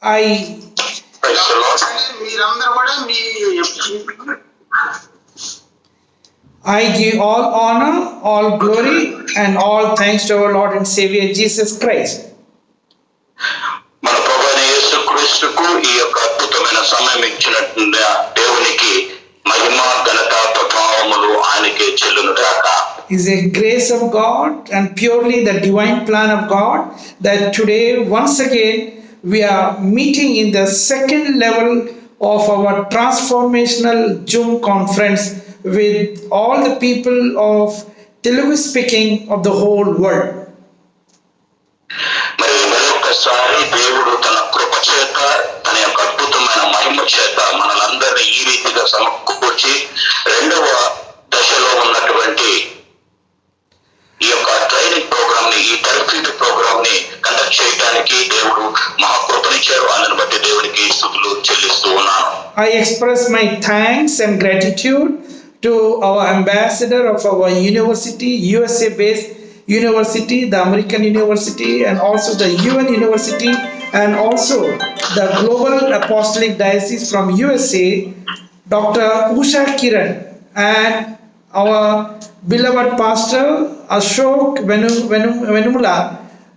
I Praise the Lord. I give all honor, all glory, and all thanks to our Lord and Savior Jesus Christ. మన ప్రభువైన యేసుక్రీస్తుకు ఈ యొక్క అద్భుతమైన సమయం ఇచ్చినటువంటి దేవునికి మహిమ ఘనత ప్రభావములు ఆయనకే చెల్లును గాక. Is a grace of God and purely the divine plan of God that today once again we are meeting in the second level of our transformational Zoom conference with all the people of Telugu speaking of the whole world. మరి మరొకసారి దేవుడు తన కృప చేత తన యొక్క అద్భుతమైన మహిమ చేత మనలందరినీ ఈ రీతిగా సమకూర్చి రెండవ దశలో ఉన్నటువంటి ఈ యొక్క ట్రైనింగ్ ప్రోగ్రామ్ ని, ఈ తరఫీదు ప్రోగ్రామ్ ని కండక్ట్ చేయడానికి దేవుడు మహాకృపనిచ్చారు. అందుని బట్టి దేవునికి స్తుతులు చెల్లిస్తూ ఉన్నాను. I express my thanks and gratitude to our ambassador of our university, USA based university, the American University, and also the UN University, and also the Global Apostolic Diocese from USA, Dr. Usha Kiran, and our beloved pastor Ashok Venumula,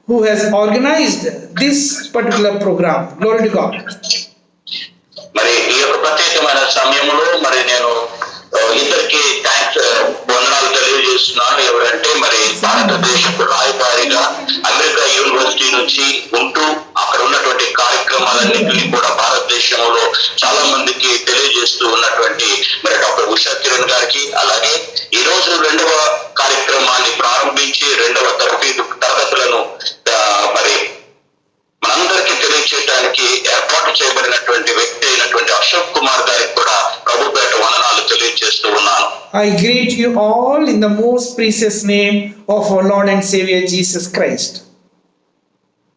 who has organized this particular program. Glory to God. మరి ఈ యొక్క ప్రత్యేకమైన సమయంలో మరి నేను ఇద్దరికి thanks వందనాలు తెలియజేస్తున్నాను. ఎవరంటే మరి భారతదేశపు రాయబారిగా అమెరికా యూనివర్సిటీ నుంచి ఉంటూ అక్కడ ఉన్నటువంటి కార్యక్రమాలన్నింటినీ కూడా భారతదేశంలో చాలా మందికి తెలియజేస్తూ ఉన్నటువంటి మరి డాక్టర్ ఉషా కిరణ్ గారికి, అలాగే ఈ రోజు రెండవ కార్యక్రమాన్ని ప్రారంభించి రెండవ తరగతులను మరి మనందరికీ తెలియచేయడానికి ఏర్పాటు చేయబడినటువంటి వ్యక్తి అయినటువంటి అశోక్ కుమార్ గారికి కూడా ప్రభుపేట వందనాలు తెలియజేస్తూ ఉన్నాను. I greet you all in the most precious name of our Lord and Savior Jesus Christ.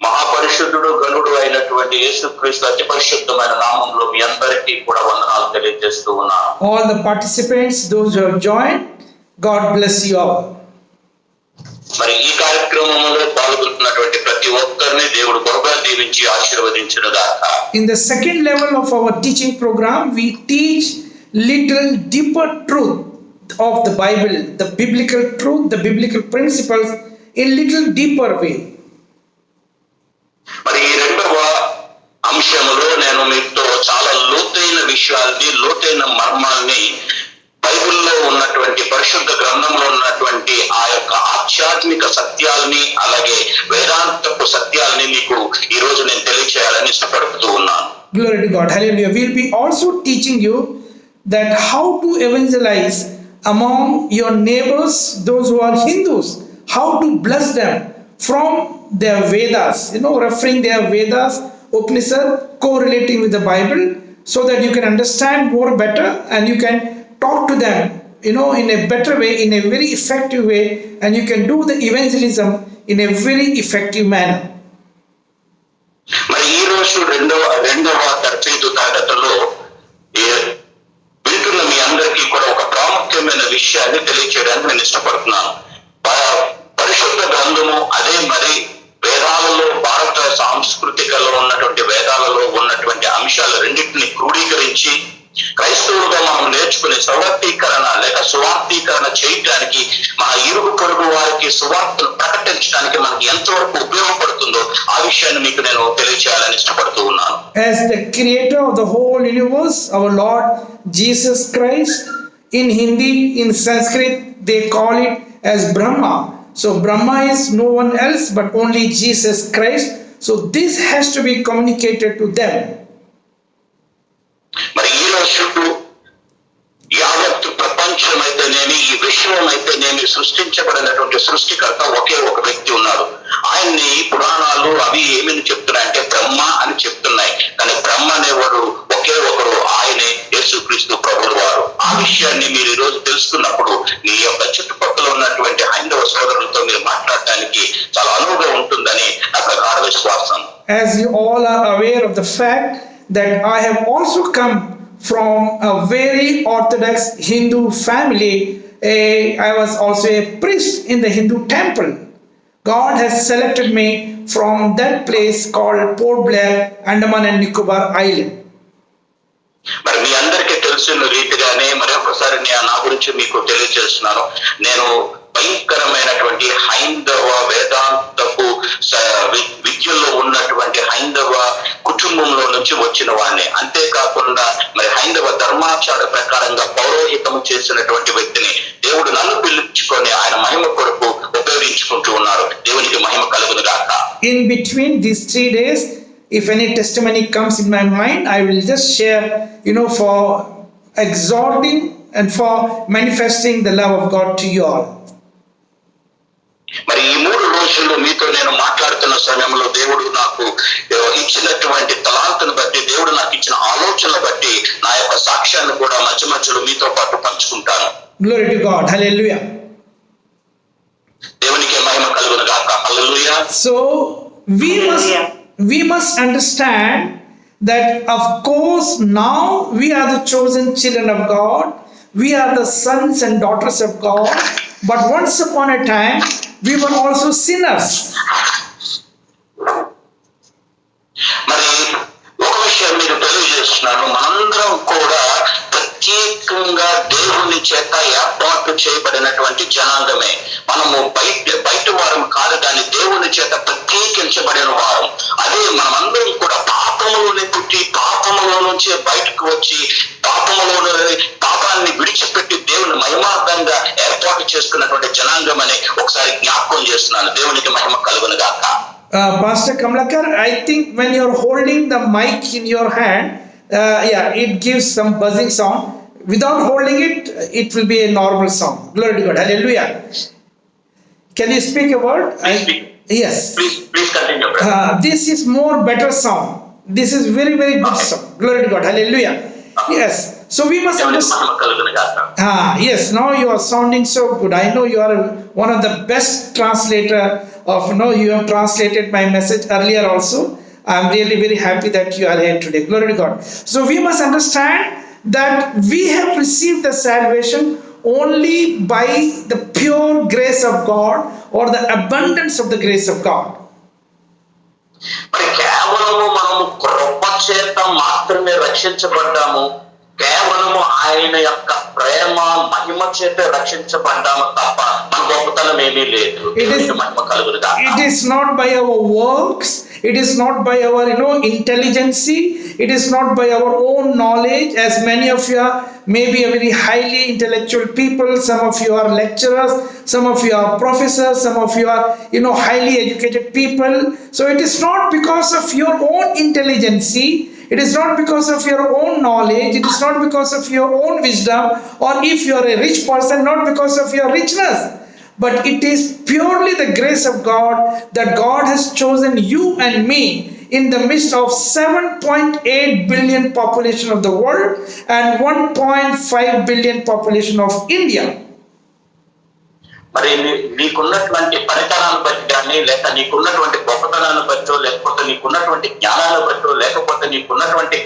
మహాపరిశుద్ధుడు గణుడు అయినటువంటి యేసుక్రీస్తు అతి పరిశుద్ధమైన నామంలో మీ అందరికీ కూడా వందనాలు తెలియజేస్తూ ఉన్నాను. All the participants, those who have joined, God bless you all. మరి ఈ కార్యక్రమంలో పాల్గొంటున్నటువంటి ప్రతి ఒక్కరిని దేవుడు బహుగా దీవించి ఆశీర్వదించును గాక. In the second level of our teaching program, we teach little deeper truth of the Bible, the biblical truth, the biblical principles in little deeper way. మరి ఈ రెండవ అంశములో నేను మీతో చాలా లోతైన విషయాల్ని, లోతైన మర్మాల్ని, బైబిల్లో ఉన్నటువంటి పరిశుద్ధ గ్రంథంలో ఉన్నటువంటి ఆ యొక్క ఆధ్యాత్మిక సత్యాల్ని, అలాగే వేదాంతపు సత్యాల్ని మీకు ఈ రోజు నేను తెలియచేయాలని ఇష్టపడుతూ ఉన్నాను. Glory to God. Hallelujah. We'll be also teaching you that how to evangelize among your neighbors, those who are Hindus, how to bless them from their Vedas, referring their Vedas, Upanishad, correlating with the Bible, so that you can understand more better and you can talk to them, in a better way, in a very effective way, and you can do the evangelism in a very effective manner. మరి ఈ రోజు రెండవ తరగతి తరగతిలో వింటున్న మీ అందరికీ కూడా ఒక ప్రాముఖ్యమైన విషయాన్ని తెలియచేయడానికి నేను ఇష్టపడుతున్నాను. పరిశుద్ధ గ్రంథము, అదే మరి వేదాలలో, భారత సాంస్కృతికలో ఉన్నటువంటి వేదాలలో ఉన్నటువంటి అంశాలు రెండింటిని క్రోడీకరించి క్రైస్తవులుగా మనం నేర్చుకునే సవర్తీకరణ లేక సువార్తీకరణ చేయడానికి, మన ఇరుగు పొరుగు వారికి సువార్తను ప్రకటించడానికి మనకి ఎంతవరకు ఉపయోగపడుతుందో ఆ విషయాన్ని మీకు నేను తెలియచేయాలని ఇష్టపడుతూ ఉన్నాను. As the creator of the whole universe, our Lord Jesus Christ, in Hindi, in Sanskrit, they call it as Brahma. So Brahma is no one else but only Jesus Christ. So this has to be communicated to them. మరి ఈ రోజు యావత్ ప్రపంచం అయితేనేమి, ఈ విశ్వం అయితేనేమి సృష్టించబడినటువంటి సృష్టికర్త ఒకే ఒక వ్యక్తి ఉన్నాడు. ఆయన్ని పురాణాలు అవి ఏమని చెప్తున్నాయంటే బ్రహ్మ అని చెప్తున్నాయి. కానీ బ్రహ్మ అనేవాడు ఒకే ఒకడు, ఆయనే యేసుక్రీస్తు ప్రభువు వారు. ఆ విషయాన్ని మీరు ఈ రోజు తెలుసుకున్నప్పుడు మీ యొక్క చుట్టుపక్కల ఉన్నటువంటి హైందవ సోదరులతో మీరు మాట్లాడటానికి చాలా అనువుగా ఉంటుందని నా ప్రగాఢ విశ్వాసం. As you all are aware of the fact that I have also come from a very orthodox Hindu family. I was also a priest in the Hindu temple. God has selected me from that place called Port Blair, Andaman and Nicobar Island. మరి మీ అందరికీ తెలిసిన రీతిగానే మరొకసారి నా గురించి మీకు తెలియజేస్తున్నాను. నేను భయంకరమైనటువంటి హైందవ వేదాంతపు విద్యలో ఉన్నటువంటి హైందవ కుటుంబంలో నుంచి వచ్చిన వాడిని. అంతేకాకుండా మరి హైందవ ధర్మాచార ప్రకారంగా పౌరోహితము చేసినటువంటి వ్యక్తిని దేవుడు నన్ను పిలుచుకొని ఆయన మహిమ కొరకు ఉపయోగించుకుంటూ ఉన్నారు. దేవునికి మహిమ కలుగును గాక. In between these 3 days, if any testimony comes in my mind, I will just share, for exhorting and for manifesting the love of God to you all. మరి ఈ 3 రోజుల్లో మీతో నేను మాట్లాడుతున్న సమయంలో దేవుడు నాకు ఇచ్చినటువంటి తలాంతును బట్టి, దేవుడు నాకు ఇచ్చిన ఆలోచనలు బట్టి నా యొక్క సాక్ష్యాన్ని కూడా మధ్య మధ్యలో మీతో పాటు పంచుకుంటాను. Glory to God. Hallelujah. దేవునికి మహిమ కలుగును గాక. హల్లెలూయా. So we must understand that of course now we are the chosen children of God, we are the sons and daughters of God, but once upon a time we were also sinners. మరి ఒక విషయం మీకు తెలియజేస్తున్నాను, మనందరం కూడా ప్రత్యేకంగా దేవుని చేత ఏర్పాటు చేయబడినటువంటి జనాంగమే. మనము బయట వారం కాదు, కానీ దేవుని చేత ప్రత్యేకించబడిన వారం. అదే మనమందరం కూడా పాపములోనే పుట్టి పాపములో నుంచే బయటకు వచ్చి పాపాన్ని విడిచిపెట్టి దేవుని మహిమార్థంగా ఏర్పాటు చేసుకున్నటువంటి జనాంగం అని ఒకసారి జ్ఞాపకం చేస్తున్నాను. దేవునికి మహిమ కలుగును గాక. Pastor Kamlakar, I think when you're holding the mic in your hand, it gives some buzzing sound. Without holding it, it will be a normal sound. Glory to God. Hallelujah. Can you speak a word? Yes. Please continue. This is more better sound. This is very, very good sound. Glory to God. Hallelujah. Yes. So we must understand. Yes. Now you are sounding so good. I know you are one of the best translator of. You have translated my message earlier also. I am really very happy that you are here today. Glory to God. So we must understand that we have received the salvation only by the pure grace of God or the abundance of the grace of God. మరి కేవలము మనము కృప చేత మాత్రమే రక్షించబడ్డాము, కేవలము ఆయన యొక్క ప్రేమ మహిమ చేత రక్షించబడ్డాము తప్ప మన గొప్పతనం ఏమీ లేదు. మహిమ కలుగును గాక. It is not by our works, it is not by our intelligence, it is not by our own knowledge, as many of you are maybe a very highly intellectual people. Some of you are lecturers, some of you are professors, some of you are highly educated people. So it is not because of your own intelligence, it is not because of your own knowledge, it is not because of your own wisdom, or if you are a rich person, not because of your richness, but it is purely the grace of God that God has chosen you and me in the midst of 7.8 billion population of the world and 1.5 billion population of India. మరి నీకున్నటువంటి పరితనాన్ని బట్టి కానీ, లేక నీకున్నటువంటి గొప్పతనాన్ని బట్టో, లేకపోతే నీకున్నటువంటి జ్ఞానాన్ని బట్టో, లేకపోతే నీకున్నటువంటి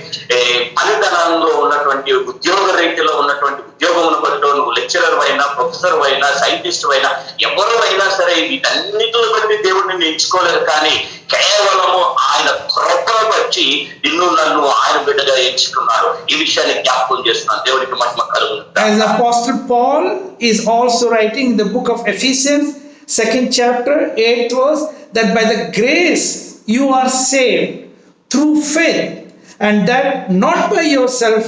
పనితనంలో ఉన్నటువంటి ఉద్యోగ రీతిలో ఉన్నటువంటి ఉద్యోగమును బట్టో, నువ్వు లెక్చరర్ అయినా, ప్రొఫెసర్ అయినా, సైంటిస్ట్ అయినా, ఎవరు అయినా సరే వీటన్నిటిని బట్టి దేవుడిని ఎంచుకోలేదు. కానీ కేవలము ఆయన కృపను బట్టి నిన్ను నన్ను ఆయన బిడ్డగా ఎంచుకున్నారు. ఈ విషయాన్ని జ్ఞాపకం చేస్తున్నాను. దేవుడికి మహిమ కలుగును. As Apostle Paul is also writing in the book of Ephesians, 2nd chapter, 8th verse, that by the grace you are saved through faith, and that not by yourself,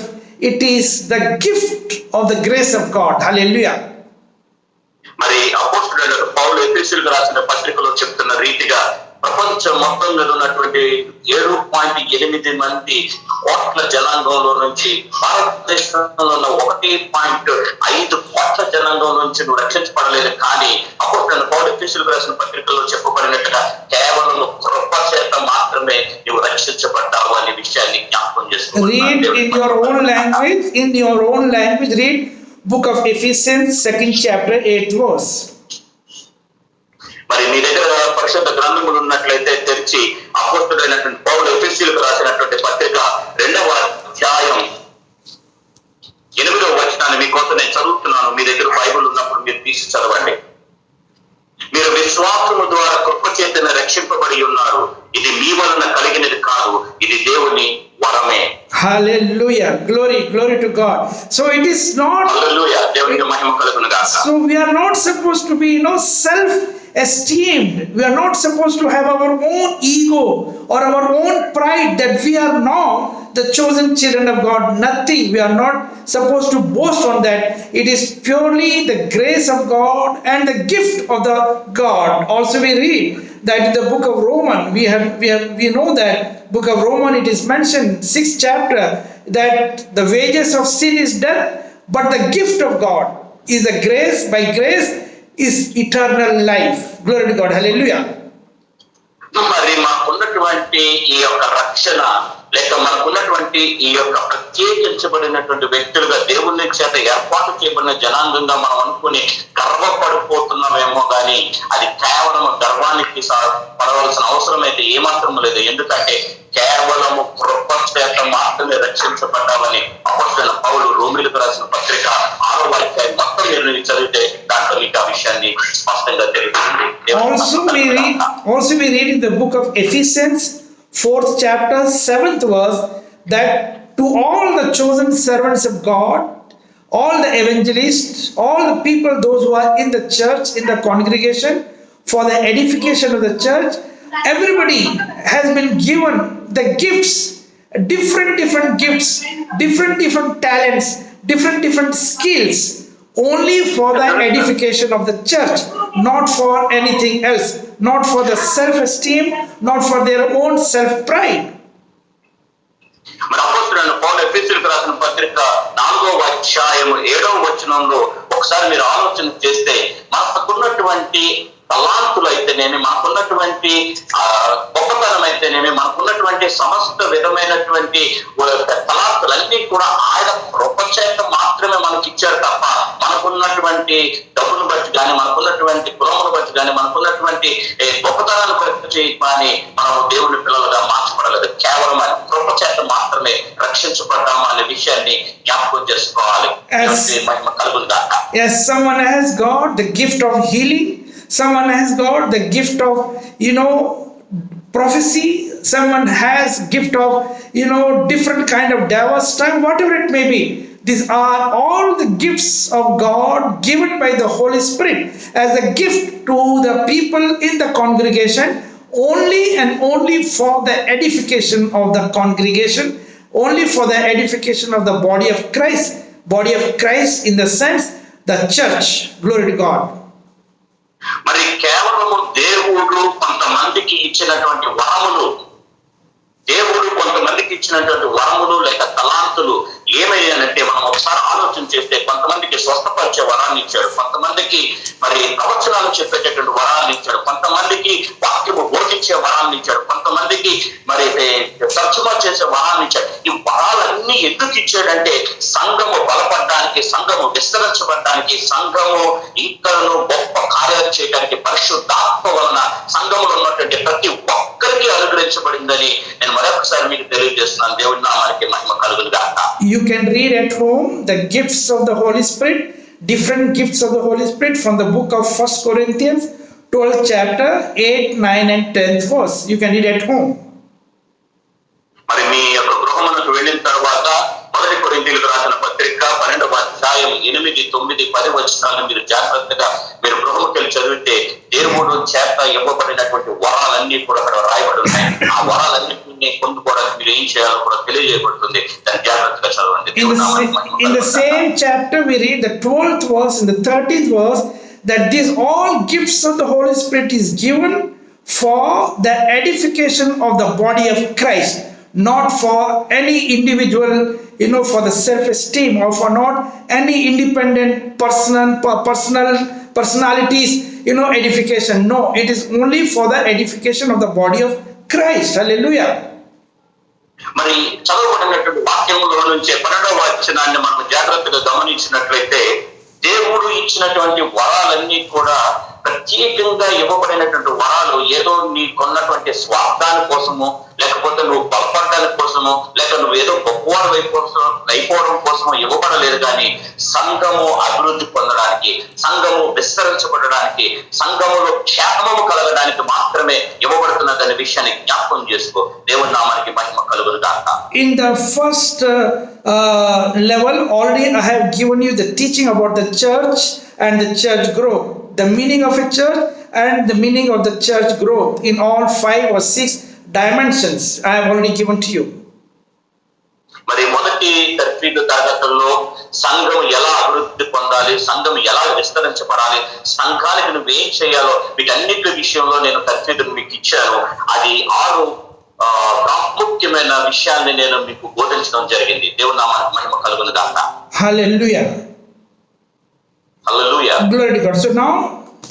it is the gift of the grace of God. Hallelujah. మరి అపోస్తలుడైన పౌలు ఎఫెసీయులకు రాసిన పత్రికలో చెప్తున్న రీతిగా ప్రపంచం మొత్తం మీద ఉన్నటువంటి 7.8 మంది కోట్ల జనాంగంలో నుంచి, భారతదేశంలో ఉన్న 1.5 కోట్ల జనాంగం నుంచి నువ్వు రక్షించబడలేదు. కానీ అపోస్తలుడైన పౌలు ఎఫెసీయులకు రాసిన పత్రికలో చెప్పబడినట్టుగా కేవలం కృప చేత మాత్రమే నువ్వు రక్షించబడ్డావు అనే విషయాన్ని జ్ఞాపకం చేస్తున్నాను. Read in your own language, read book of Ephesians 2nd chapter 8th verse. మరి మీ దగ్గర పరిశుద్ధ గ్రంథములు ఉన్నట్లయితే తెరిచి అపోస్తలుడైనటువంటి పౌలు ఎఫెసీయులకు రాసినటువంటి పత్రిక 2వ అధ్యాయం 8వ వచనాన్ని మీకోసం నేను చదువుతున్నాను. మీ దగ్గర బైబిల్ ఉన్నప్పుడు మీరు తీసి చదవండి. మీరు విశ్వాసము ద్వారా కృప చేతన రక్షింపబడి ఉన్నారు. ఇది మీ వలన కలిగినది కాదు, ఇది దేవుని వరమే. Hallelujah. Glory to God. So it is not. హల్లెలూయా, దేవునికి మహిమ కలుగును గాక. So we are not supposed to be, self-esteemed. We are not supposed to have our own ego or our own pride that we are now the chosen children of God. Nothing. We are not supposed to boast on that. It is purely the grace of God and the gift of the God. Also we read that in the book of Romans, we know that book of Romans, it is mentioned 6th chapter that the wages of sin is death, but the gift of God is the grace. By grace is eternal life. Glory to God. Hallelujah. మరి మాకున్నటువంటి ఈ యొక్క రక్షణ లేక మనకున్నటువంటి ఈ యొక్క ప్రత్యేకించబడినటువంటి వ్యక్తులుగా దేవుని చేత ఏర్పాటు చేయబడిన జనాంగంగా మనం అనుకుని గర్వపడిపోతున్నామేమో గాని అది కేవలం గర్వానికి పడవలసిన అవసరం అయితే ఏమాత్రం లేదు. ఎందుకంటే కేవలము కృప చేత మాత్రమే రక్షించబడ్డామని అపొస్తలుడైన పౌలు రోమీయులకు రాసిన పత్రిక 6వ అధ్యాయం మొత్తం మీరు చదివితే దాంట్లో మీకు ఆ విషయాన్ని స్పష్టంగా తెలుస్తుంది. Also we read in the book of Ephesians 4th chapter 7th verse that to all the chosen servants of God, all the evangelists, all the people, those who are in the church, in the congregation, for the edification of the church, everybody has been given the gifts, different gifts, different talents, different skills, only for the edification of the church, not for anything else, not for the self-esteem, not for their own self-pride. మరి అపొస్తలుడైన పౌలు ఎఫెసీయులకు రాసిన పత్రిక 4వ అధ్యాయం 7వ వచనంలో ఒకసారి మీరు ఆలోచన చేస్తే మనకున్నటువంటి తలాంతులు అయితేనేమి, మనకున్నటువంటి గొప్పతనం అయితేనేమి, మనకున్నటువంటి సమస్త విధమైనటువంటి తలాంతులన్నీ కూడా ఆయన కృప చేత మాత్రమే మనకి ఇచ్చారు తప్ప మనకున్నటువంటి డబ్బును బట్టి కానీ, మనకున్నటువంటి కులమును బట్టి కానీ, మనకున్నటువంటి గొప్పతనాన్ని బట్టి కానీ మనం దేవుని పిల్లలుగా మార్చబడలేదు. కేవలం ఆయన కృప చేత మాత్రమే రక్షించబడ్డాము అనే విషయాన్ని జ్ఞాపకం చేసుకోవాలి. మహిమ కలుగును గాక. Yes, someone has got the gift of healing. Someone has got the gift of, prophecy. Someone has gift of, different kind of diverse tongue, whatever it may be. These are all the gifts of God given by the Holy Spirit as a gift to the people in the congregation, only and only for the edification of the congregation, only for the edification of the body of Christ. Body of Christ in the sense, the church. Glory to God. మరి కేవలము దేవుడు కొంతమందికి ఇచ్చినటువంటి వరములు, లేక తలాంతులు ఏమయ్యానంటే మనం ఒకసారి ఆలోచన చేస్తే కొంతమందికి స్వస్థపరిచే వరాన్ని ఇచ్చాడు, కొంతమందికి మరి ప్రవచనాలు చెప్పేటటువంటి వరాన్ని ఇచ్చాడు, కొంతమందికి వాక్యము బోధించే వరాన్ని ఇచ్చాడు, కొంతమందికి మరి తర్జుమా చేసే వరాన్ని ఇచ్చాడు. ఈ వరాలన్నీ ఎందుకు ఇచ్చాడంటే సంఘము బలపడడానికి, సంఘము విస్తరించబడడానికి, సంఘము ఇంకను గొప్ప కార్యాలు చేయడానికి పరిశుద్ధాత్మ వలన సంఘములో ఉన్నటువంటి ప్రతి ఒక్కరికి అనుగ్రహించబడిందని నేను మరొకసారి మీకు తెలియజేస్తున్నాను. దేవుడి నామానికి మహిమ కలుగును గాక. You can read at home the gifts of the Holy Spirit, different gifts of the Holy Spirit from the book of 1 Corinthians 12th chapter 8, 9 and 10th verse. You can read at home. మరి మీ యొక్క గృహమునకు వెళ్ళిన తర్వాత 1 కొరింథీయులకు రాసిన పత్రిక 12వ అధ్యాయం 8, 9, 10 వచనాలను మీరు జాగ్రత్తగా మీరు గృహముకెళ్ళి చదివితే దేవుడు చేత ఇవ్వబడినటువంటి వరాలన్నీ కూడా అక్కడ రాయబడి ఉన్నాయి. ఆ వరాలన్నింటినీ పొందుకోవడానికి మీరు ఏం చేయాలో కూడా తెలియజేయబడుతుంది. దాన్ని జాగ్రత్తగా చదవండి. In the same chapter we read the 12th verse and the 13th verse that these all gifts of the Holy Spirit is given for the edification of the body of Christ, not for any individual, for the self-esteem, or for not any independent personalities, edification. No, it is only for the edification of the body of Christ. Hallelujah. మరి చదవబడినటువంటి వాక్యములో నుంచి 12వ వచనాన్ని మనం జాగ్రత్తగా గమనించినట్లయితే దేవుడు ఇచ్చినటువంటి వరాలన్నీ కూడా ప్రత్యేకంగా ఇవ్వబడినటువంటి వరాలు ఏదో నీకున్నటువంటి స్వార్థాల కోసము, లేకపోతే నువ్వు బలపడడానికి కోసము, లేక నువ్వు ఏదో గొప్పవాడు అయిపోవడం కోసము ఇవ్వబడలేదు. కానీ సంఘము అభివృద్ధి పొందడానికి, సంఘము విస్తరించబడడానికి, సంఘములో క్షేమము కలగడానికి మాత్రమే ఇవ్వబడుతున్నదనే విషయాన్ని జ్ఞాపకం చేసుకో. దేవుని నామానికి మహిమ కలుగును గాక. In the first level, already I have given you the teaching about the church and the church growth, the meaning of a church and the meaning of the church growth in all 5 or 6 dimensions I have already given to you. మరి మొదటి తరగతుల్లో సంఘం ఎలా అభివృద్ధి పొందాలి, సంఘం ఎలా విస్తరించబడాలి, సంఘానికి నువ్వు ఏం చేయాలో వీటన్నిటి విషయంలో నేను తర్ఫీదును మీకు ఇచ్చాను. అది 6 ప్రాముఖ్యమైన విషయాల్ని నేను మీకు బోధించడం జరిగింది. దేవుని నామానికి మహిమ కలుగును గాక. Hallelujah. Hallelujah. Glory to God. So now,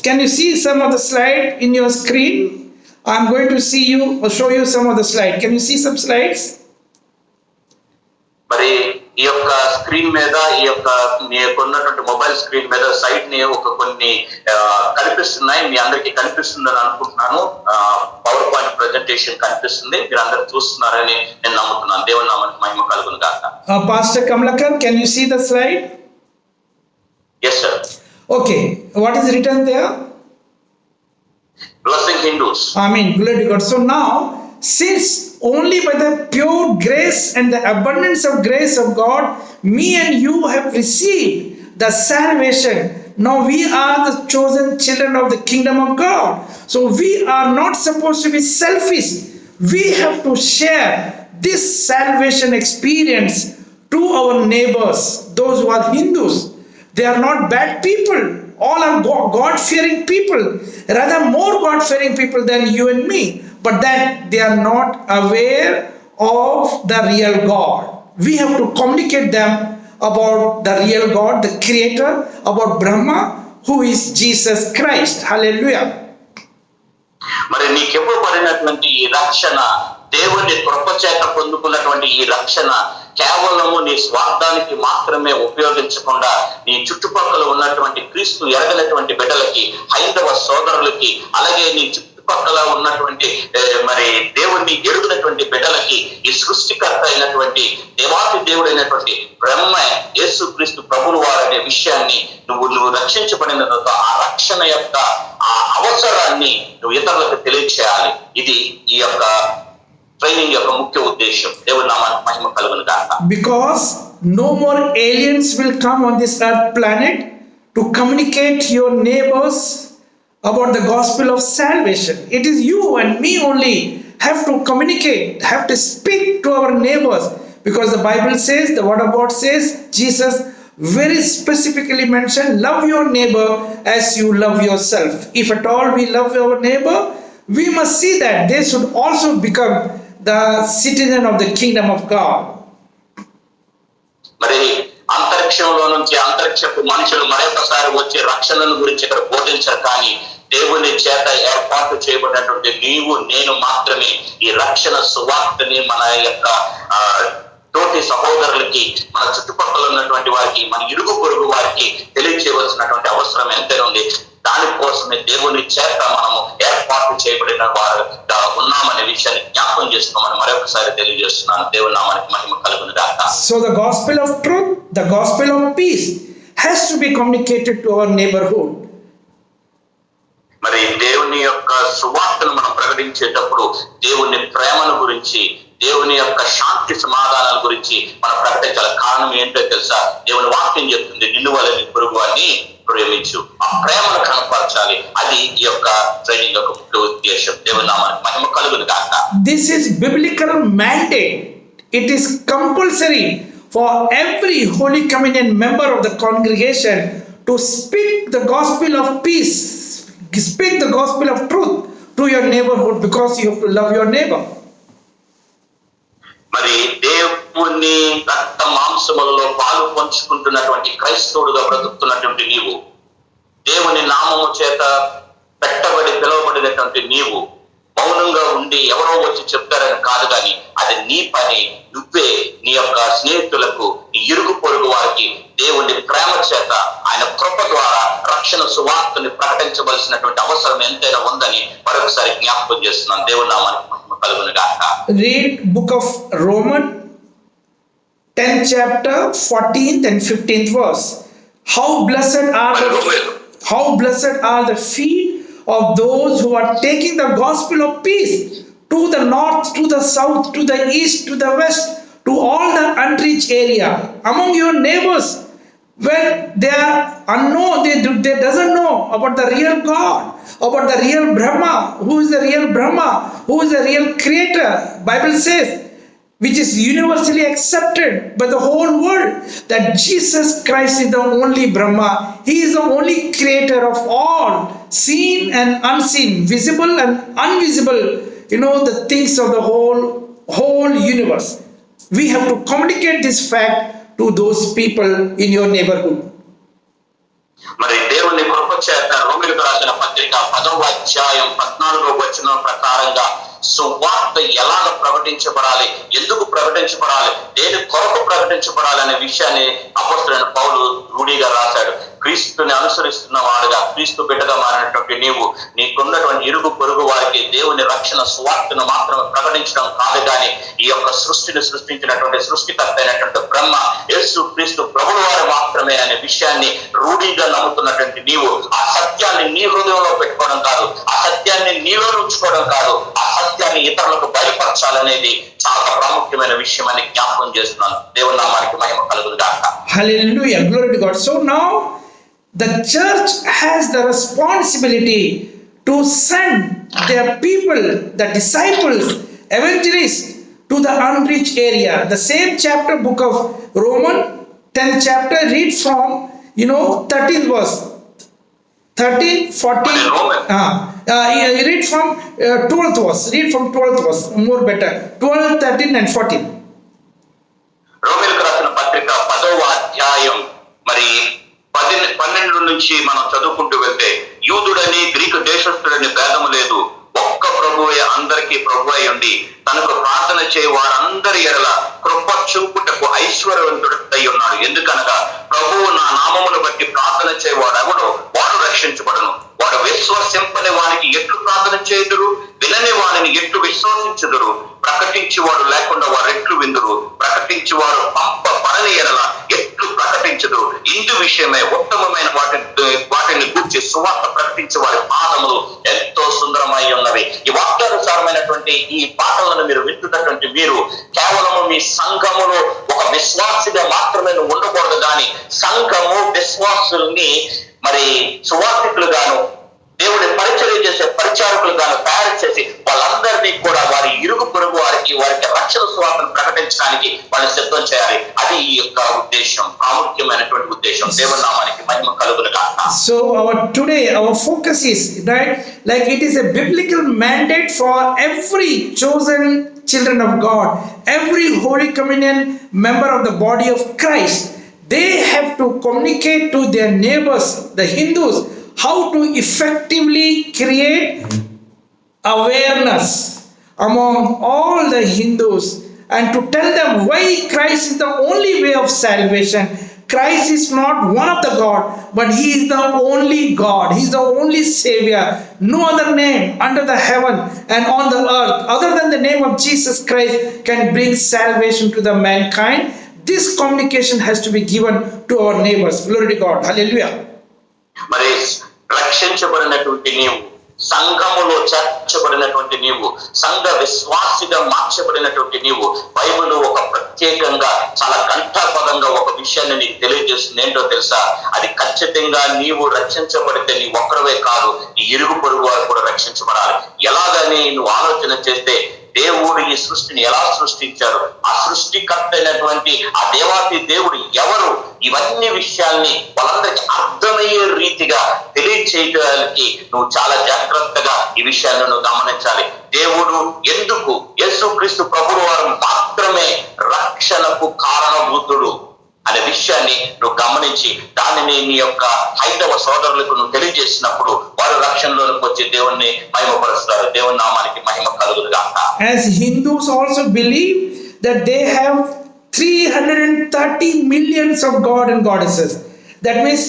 can you see some of the slide in your screen? I'm going to show you some of the slide. Can you see some slides? మరి ఈ యొక్క screen మీద, ఈ యొక్క మీకున్నటువంటి mobile screen మీద side ని కొన్ని కనిపిస్తున్నాయి. మీ అందరికీ కనిపిస్తుందని అనుకుంటున్నాను. పవర్ పాయింట్ ప్రెజెంటేషన్ కనిపిస్తుంది. మీరు అందరు చూస్తున్నారని నేను నమ్ముతున్నాను. దేవుని నామానికి మహిమ కలుగును గాక. Pastor Kamlakar, can you see the slide? Yes, sir. Okay. What is written there? Blessing Hindus. Amen. Glory to God. So now, since only by the pure grace and the abundance of grace of God, me and you have received the salvation. Now we are the chosen children of the kingdom of God. So we are not supposed to be selfish. We have to share this salvation experience to our neighbors, those who are Hindus. They are not bad people. All are God-fearing people. Rather more God-fearing people than you and me. But then they are not aware of the real God. We have to communicate them about the real God, the Creator, about Brahma, who is Jesus Christ. Hallelujah. మరి నీకివ్వబడినటువంటి ఈ రక్షణ, దేవుని కృప చేత పొందుకున్నటువంటి ఈ రక్షణ కేవలము నీ స్వార్థానికి మాత్రమే ఉపయోగించకుండా నీ చుట్టుపక్కల ఉన్నటువంటి క్రీస్తు ఎరగనటువంటి బిడ్డలకి, హైందవ సోదరులకి, అలాగే నీ చుట్టుపక్కల ఉన్నటువంటి మరి దేవుణ్ణి ఎరుగునటువంటి బిడ్డలకి, ఈ సృష్టికర్త అయినటువంటి దేవాతి దేవుడైనటువంటి బ్రహ్మ యేసు క్రీస్తు ప్రభువు వారనే విషయాన్ని నువ్వు రక్షించబడిన తర్వాత ఆ రక్షణ యొక్క ఆ అవసరాన్ని నువ్వు ఇతరులకు తెలియచేయాలి. ఇది ఈ యొక్క ట్రైనింగ్ యొక్క ముఖ్య ఉద్దేశం. దేవుని నామానికి మహిమ కలుగును గాక. Because no more aliens will come on this earth planet to communicate to your neighbors about the gospel of salvation. It is you and me only have to communicate, have to speak to our neighbors, because the Bible says, the word of God says, Jesus very specifically mentioned, love your neighbor as you love yourself. If at all we love our neighbor, we must see that they should also become the citizen of the kingdom of God. మరి అంతరిక్షంలో నుంచి అంతరిక్షపు మనుషులు మరొకసారి వచ్చి రక్షణను గురించి ఇక్కడ బోధించారు. కానీ దేవుని చేత ఏర్పాటు చేయబడినటువంటి నీవు నేను మాత్రమే ఈ రక్షణ సువార్తని మన యొక్క తోటి సహోదరులకి, మన చుట్టుపక్కల ఉన్నటువంటి వారికి, మన ఇరుగు పొరుగు వారికి తెలియచేయవలసినటువంటి అవసరం ఎంతైనా ఉంది. దానికోసమే దేవుని చేత మనము ఏర్పాటు చేయబడిన వారు ఉన్నామనే విషయాన్ని జ్ఞాపకం చేసుకోమని మరొకసారి తెలియజేస్తున్నాను. దేవుని నామానికి మహిమ కలుగును గాక. So the gospel of truth, the gospel of peace has to be communicated to our neighborhood. మరి దేవుని యొక్క సువార్తను మనం ప్రకటించేటప్పుడు దేవుని ప్రేమను గురించి, దేవుని యొక్క శాంతి సమాధానాల గురించి మనం ప్రకటించాలి. కారణం ఏంటో తెలుసా? దేవుని వాక్యం చెప్తుంది, నిన్ను వల్ల నీ పొరుగు వారిని ప్రేమించు. ఆ ప్రేమను కనపరచాలి. అది ఈ యొక్క ట్రైనింగ్ యొక్క ముఖ్య ఉద్దేశం. దేవుని నామానికి మహిమ కలుగును గాక. This is biblical mandate. It is compulsory for every Holy Communion member of the congregation to speak the gospel of peace, speak the gospel of truth to your neighborhood, because you have to love your neighbor. మరి దేవుని రక్త మాంసములలో పాలు పంచుకుంటున్నటువంటి క్రైస్తవుడుగా బ్రతుకుతున్నటువంటి నీవు, దేవుని నామము చేత పిలువబడినటువంటి నీవు మౌనంగా ఉండి ఎవరో వచ్చి చెప్తారని కాదు, కానీ అది నీ పని. నువ్వే నీ యొక్క స్నేహితులకు, నీ ఇరుగు పొరుగు వారికి దేవుని ప్రేమ చేత, ఆయన కృప ద్వారా రక్షణ సువార్తని ప్రకటించవలసినటువంటి అవసరం ఎంతైనా ఉందని మరొకసారి జ్ఞాపకం చేస్తున్నాను. దేవుని నామానికి మహిమ కలుగును గాక. Read book of Romans 10th chapter 14th and 15th verse. How blessed are the feet of those who are taking the gospel of peace to the north, to the south, to the east, to the west, to all the unreached area among your neighbors. When they are unknown, they doesn't know about the real God, about the real Brahma. Who is the real Brahma? Who is the real creator? Bible says, which is universally accepted by the whole world, that Jesus Christ is the only Brahma. He is the only creator of all, seen and unseen, visible and invisible, the things of the whole universe. We have to communicate this fact to those people in your neighborhood. మరి దేవుని కృప చేత రోమిలకు రాసిన పత్రిక 10వ అధ్యాయం 14వ వచనం ప్రకారంగా సువార్త ఎలాగ ప్రకటించబడాలి, ఎందుకు ప్రకటించబడాలి, దేని కొరకు ప్రకటించబడాలి అనే విషయాన్ని అపోస్తలుడైన పౌలు రూఢిగా రాశాడు. క్రీస్తుని అనుసరిస్తున్న వాడుగా, క్రీస్తు బిడ్డగా మారినటువంటి నీవు నీకున్నటువంటి ఇరుగు పొరుగు వారికి దేవుని రక్షణ సువార్తను మాత్రమే ప్రకటించడం కాదు, కానీ ఈ యొక్క సృష్టిని సృష్టించినటువంటి సృష్టికర్త అయినటువంటి బ్రహ్మ యేసు క్రీస్తు ప్రభువు వారు మాత్రమే అనే విషయాన్ని రూఢిగా నమ్ముతున్నటువంటి నీవు ఆ సత్యాన్ని నీ హృదయంలో పెట్టుకోవడం కాదు, ఆ సత్యాన్ని నీలో ఉంచుకోవడం కాదు, ఆ సత్యాన్ని ఇతరులకు బయలుపరచాలనేది చాలా ప్రాముఖ్యమైన విషయం అని జ్ఞాపకం చేస్తున్నాను. దేవుని నామానికి మహిమ కలుగును గాక. Hallelujah, glory to God. So now the church has the responsibility to send their people, the disciples, evangelists to the unreached area. The same chapter, book of Romans 10th chapter, read from 13th verse. 13, 14, read from 12th verse. Read from 12th verse, more better. 12, 13 and 14. రోమీయులకు రాసిన పత్రిక 10వ అధ్యాయం మరి 12 నుంచి మనం చదువుకుంటూ వెళ్తే, యూదుడని Greek దేశస్థుడని భేదము లేదు, ఒక్క ప్రభువే అందరికీ ప్రభువై ఉండి తనకు ప్రార్థన చేయ వారందరి ఎడల కృప చూపుటకు ఐశ్వర్యవంతుడై ఉన్నాడు. ఎందుకనగా ప్రభువు నా నామమును బట్టి ప్రార్థన చేయవాడెవడో వాడు రక్షించబడను. వాడు విశ్వసింపని వానికి ఎట్లు ప్రార్థన చేయుదురు, వినని వారిని ఎట్లు విశ్వసించుదురు, ప్రకటించేవాడు లేకుండా వారు ఎట్లు విందురు, ప్రకటించేవాడు పంపబడని ఎడల ఎట్లు ప్రకటించుదురు. ఇందు విషయమై ఉత్తమమైన వాటిని గూర్చి సువార్త ప్రకటించే వారి పాదములు ఎంతో సుందరమై ఉన్నవి. ఈ వాక్యానుసారమైనటువంటి ఈ పాఠాలను మీరు వింటున్నటువంటి మీరు కేవలము మీ సంఘములో ఒక విశ్వాసిగా మాత్రమే ఉండకూడదు, కానీ సంఘము విశ్వాసుల్ని మరి సువార్థికులుగాను దేవుడి పరిచర్య చేసే పరిచారకులుగాను తయారు చేసి వాళ్ళందరినీ కూడా వారి ఇరుగు పొరుగు వారికి రక్షణ సువార్తను ప్రకటించడానికి వాళ్ళు సిద్ధం చేయాలి. అది ఈ యొక్క ఉద్దేశం, ప్రాముఖ్యమైనటువంటి ఉద్దేశం. దేవుని నామానికి మహిమ కలుగును గాక. So today our focus is right, like it is a biblical mandate for every chosen children of God, every Holy Communion member of the body of Christ. They have to communicate to their neighbors, the Hindus, how to effectively create awareness among all the Hindus and to tell them why Christ is the only way of salvation. Christ is not one of the God, but He is the only God. He is the only Savior. No other name under the heaven and on the earth other than the name of Jesus Christ can bring salvation to the mankind. This communication has to be given to our neighbors. Glory to God. Hallelujah. మరి రక్షించబడినటువంటి నీవు, సంఘములో చేర్చబడినటువంటి నీవు, సంఘ విశ్వాసిగా మార్చబడినటువంటి నీవు, Bible ఒక ప్రత్యేకంగా చాలా ఘంటాపదంగా ఒక విషయాన్ని నీకు తెలియజేస్తుంది. ఏంటో తెలుసా? అది ఖచ్చితంగా నీవు రక్షించబడితే నీ ఒక్కడవే కాదు, నీ ఇరుగు పొరుగు వారు కూడా రక్షించబడాలి. ఎలాగని నువ్వు ఆలోచన చేస్తే, దేవుడు ఈ సృష్టిని ఎలా సృష్టించారు, ఆ సృష్టికర్త అయినటువంటి ఆ దేవాతి దేవుడు ఎవరు, ఇవన్నీ విషయాల్ని వాళ్ళందరికీ అర్థమయ్యే రీతిగా తెలియచేయడానికి నువ్వు చాలా జాగ్రత్తగా ఈ విషయాలను నువ్వు గమనించాలి. దేవుడు ఎందుకు, యేసుక్రీస్తు ప్రభువు వారు మాత్రమే రక్షణకు కారణభూతుడు అనే విషయాన్ని నువ్వు గమనించి దానిని నీ యొక్క హైందవ సోదరులకు నువ్వు తెలియజేసినప్పుడు వారు రక్షణలోకి వచ్చి దేవుణ్ణి మహిమపరుస్తారు. దేవుని నామానికి మహిమ కలుగును గాక. As Hindus also believe that they have 330 millions of god and goddesses. That means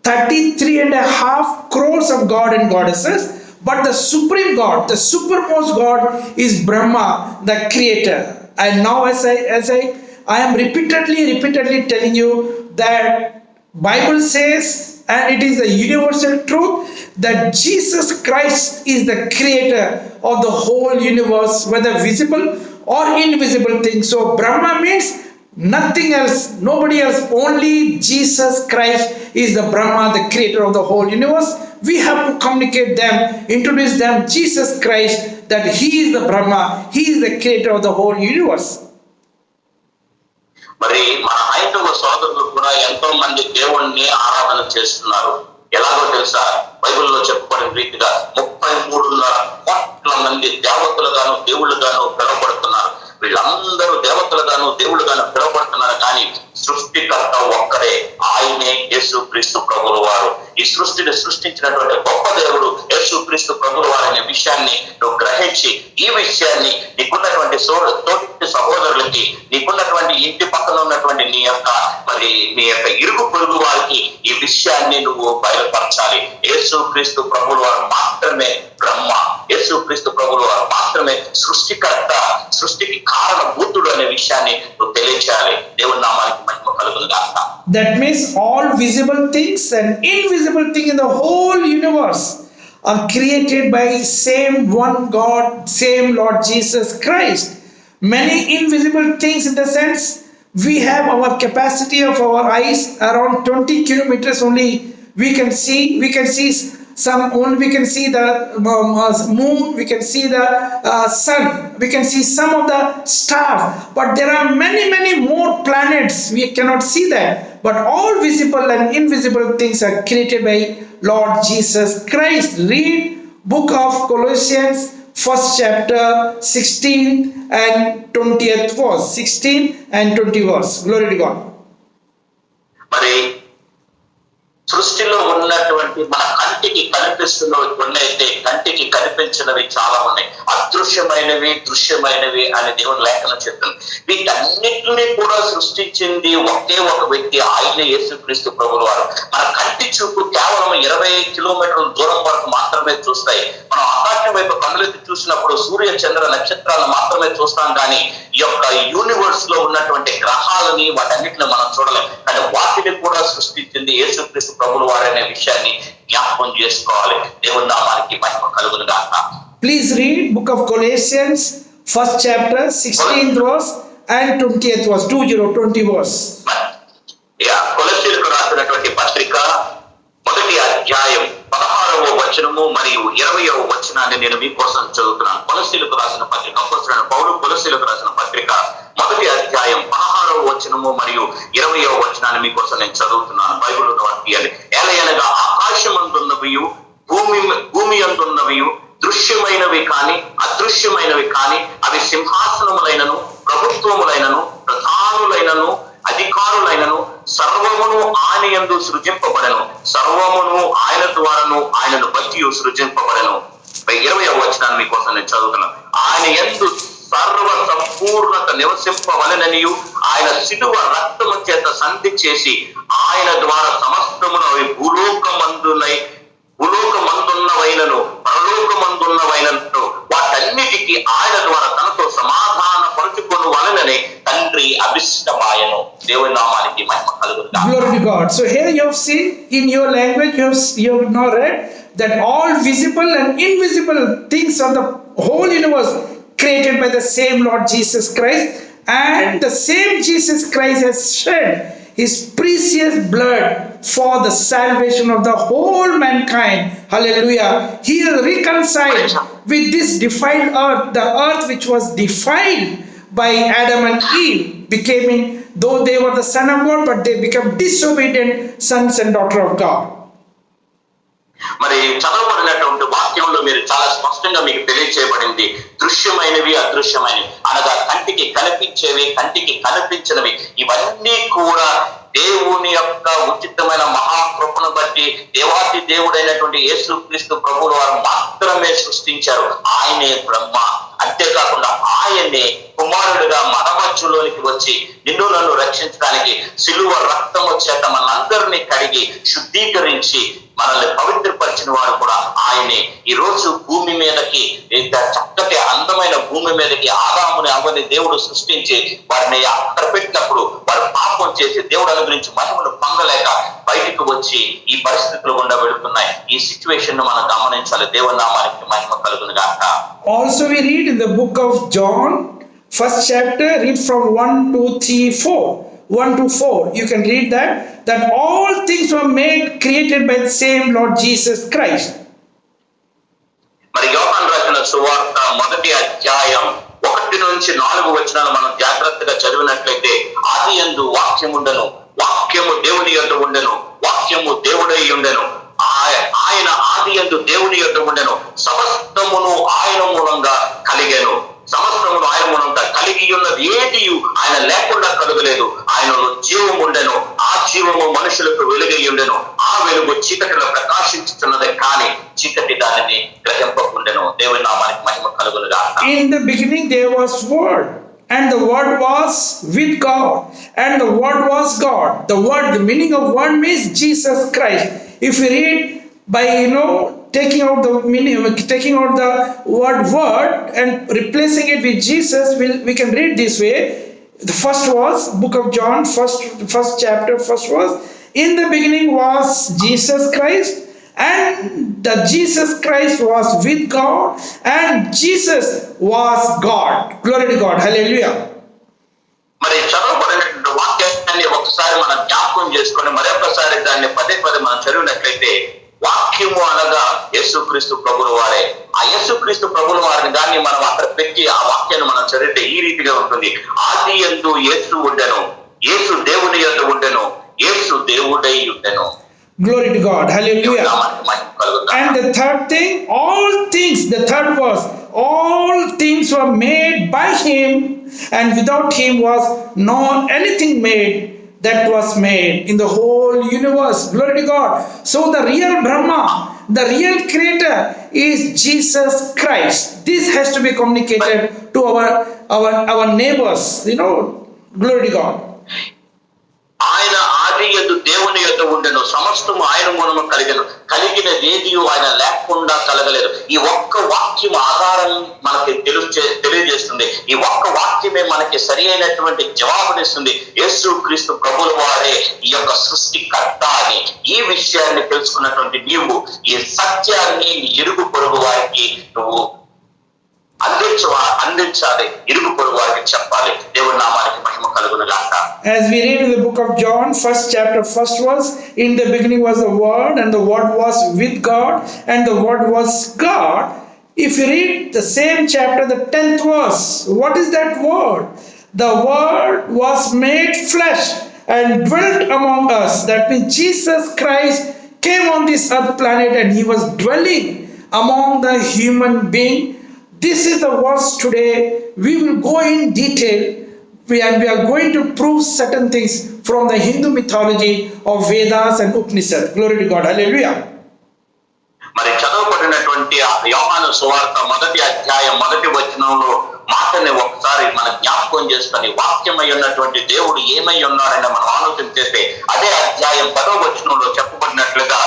33.5 crores of god and goddesses, but the supreme god, the supermost god is Brahma, the creator. And now I am repeatedly telling you that Bible says, and it is the universal truth, that Jesus Christ is the creator of the whole universe, whether visible or invisible things. So Brahma means nothing else, nobody else, only Jesus Christ is the Brahma, the creator of the whole universe. We have to communicate them, introduce them Jesus Christ, that he is the Brahma, he is the creator of the whole universe. మరి మన హైందవ సోదరులు కూడా ఎంతో మంది దేవుణ్ణి ఆరాధన చేస్తున్నారు. ఎలాగో తెలుసా, బైబిల్లో చెప్పబడిన రీతిగా 33.5 కోట్ల మంది దేవతలుగాను దేవుళ్ళుగాను పిలువబడుతున్నారు. వీళ్ళందరూ దేవతలుగాను దేవుళ్ళుగాను పిలువబడుతున్నారు, కానీ సృష్టికర్త ఒక్కడే, ఆయనే యేసు క్రీస్తు ప్రభువుల వారు. ఈ సృష్టిని సృష్టించినటువంటి గొప్ప దేవుడు యేసు క్రీస్తు ప్రభువుల వారు అనే విషయాన్ని నువ్వు గ్రహించి, ఈ విషయాన్ని నీకున్నటువంటి తోటి సహోదరులకి, నీకున్నటువంటి ఇంటి పక్కన ఉన్నటువంటి నీ యొక్క ఇరుగు పొరుగు వారికి ఈ విషయాన్ని నువ్వు బయలుపరచాలి. యేసు క్రీస్తు ప్రభువుల వారు మాత్రమే బ్రహ్మ, యేసు క్రీస్తు ప్రభువుల వారు మాత్రమే సృష్టికర్త, సృష్టికి కారణభూతుడు అనే విషయాన్ని నువ్వు తెలియచేయాలి. దేవుని నామానికి మహిమ కలుగును గాక. That means all visible things and invisible things in the whole universe are created by same one God, same Lord Jesus Christ. Many invisible things, in the sense we have our capacity of our eyes around 20 kilometers only. We can see some, only we can see the moon, we can see the sun, we can see some of the stars, but there are many more planets. We cannot see that, but all visible and invisible things are created by Lord Jesus Christ. Read book of Colossians, 1st chapter, 16th and 20th verse. 16 and 20 verse. Glory to God. మరి సృష్టిలో ఉన్నటువంటి మన కంటికి కనిపిస్తున్నవి కొన్ని అయితే, కంటికి కనిపించినవి చాలా ఉన్నాయి. అదృశ్యమైనవి, దృశ్యమైనవి అని దేవుని లేఖనం చెప్తుంది. వీటన్నిటిని కూడా సృష్టించింది ఒకే ఒక వ్యక్తి, ఆయన యేసుక్రీస్తు ప్రభువుల వారు. మన కంటి చూపు కేవలం 20 కిలోమీటర్ల దూరం వరకు మాత్రమే చూస్తాయి. మనం ఆకాశం వైపు కన్నులెత్తి చూసినప్పుడు సూర్య చంద్ర నక్షత్రాలను మాత్రమే చూస్తాం, కానీ ఈ యొక్క యూనివర్స్ లో ఉన్నటువంటి గ్రహాలని, వాటన్నిటిని మనం చూడలేం. కానీ వాటిని కూడా సృష్టించింది యేసుక్రీస్తు ప్రభువుల వారు అనే విషయాన్ని జ్ఞాపకం చేసుకోవాలి. దేవుని నామానికి మహిమ కలుగును గాక. Please read book of Colossians, 1st chapter, 16th verse and 20th verse. 20 verse. కొలస్సీయులకు రాసినటువంటి పత్రిక 1వ అధ్యాయం 16వ వచనము మరియు 20వ వచనాన్ని నేను మీకోసం చదువుతున్నాను. కొలస్సీయులకు రాసిన పత్రిక, అపోస్తలుడైన పౌలు కొలస్సీయులకు రాసిన పత్రిక 1వ అధ్యాయం 16వ వచనము మరియు 20వ వచనాన్ని మీకోసం నేను చదువుతున్నాను. బైబిల్ ఉన్న వాక్యాలు, ఏలయనగా ఆకాశమందున్నవి, భూమి అందున్నవి, దృశ్యమైనవి కాని అదృశ్యమైనవి కాని, అవి సింహాసనములైనను, ప్రభుత్వములైనను, ప్రధానులైనను, అధికారులైనను, సర్వమును ఆయన యందు సృజింపబడెను, సర్వమును ఆయన ద్వారాను ఆయనను బట్టి సృజింపబడెను. 20వ వచనాన్ని మీకోసం నేను చదువుతున్నాను. ఆయన యందు సర్వ సంపూర్ణత నివసింపవలెననియు, ఆయన శిలువ రక్తము చేత సంధి చేసి ఆయన ద్వారా సమస్తమును అవి భూలోకమందున్నవైనను పరలోకమందున్నవైనను వాటన్నిటికీ ఆయన ద్వారా తనతో సమాధాన పరుచుకొను వలననే తండ్రి అభిష్టమాయను. దేవుని నామానికి మహిమ కలుగును గాక. Glory to God. So here you have seen in your language, you have now read that all visible and invisible things of the whole universe created by the same Lord Jesus Christ, and the same Jesus Christ has shed his precious blood for the salvation of the whole mankind. Hallelujah. He is reconciled with this defiled earth, the earth which was defiled by Adam and Eve, becoming, though they were the son of God, but they become disobedient sons and daughter of God. మరి చదవబడినటువంటి వాక్యంలో మీరు చాలా స్పష్టంగా మీకు తెలియచేయబడింది, దృశ్యమైనవి అదృశ్యమైనవి అనగా కంటికి కనిపించేవి, కంటికి కనిపించినవి, ఇవన్నీ కూడా దేవుని యొక్క ఉచితమైన మహాకృపను బట్టి దేవాతి దేవుడైనటువంటి యేసుక్రీస్తు ప్రభువుల వారు మాత్రమే సృష్టించారు. ఆయనే బ్రహ్మ. అంతేకాకుండా ఆయనే కుమారుడిగా మన మధ్యలోనికి వచ్చి నిన్ను నన్ను రక్షించడానికి సిలువ రక్తము చేత మనందరినీ కడిగి శుద్ధీకరించి మనల్ని పవిత్రపరిచిన వాడు కూడా ఆయనే. ఈ రోజు భూమి మీదకి చక్కటి అందమైన భూమి మీదకి ఆదాముని అవ్వని దేవుడు సృష్టించి వారిని అక్కడ పెట్టినప్పుడు వారు పాపం చేసి దేవుడు అనుగ్రహించి మహిమను పొందలేక బయటకు వచ్చి ఈ పరిస్థితులు గుండా వెళుతున్నాయి. ఈ సిచ్యువేషన్ ను మనం గమనించాలి. దేవుని నామానికి మహిమ కలుగును గాక. Also we read in the book of John, first chapter, read from 1 to 3, 4. 1 to 4. You can read that all things were made, created by the same Lord Jesus Christ. మరి యోహాను రాసిన సువార్త మొదటి అధ్యాయం 1 నుంచి 4 వచనాలు మనం జాగ్రత్తగా చదివినట్లయితే, ఆదియందు వాక్యముండెను, వాక్యము దేవుని యొద్ద ఉండెను, వాక్యము దేవుడై ఉండెను, ఆయన ఆదియందు దేవుని యొద్ద ఉండెను, సమస్తమును ఆయన మూలంగా కలిగెను, సమస్తమును ఆయన మూలంగా కలిగి ఉన్నది ఏది ఆయన లేకుండా కలుగలేదు. ఆయనలో జీవము ఉండెను, ఆ జీవము మనుషులకు వెలుగై ఉండెను, ఆ వెలుగు చీకటిలో ప్రకాశించుతున్నదే కానీ చీకటి దానిని గ్రహింపకుండెను. దేవుని నామానికి మహిమ కలుగును గాక. In the beginning there was word, and the word was with God, and the word was God. The word, the meaning of word means Jesus Christ. If you read by taking out the meaning, taking out the word and replacing it with Jesus, we can read this way. The first was book of John, first chapter, first was, in the beginning was Jesus Christ, and the Jesus Christ was with God, and Jesus was God. Glory to God. Hallelujah. మరి చదవబడినటువంటి వాక్యాన్ని ఒకసారి మనం జ్ఞాపకం చేసుకొని మరొకసారి దాన్ని పదే మనం చదివినట్లయితే, వాక్యము అనగా యేసుక్రీస్తు ప్రభుల వారే. ఆ యేసుక్రీస్తు ప్రభుల వారిని దాన్ని మనం అక్కడ పెట్టి ఆ వాక్యాన్ని మనం చదివితే ఈ రీతిగా ఉంటుంది. ఆది యందు యేసు ఉండెను, యేసు దేవుని యొద్ద ఉండెను, యేసు దేవుడై ఉండెను. Glory to God. Hallelujah. And the third thing, the third verse, all things were made by him, and without him was not anything made that was made in the whole universe. Glory to God. So the real Brahma, the real creator is Jesus Christ. This has to be communicated to our neighbors. Glory to God. ఆయన ఆది యందు దేవుని యొద్ద ఉండెను, సమస్తము ఆయన మూలము కలిగెను, కలిగినదేది ఆయన లేకుండా కలగలేదు. ఈ ఒక్క వాక్యం ఆధారం మనకి తెలియజేస్తుంది. ఈ ఒక్క వాక్యమే మనకి సరి అయినటువంటి జవాబునిస్తుంది. యేసుక్రీస్తు ప్రభుల వారే ఈ యొక్క సృష్టికర్త అని ఈ విషయాన్ని తెలుసుకున్నటువంటి నీవు ఈ సత్యాన్ని ఇరుగు పొరుగు వారికి నువ్వు అందించాలి, ఇరుగు పొరుగు వారికి చెప్పాలి. దేవుని నామానికి మహిమ కలుగును గాక. As we read in the book of John, first chapter, first verse, in the beginning was the word, and the word was with God, and the word was God. If you read the same chapter, the 10th verse, what is that word? The word was made flesh and dwelt among us. That means Jesus Christ came on this earth planet and he was dwelling among the human being. This is the verse today. We will go in detail. We are going to prove certain things from the Hindu mythology of Vedas and Upanishads. Glory to God. Hallelujah. మరి చదవబడినటువంటి యోహాను సువార్త మొదటి అధ్యాయం మొదటి వచనంలో మాటని ఒకసారి మన జ్ఞాపకం చేసుకొని వాక్యమై ఉన్నటువంటి దేవుడు ఏమై ఉన్నాడని మనం ఆలోచన చేస్తే అదే అధ్యాయం 10వ వచనంలో చెప్పబడినట్లుగా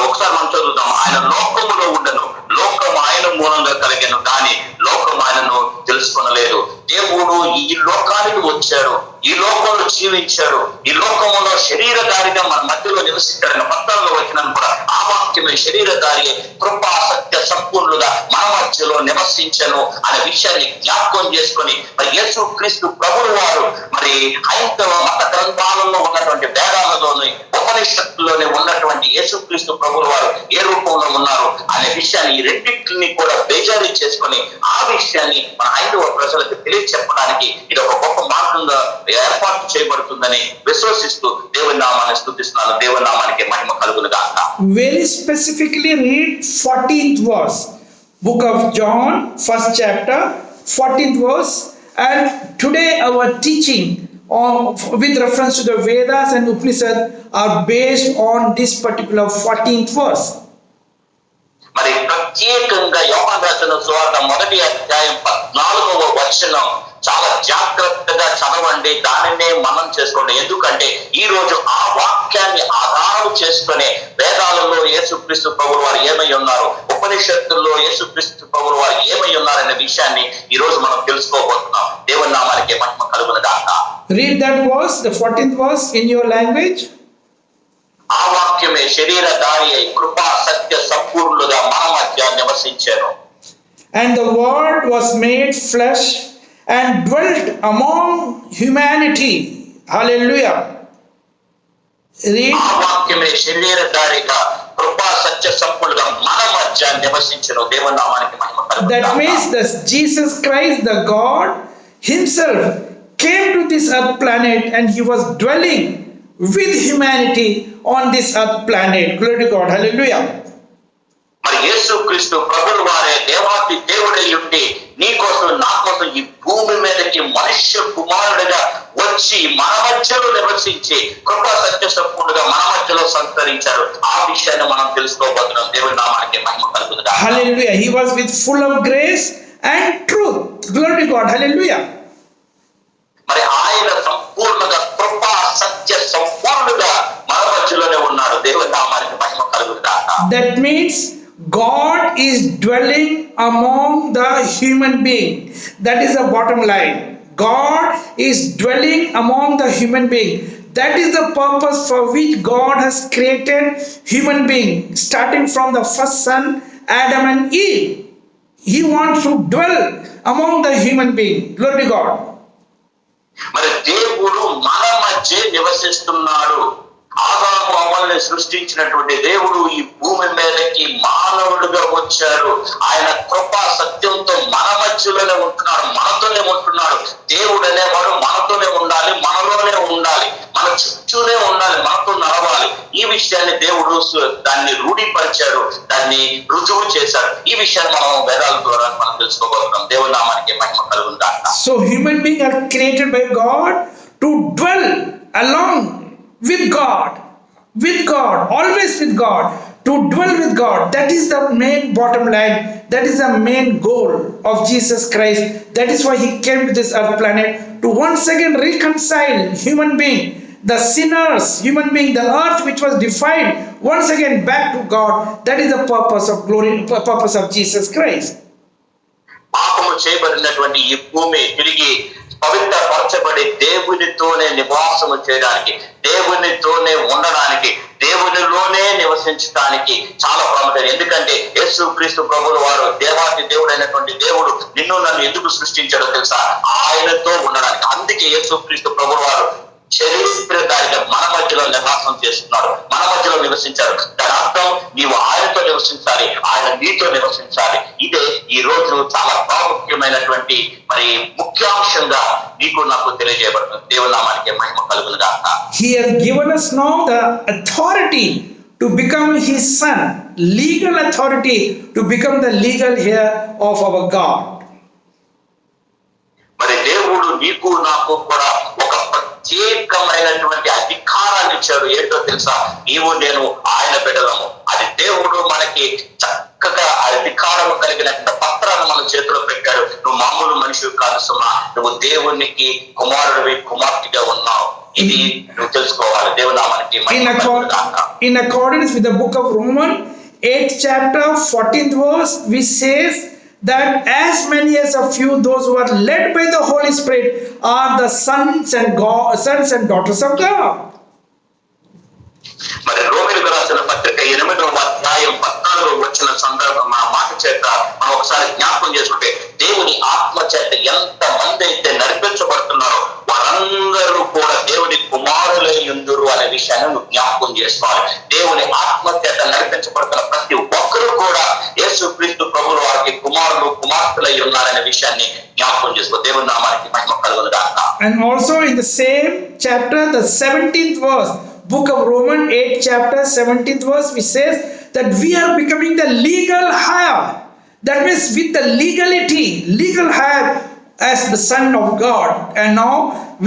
ఒకసారి మనం చదువుతాం. ఆయన లోకములో ఉండను, లోకం ఆయన మూలంగా కలిగెను, కానీ లోకం ఆయనను తెలుసుకొనలేదు. దేవుడు ఈ లోకానికి వచ్చాడు, ఈ లోకంలో జీవించాడు, ఈ లోకంలో శరీరధారిగా మన మధ్యలో నివసించాడని 14వ వచనం కూడా ఆ వాక్యమే శరీరధారి కృపా సత్య సంపూర్ణులుగా మన మధ్యలో నివసించను అనే విషయాన్ని జ్ఞాపకం చేసుకొని మరి యేసుక్రీస్తు ప్రభువు వారు మరి హైందవ మత గ్రంథాలలో ఉన్నటువంటి వేదాలలోని ఉపనిషత్తులోనే ఉన్నటువంటి యేసుక్రీస్తు ప్రభువు వారు ఏ రూపంలో ఉన్నారు అనే విషయాన్ని ఈ రెండింటిని కూడా బేజారీ చేసుకొని ఆ విషయాన్ని మన హైందవ ప్రజలకు తెలియచెప్పడానికి ఇది ఒక గొప్ప మార్గంగా ఏర్పాటు చేయబడుతుందని విశ్వసిస్తూ దేవుని నామాన్ని స్తుతిస్తున్నాను. దేవుని నామానికి మహిమ కలుగును గాక. Very specifically read 14th verse, book of John, first chapter, 14th verse. And today our teaching with reference to the Vedas and Upanishads are based on this particular 14th verse. మరి ప్రత్యేకంగా యోహాను రాసిన సువార్త మొదటి అధ్యాయం 14వ వచనం చాలా జాగ్రత్తగా వాక్యాన్ని మనం చేసుకోండి. ఎందుకంటే ఈ రోజు ఆ వాక్యాన్ని ఆధారం చేసుకునే వేదాలలో యేసుక్రీస్తు ప్రభువు వారు ఏమై ఉన్నారు, ఉపనిషత్తుల్లో యేసుక్రీస్తు ప్రభువు వారు ఏమై ఉన్నారనే విషయాన్ని ఈ రోజు మనం తెలుసుకోబోతున్నాం. దేవుని నామానికి మహిమ కలుగును గాక. Read that verse, the 14th verse in your language. ఆ వాక్యమే శరీరధారి అయి కృపా సత్య సంపూర్ణులుగా మన మధ్య నివసించారు. And the word was made flesh and dwelt among humanity. Hallelujah. Read. ఆ వాక్యమే శరీరధారిగా కృపా సత్య సంపూర్ణులుగా మన మధ్య నివసించను. దేవుని నామానికి మహిమ కలుగును గాక. That means that Jesus Christ, the God himself, came to this earth planet and he was dwelling with humanity on this earth planet. Glory to God. Hallelujah. మరి యేసుక్రీస్తు ప్రభువు వారే దేవాతి దేవుడై ఉండి నీ కోసం నా కోసం ఈ భూమి మీదకి మనుష్య కుమారుడిగా వచ్చి మన మధ్యలో నివసించి కృపా సత్య సంపూర్ణంగా మన మధ్యలో సంతరించారు. ఆ విషయాన్ని మనం తెలుసుకోబోతున్నాం. దేవుని నామానికి మహిమ కలుగును గాక. Hallelujah. He was with full of grace and truth. Glory to God. Hallelujah. మరి ఆయన సంపూర్ణంగా కృపా సత్య సంపూర్ణంగా మన మధ్యలోనే ఉన్నాడు. దేవుని నామానికి మహిమ కలుగును గాక. That means God is dwelling among the human being. That is the bottom line. God is dwelling among the human being. That is the purpose for which God has created human being, starting from the first son, Adam and Eve. He wants to dwell among the human being. Glory to God. మరి దేవుడు మన మధ్య నివసిస్తున్నాడు. ఆదాము అవ్వల్ని సృష్టించినటువంటి దేవుడు ఈ భూమి మీదకి మానవుడిగా వచ్చాడు. ఆయన కృపా సత్యంతో మన మధ్యలోనే ఉంటున్నాడు, మనతోనే ఉంటున్నాడు. దేవుడు అనేవాడు మనతోనే ఉండాలి, మనలోనే ఉండాలి, మన చుట్టూనే ఉండాలి, మనతో నడవాలి. ఈ విషయాన్ని దేవుడు దాన్ని రూఢిపరిచాడు, దాన్ని రుజువు చేశాడు. ఈ విషయాన్ని మనం వేదాల ద్వారా మనం తెలుసుకోబోతున్నాం. దేవుని నామానికి మహిమ కలుగును గాక. So human beings are created by God to dwell along with God, always with God, to dwell with God. That is the main bottom line. That is the main goal of Jesus Christ. That is why he came to this earth planet to once again reconcile human being, the sinners, human being, the earth which was defiled, once again back to God. That is the purpose of glory, purpose of Jesus Christ. పాపము చేయబడినటువంటి ఈ భూమి తిరిగి పవిత్రపరచబడి దేవునితోనే నివాసము చేయడానికి, దేవునితోనే ఉండడానికి, దేవునిలోనే నివసించడానికి చాలా ప్రాముఖ్యత. ఎందుకంటే యేసుక్రీస్తు ప్రభువు వారు దేవాతి దేవుడైనటువంటి దేవుడు నిన్ను నన్ను ఎందుకు సృష్టించాడో తెలుసా? ఆయనతో ఉండడానికి. అందుకే యేసుక్రీస్తు ప్రభువు వారు శరీరధారిగా మన మధ్యలో నివాసం చేస్తున్నాడు, మన మధ్యలో నివసించారు. దాని అర్థం నీవు ఆయనతో నివసించాలి, ఆయన నీతో నివసించాలి. ఇదే ఈ రోజు చాలా ప్రాముఖ్యమైనటువంటి మరి ముఖ్యాంశంగా నీకు నాకు తెలియజేయబడుతుంది. దేవుని నామానికి మహిమ కలుగును గాక. He has given us now the authority to become his son, legal authority to become the legal heir of our God. మరి దేవుడు నీకు నాకు కూడా ఒక ప్రత్యేకమైనటువంటి అధికారాన్ని ఇచ్చాడు. ఏంటో తెలుసా? నీవు నేను ఆయన బిడ్డలము. అది దేవుడు మనకి చక్కగా అధికారం కలిగిన పత్రాన్ని మన చేతిలో పెట్టాడు. నువ్వు మామూలు మనిషి కాదు సుమా, నువ్వు దేవునికి కుమారుడివి, కుమార్తెగా ఉన్నావు. ఇది నువ్వు తెలుసుకోవాలి. దేవుని నామానికి మహిమ కలుగును గాక. In accordance with the book of Romans 8th chapter 14th verse, which says that as many as of you, those who are led by the Holy Spirit, are the sons and daughters of God. మరి రోమీయులకు రాసిన పత్రిక 8వ అధ్యాయం 14వ వచన సందర్భం ఆ మాట చేత మనం ఒకసారి జ్ఞాపకం చేసుకుంటే, దేవుని ఆత్మ చేత ఎంత మంది అయితే నడిపించబడుతున్నారో వారందరూ కూడా దేవుని కుమారులై యుందురు అనే విషయాన్ని నువ్వు జ్ఞాపకం చేసుకోవాలి. దేవుని ఆత్మ చేత నడిపించబడుతున్న ప్రతి ఒక్కరూ కూడా యేసుక్రీస్తు ప్రభువు వారికి కుమారులు కుమార్తెలై ఉన్నారనే విషయాన్ని జ్ఞాపకం చేసుకో. దేవుని నామానికి మహిమ కలుగును గాక. And also in the same chapter, the 17th verse, book of Romans 8 chapter 17th verse, which says that we are becoming the legal heir. That means with the legal heir as the son of God, and now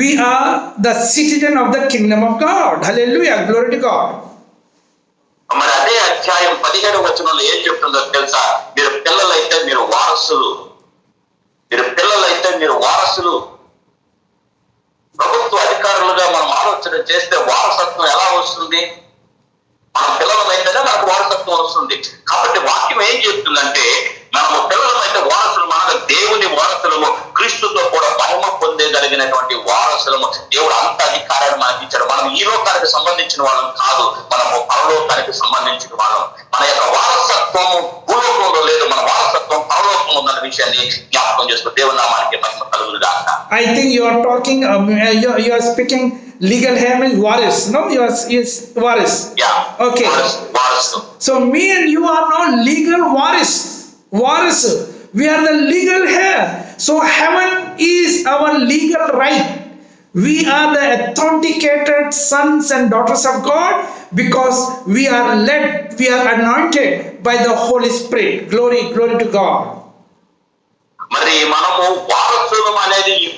we are the citizen of the kingdom of God. Hallelujah, glory to God. మరి అదే అధ్యాయం 17వ వచనంలో ఏం చెప్తుందో తెలుసా? మీరు పిల్లలైతే మీరు వారసులు, మీరు పిల్లలైతే మీరు వారసులు. ప్రభుత్వ అధికారం ఆలోచన చేస్తే వారసత్వం ఎలా వస్తుంది? మన పిల్లలమైతేనే మనకు వారసత్వం వస్తుంది. కాబట్టి వాక్యం ఏం చెప్తుందంటే, మనము పిల్లలమైతే వారసులు, మన దేవుని వారసులము, క్రీస్తుతో కూడా మహిమ పొందేగలిగినటువంటి వారసులము. దేవుడు అంత అధికారాన్ని మనకి ఇచ్చాడు. మనం ఈ లోకానికి సంబంధించిన వాళ్ళం కాదు, మనము పరలోకానికి సంబంధించిన వాళ్ళం. మన యొక్క వారసత్వము భూలోకంలో లేదు, మన వారసత్వం పరలోకం ఉందన్న విషయాన్ని జ్ఞాపకం చేసుకో. దేవుని నామానికి మహిమ కలుగును గాక. I think you are talking, you are speaking legal hair means waris, no? Yes, waris. Yeah. Okay. వారసు. So me and you are now legal waris. Waris. We are the legal heir. So heaven is our legal right. We are the authenticated sons and daughters of God because we are led, we are anointed by the Holy Spirit. Glory, glory to God. మరి మనము వారసులం అనేది ఈ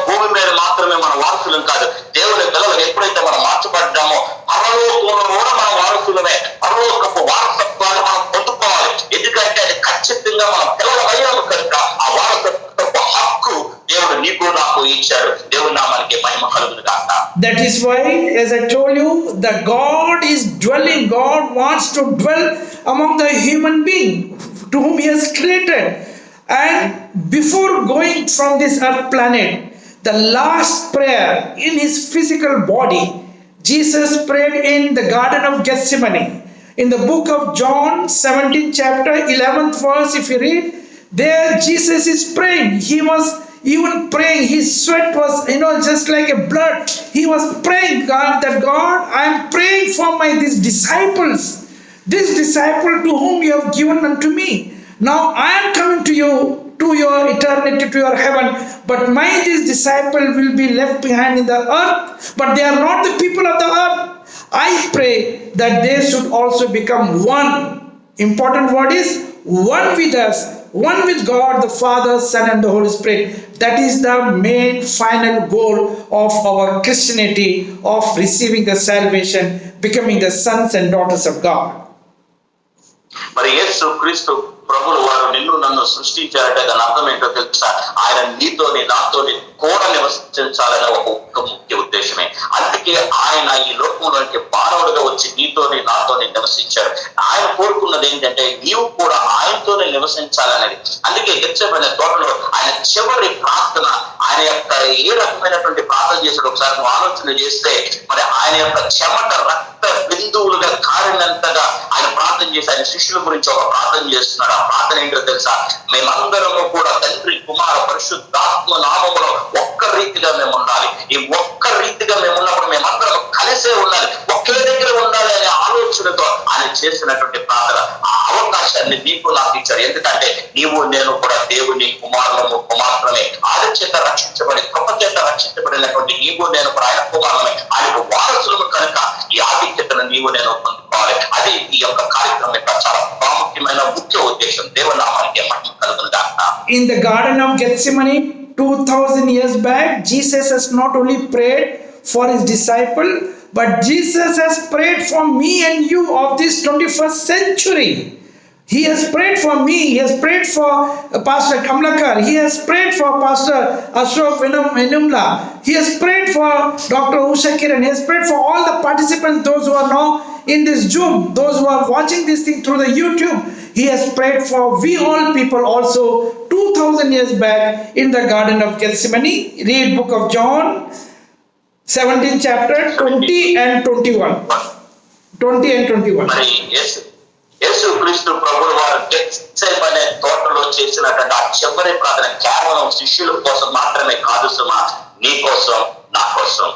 భూమి మీద మాత్రమే మన వారసులం కాదు. దేవుని పిల్లలు ఎప్పుడైతే మనం మార్చబడ్డామో పరలోకంలో కూడా మన వారసులమే. పరలోకపు వారసత్వాన్ని మనం పొందుకోవాలి. ఎందుకంటే అది ఖచ్చితంగా మన పిల్లల అయ్యాము కనుక ఆ వారసత్వపు హక్కు దేవుడు నీకు నాకు ఇచ్చాడు. దేవుని నామానికి మహిమ కలుగును గాక. That is why, as I told you, that God is dwelling. God wants to dwell among the human being to whom He has created. And before going from this earth planet, the last prayer in His physical body, Jesus prayed in the Garden of Gethsemane. In the book of John 17 chapter 11th verse, if you read, there Jesus is praying. He was even praying. His sweat was, just like a blood. He was praying, God, I am praying for these disciples. This disciple to whom you have given unto me. Now I am coming to you, to your eternity, to your heaven, but this disciple will be left behind in the earth, but they are not the people of the earth. I pray that they should also become one. Important word is one with us, one with God, the Father, Son and the Holy Spirit. That is the main final goal of our Christianity, of receiving the salvation, becoming the sons and daughters of God. మరి యేసు క్రీస్తు ప్రభులు వారు నిన్ను నన్ను సృష్టించారంటే దాని అర్థం ఏంటో తెలుసా? ఆయన నీతోని నాతోని కూడా నివసించాలనే ఒక ముఖ్య ఉద్దేశమే. అందుకే ఆయన ఈ లోకంలోకి మానవుడిగా వచ్చి నీతోని నాతోని నివసించారు. ఆయన కోరుకున్నది ఏంటంటే నీవు కూడా ఆయనతోనే నివసించాలనేది. అందుకే గెత్సేమనే తోటలో ఆయన చివరి ప్రార్థన, ఆయన యొక్క ఏ రకమైనటువంటి ప్రార్థన చేశాడు ఒకసారి నువ్వు ఆలోచన చేస్తే, మరి ఆయన యొక్క చెమట రక్త బిందువులుగా కారినంతగా ఆయన ప్రార్థన చేసి ఆయన శిష్యుల గురించి ఒక ప్రార్థన చేస్తున్నాడు. ఆ ప్రార్థన ఏంటో తెలుసా? మేమందరము కూడా తండ్రి కుమార పరిశుద్ధాత్మ నామములో ఒక్క రీతిగా మేము ఉండాలి. ఈ ఒక్క రీతిగా మేము ఉన్నప్పుడు మేమందరం కలిసే ఉండాలి, ఒకే దగ్గర ఉండాలి అనే ఆలోచనతో ఆయన చేసినటువంటి ప్రార్థన. ఆ అవకాశాన్ని నీకు నాకు ఇచ్చాడు. ఎందుకంటే నీవు నేను కూడా దేవుని కుమారులము కుమార్తెమే. ఆయన చేత రక్షించబడి కృప చేత రక్షించబడినటువంటి నీవు నేను కూడా ఆయన కుమారులమే, ఆయనకు వారసులము కనుక ఈ ఆధిక్యతను నీవు నేను పొందుకోవాలి. అది ఈ యొక్క కార్యక్రమం యొక్క చాలా ప్రాముఖ్యమైన ముఖ్య ఉద్దేశం. దేవుని నామానికి మహిమ కలుగును గాక. In the Garden of Gethsemane 2000 years back, Jesus has not only prayed for his disciple, but Jesus has prayed for me and you of this 21st century. He has prayed for me. He has prayed for Pastor Kamlakar. He has prayed for Pastor Ashok Venumla. He has prayed for Dr. Usha Kiran. He has prayed for all the participants, those who are now in this Zoom, those who are watching this thing through the YouTube. He has prayed for we all people also 2000 years back in the Garden of Gethsemane. Read book of John 17 chapter 20 and 21. 20 and 21. యేసు క్రీస్తు ప్రభువు వారు గెత్సేమనే తోటలో చేసినటువంటి ఆ చివరి ప్రార్థన కేవలం శిష్యుల కోసం మాత్రమే కాదు సుమా, నీ కోసం నా కోసం,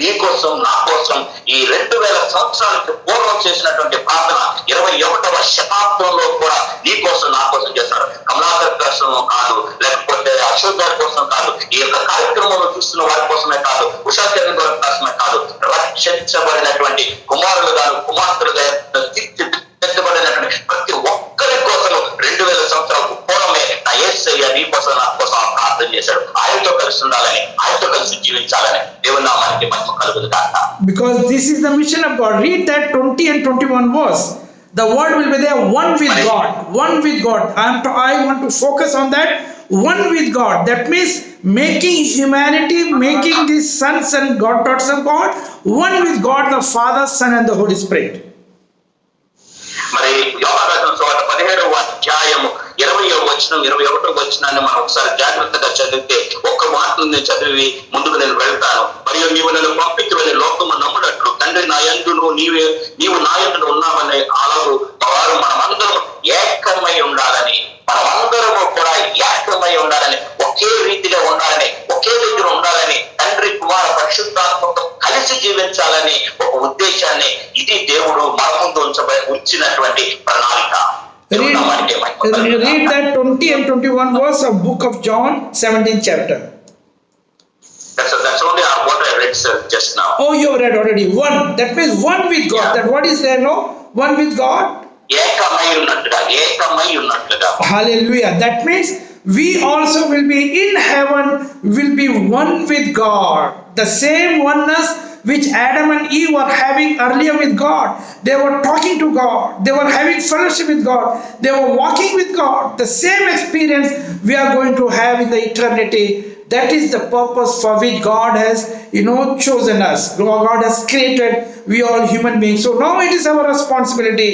నీ కోసం నా కోసం ఈ 2000 సంవత్సరాలకి పూర్వం చేసినటువంటి ప్రార్థన 21వ శతాబ్దంలో కూడా నీ కోసం నా కోసం చేస్తున్నారు. కమలాకర్ కోసం కాదు, లేకపోతే అశోక్ గారి కోసం కాదు, ఈ యొక్క కార్యక్రమంలో చూస్తున్న వారి కోసమే కాదు, ఉషా కిరణ్ గారి కోసమే కాదు, రక్షించబడినటువంటి కుమారులు గారు కుమార్తెలుగా తీర్చిదిద్దబడినటువంటి ప్రతి ఒక్కరి కోసం 2000 సంవత్సరాల పూర్వమే నా యేసయ్య నీ కోసం నా కోసం ప్రార్థన చేశాడు. ఆయనతో కలిసి ఉండాలని, ఆయనతో కలిసి జీవించాలని. దేవుని నామానికి మహిమ కలుగును గాక. Because this is the mission of God. Read that 20 and 21 verse. The word will be there, one with God. One with God. I want to focus on that. one with God. That means making humanity, making the sons and daughters of God, one with God the Father, Son and the Holy Spirit. మరి యోహాను సువార్త 17వ అధ్యాయము 20వ వచనం 21వ వచనాన్ని మనం ఒకసారి జాగ్రత్తగా చదివితే ఒక్క మాటను నేను చదివి ముందుకు నేను వెళ్తాను. మరియు నీవు నన్ను పంపించవని లోకము నమ్మునట్లు తండ్రి నా యందును నీవు నా యందును ఉన్నావని అలాగూ వారు మనమందరం ఏకమై ఉండాలని, మనమందరము కూడా ఏకమై ఉండాలని, ఒకే రీతిగా ఉండాలని, ఒకే దగ్గర ఉండాలని, తండ్రి కుమార పరిశుద్ధాత్మతో కలిసి జీవించాలని ఒక ఉద్దేశాన్ని ఇది దేవుడు మన ముందు ఉంచినటువంటి ప్రణాళిక. Read that 20 and 21 verse of book of John, 17th chapter. That's only what I read, sir, just now. Oh, you read already. One. That means one with God. Yeah. That what is there, no? One with God. ఏకమై ఉన్నట్లుగా. Hallelujah. That means we also will be in heaven, will be one with God. The same oneness which Adam and Eve were having earlier with God. They were talking to God. They were having fellowship with God. They were walking with God. The same experience we are going to have in the eternity. That is the purpose for which God has, chosen us. God has created we all human beings. So now it is our responsibility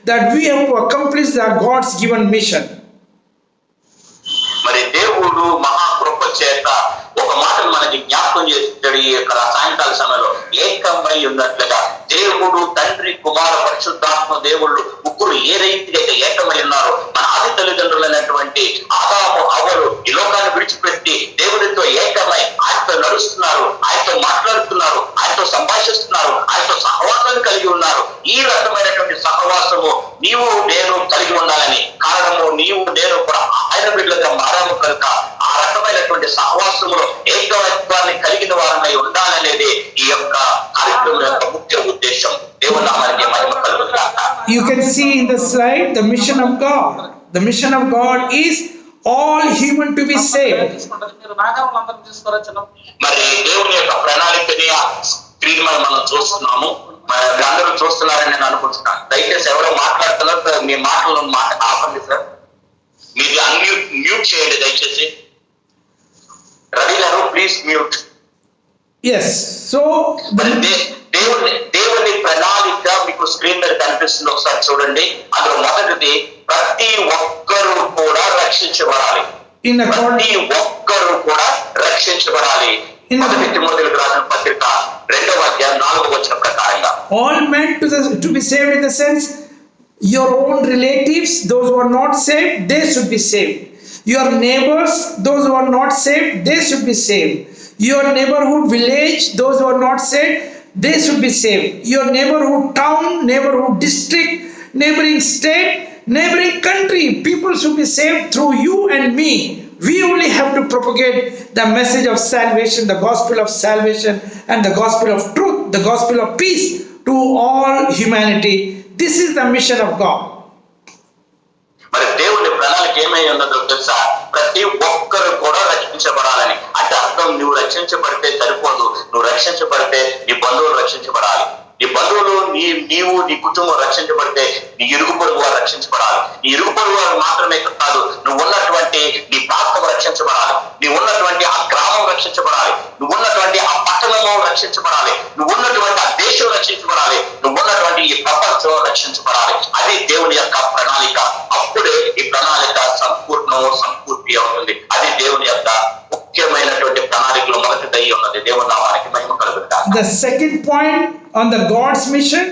that we have to accomplish the God's given mission. మరి దేవుడు మహాకృప చేత ఒక మాట మనకి జ్ఞాపకం చేస్తాడు. ఈ యొక్క సాయంకాల సమయంలో ఏకమై ఉన్నట్లుగా దేవుడు తండ్రి కుమార పరిశుద్ధాత్మ దేవుళ్ళు ముగ్గురు ఏ రీతిగా ఏకమై ఉన్నారో, మన ఆది తల్లిదండ్రులైనటువంటి ఆదాము అవ్వలు ఈ లోకాన్ని విడిచిపెట్టి దేవుడితో ఏకమై ఆయనతో నడుస్తున్నారు, ఆయనతో మాట్లాడుతున్నారు, ఆయనతో సంభాషిస్తున్నారు, ఆయనతో సహవాసాన్ని కలిగి ఉన్నారు. ఈ రకమైనటువంటి సహవాసము నీవు నేను కలిగి ఉండాలని, కారణము నీవు నేను కూడా ఆయన బిడ్డలుగా మారాము కనుక ఆ రకమైనటువంటి సహవాసములో ఏకత్వాన్ని కలిగిన వారమై ఉండాలనేది ఈ యొక్క కార్యక్రమం యొక్క ముఖ్య ఉద్దేశం. దేవుని నామానికి మహిమ కలుగుగాక. You can see in the slide the mission of God. The mission of God is all human to be saved. మరి దేవుని యొక్క ప్రణాళికని స్క్రీన్ మీద మనం చూస్తున్నాము. అందరూ చూస్తున్నారని నేను అనుకుంటున్నాను. దయచేసి ఎవరో మాట్లాడుతున్నారు, మీ మాటలు ఆపండి సార్. మీది మ్యూట్ చేయండి దయచేసి. రవి గారు ప్లీజ్ మ్యూట్. Yes. So దేవుని ప్రణాళిక మీకు స్క్రీన్ మీద కనిపిస్తుంది, ఒకసారి చూడండి. అందులో మొదటిది ప్రతి ఒక్కరూ కూడా రక్షించబడాలి. ప్రతి ఒక్కరూ కూడా రక్షించబడాలి. మొదటి తిమోథీయులకు రాసిన పత్రిక 2వ అధ్యాయం 4వ వచనం ప్రకారంగా all men to be saved in the sense your own relatives, those who are not saved, they should be saved. Your neighbors, those who are not saved, they should be saved. Your neighborhood village, those who are not saved, they should be saved. Your neighborhood town, neighborhood district, neighboring state, neighboring country, people should be saved through you and me. We only have to propagate the message of salvation, the gospel of salvation and the gospel of truth, the gospel of peace to all humanity. This is the mission of God. మరి దేవుని ప్రణాళిక ఏమై ఉన్నదో తెలుసా? ప్రతి ఒక్కరు కూడా రక్షించబడాలని. అంటే అర్థం నువ్వు రక్షించబడితే సరిపోదు, నువ్వు రక్షించబడితే నీ బంధువులు రక్షించబడాలి. నీ బంధువులు నీవు నీ కుటుంబం రక్షించబడితే నీ ఇరుగు పొరుగు వారు రక్షించబడాలి. నీ ఇరుగు పొరుగు వారు మాత్రమే కాదు, నువ్వు ఉన్నటువంటి నీ ప్రాంతం రక్షించబడాలి, నువ్వు ఉన్నటువంటి ఆ గ్రామం రక్షించబడాలి, నువ్వు ఉన్నటువంటి ఆ పట్టణము రక్షించబడాలి, నువ్వు ఉన్నటువంటి ఆ దేశం రక్షించబడాలి, నువ్వు ఉన్నటువంటి ఈ ప్రపంచం రక్షించబడాలి. అది దేవుని యొక్క ప్రణాళిక. అప్పుడే ఈ ప్రణాళిక సంపూర్తి అవుతుంది. అది దేవుని యొక్క ముఖ్యమైనటువంటి ప్రణాళికలో మొదటిదై ఉన్నది. దేవుని నామానికి మహిమ కలుగుగాక. The second point on the God's mission,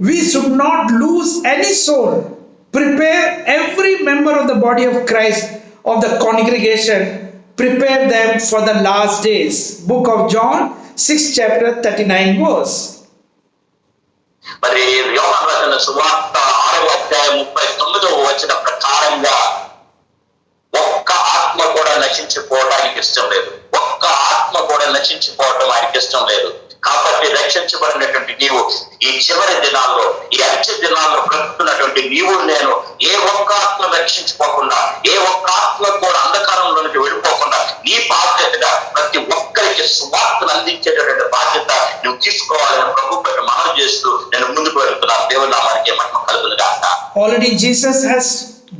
we should not lose any soul. Prepare every member of the body of Christ, of the congregation, prepare them for the last days. Book of John, 6th chapter, 39 verse. మరి యోహాను రాసిన సువార్త 6వ అధ్యాయం 39వ వచనం ప్రకారంగా ఒక్క ఆత్మ కూడా నశించిపోవడానికి ఇష్టం లేదు. ఒక్క ఆత్మ కూడా నశించిపోవడం ఆయనకి ఇష్టం లేదు. కాబట్టి రక్షించబడినటువంటి నీవు ఈ చివరి దినాల్లో, ఈ అంచె దినాల్లో బ్రతుకుతున్నటువంటి నీవు నేను ఏ ఒక్క ఆత్మ రక్షించుకోకుండా, ఏ ఒక్క ఆత్మ కూడా అంధకారంలోనికి వెళ్ళిపోకుండా నీ బాధ్యతగా ప్రతి ఒక్కరికి సువార్తను అందించేటటువంటి బాధ్యత నువ్వు తీసుకోవాలని ప్రభు పట్ల మనవి చేస్తూ నేను ముందుకు వెళ్తున్నాను. దేవుని నామానికి మహిమ కలుగునుగాక. Already Jesus has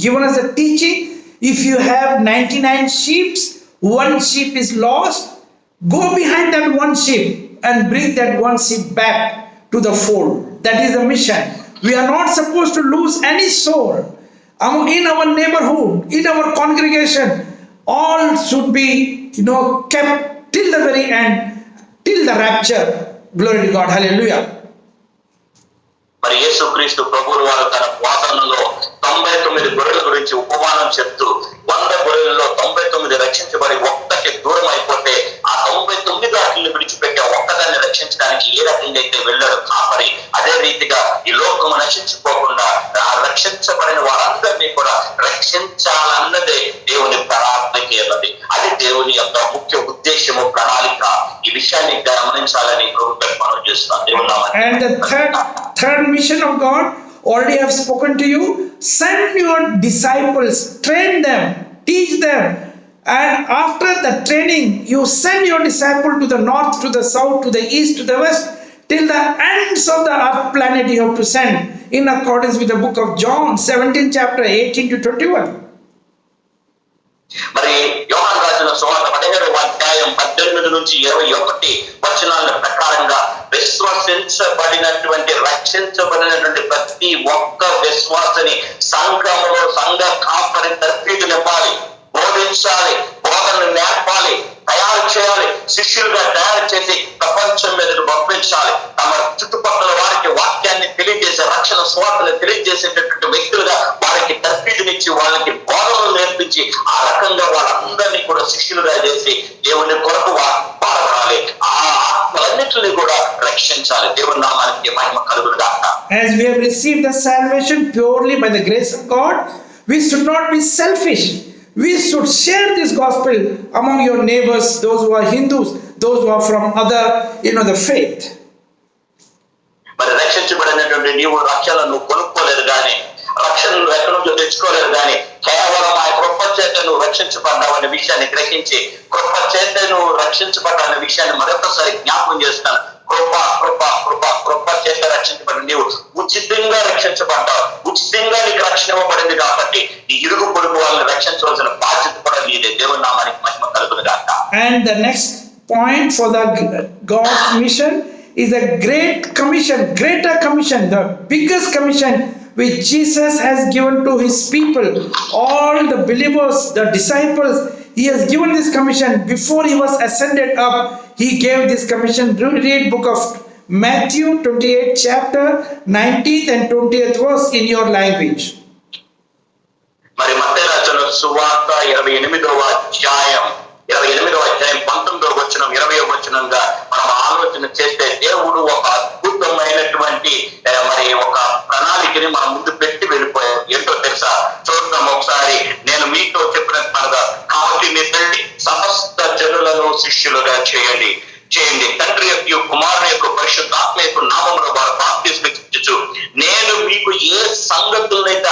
given us a teaching If you have 99 sheep, one sheep is lost, go behind that one sheep and bring that one sheep back to the fold. That is the mission. We are not supposed to lose any soul in our neighborhood, in our congregation. All should be, kept till the very end, till the rapture. Glory to God. Hallelujah. మరి యేసుక్రీస్తు ప్రభువుల వారు తన బోధనలో 99 గొర్రెల గురించి ఉపమానం చెప్తూ 100 గొర్రెలలో 99 రక్షించబడి ఒక్కటి దూరం అయిపోతే ఆ 99 వాటిని విడిచిపెట్టి ఒక్కదాన్ని రక్షించడానికి ఏ రకంగా అయితే వెళ్ళాడు కాపరి, అదే రీతిగా ఈ లోకము నశించిపోకుండా ఆ రక్షించబడిన వారందరినీ కూడా రక్షించాలన్నదే దేవుని ప్రణాళిక అన్నది. అది దేవుని యొక్క ముఖ్య ఉద్దేశము, ప్రణాళిక. ఈ విషయాన్ని గమనించాలని ప్రభుత్వం మనం చేస్తున్నాం. And the third mission of God, already I have spoken to you. Send your disciples, train them, teach them, and after the training you send your disciple to the north, to the south, to the east, to the west, till the ends of the earth planet you have to send, in accordance with the book of John 17 chapter 18 to 21. మరి యోహాను రాసిన సువార్త 17వ అధ్యాయం 18 నుంచి 21 వచనాల ప్రకారంగా విశ్వసించబడినటువంటి రక్షించబడినటువంటి ప్రతి ఒక్క విశ్వాసని సంఘములో సంఘ కాపరి తర్ఫీదునివ్వాలి, బోధించాలి, బోధనను నేర్పాలి, తయారు చేయాలి, శిష్యులుగా తయారు చేసి ప్రపంచం మీదకు పంపించాలి. తమ చుట్టుపక్కల వారికి వాక్యాన్ని తెలియజేసే, రక్షణ స్వార్థను తెలియజేసేటటువంటి వ్యక్తులుగా వారికి తర్ఫీదునిచ్చి వాళ్ళకి బోధనలు నేర్పించి ఆ రకంగా వాళ్ళందరినీ కూడా శిష్యులుగా చేసి దేవుని కొరకు వాడబడాలి. ఆ ఆత్మలన్నింటినీ కూడా రక్షించాలి. దేవుని నామానికి మహిమ కలుగును గాక. As we have received the salvation purely by the grace of God, we should not be selfish. We should share this gospel among your neighbors, those who are Hindus, those who are from other, the faith. మరి రక్షించబడినటువంటి నీవు రక్షణను కొనుక్కోలేదు కానీ, రక్షణను ఎక్కడి నుంచో తెచ్చుకోలేదు కానీ, కేవలం ఆ కృప చేత నువ్వు రక్షించబడ్డావనే విషయాన్ని గ్రహించి, కృప చేత నువ్వు రక్షించబడ్డావనే విషయాన్ని మరొకసారి జ్ఞాపకం చేస్తాను. కృప కృప కృప కృప చేత రక్షించబడి నీవు ఉచితంగా రక్షించబడ్డావు. ఉచితంగా నీకు రక్షణ ఇవ్వబడింది కాబట్టి నీ ఇరుగు పొరుగు వాళ్ళని రక్షించవలసిన బాధ్యత కూడా నీదే. దేవుని నామానికి మహిమ కలుగును గాక. And the next point for the God's mission is a great commission, greater commission, the biggest commission which Jesus has given to his people, all the believers, the disciples. He has given this commission before he was ascended up. He gave this commission. Read book of Matthew 28 chapter 19th and 20th verse in your language. మరి మత్తయి రాసిన సువార్త 28వ అధ్యాయం 19వ వచనం 20వ వచనంగా మనం ఆలోచన చేస్తే దేవుడు ఒక అద్భుతమైనటువంటి మరి ఒక ప్రణాళికని మన ముందు పెట్టి వెళ్ళిపోయారు. ఏంటో తెలుసా? చూద్దాం ఒకసారి. నేను మీతో చెప్పినట్టుగా, కాబట్టి మీ తండ్రి సమస్త జనులను శిష్యులుగా చేయండి, తండ్రి యొక్క కుమారుని యొక్క పరిశుద్ధాత్మ యొక్క నామములో వారు బాప్తిస్మం ఇచ్చుచు నేను మీకు ఏ సంగతులనైతే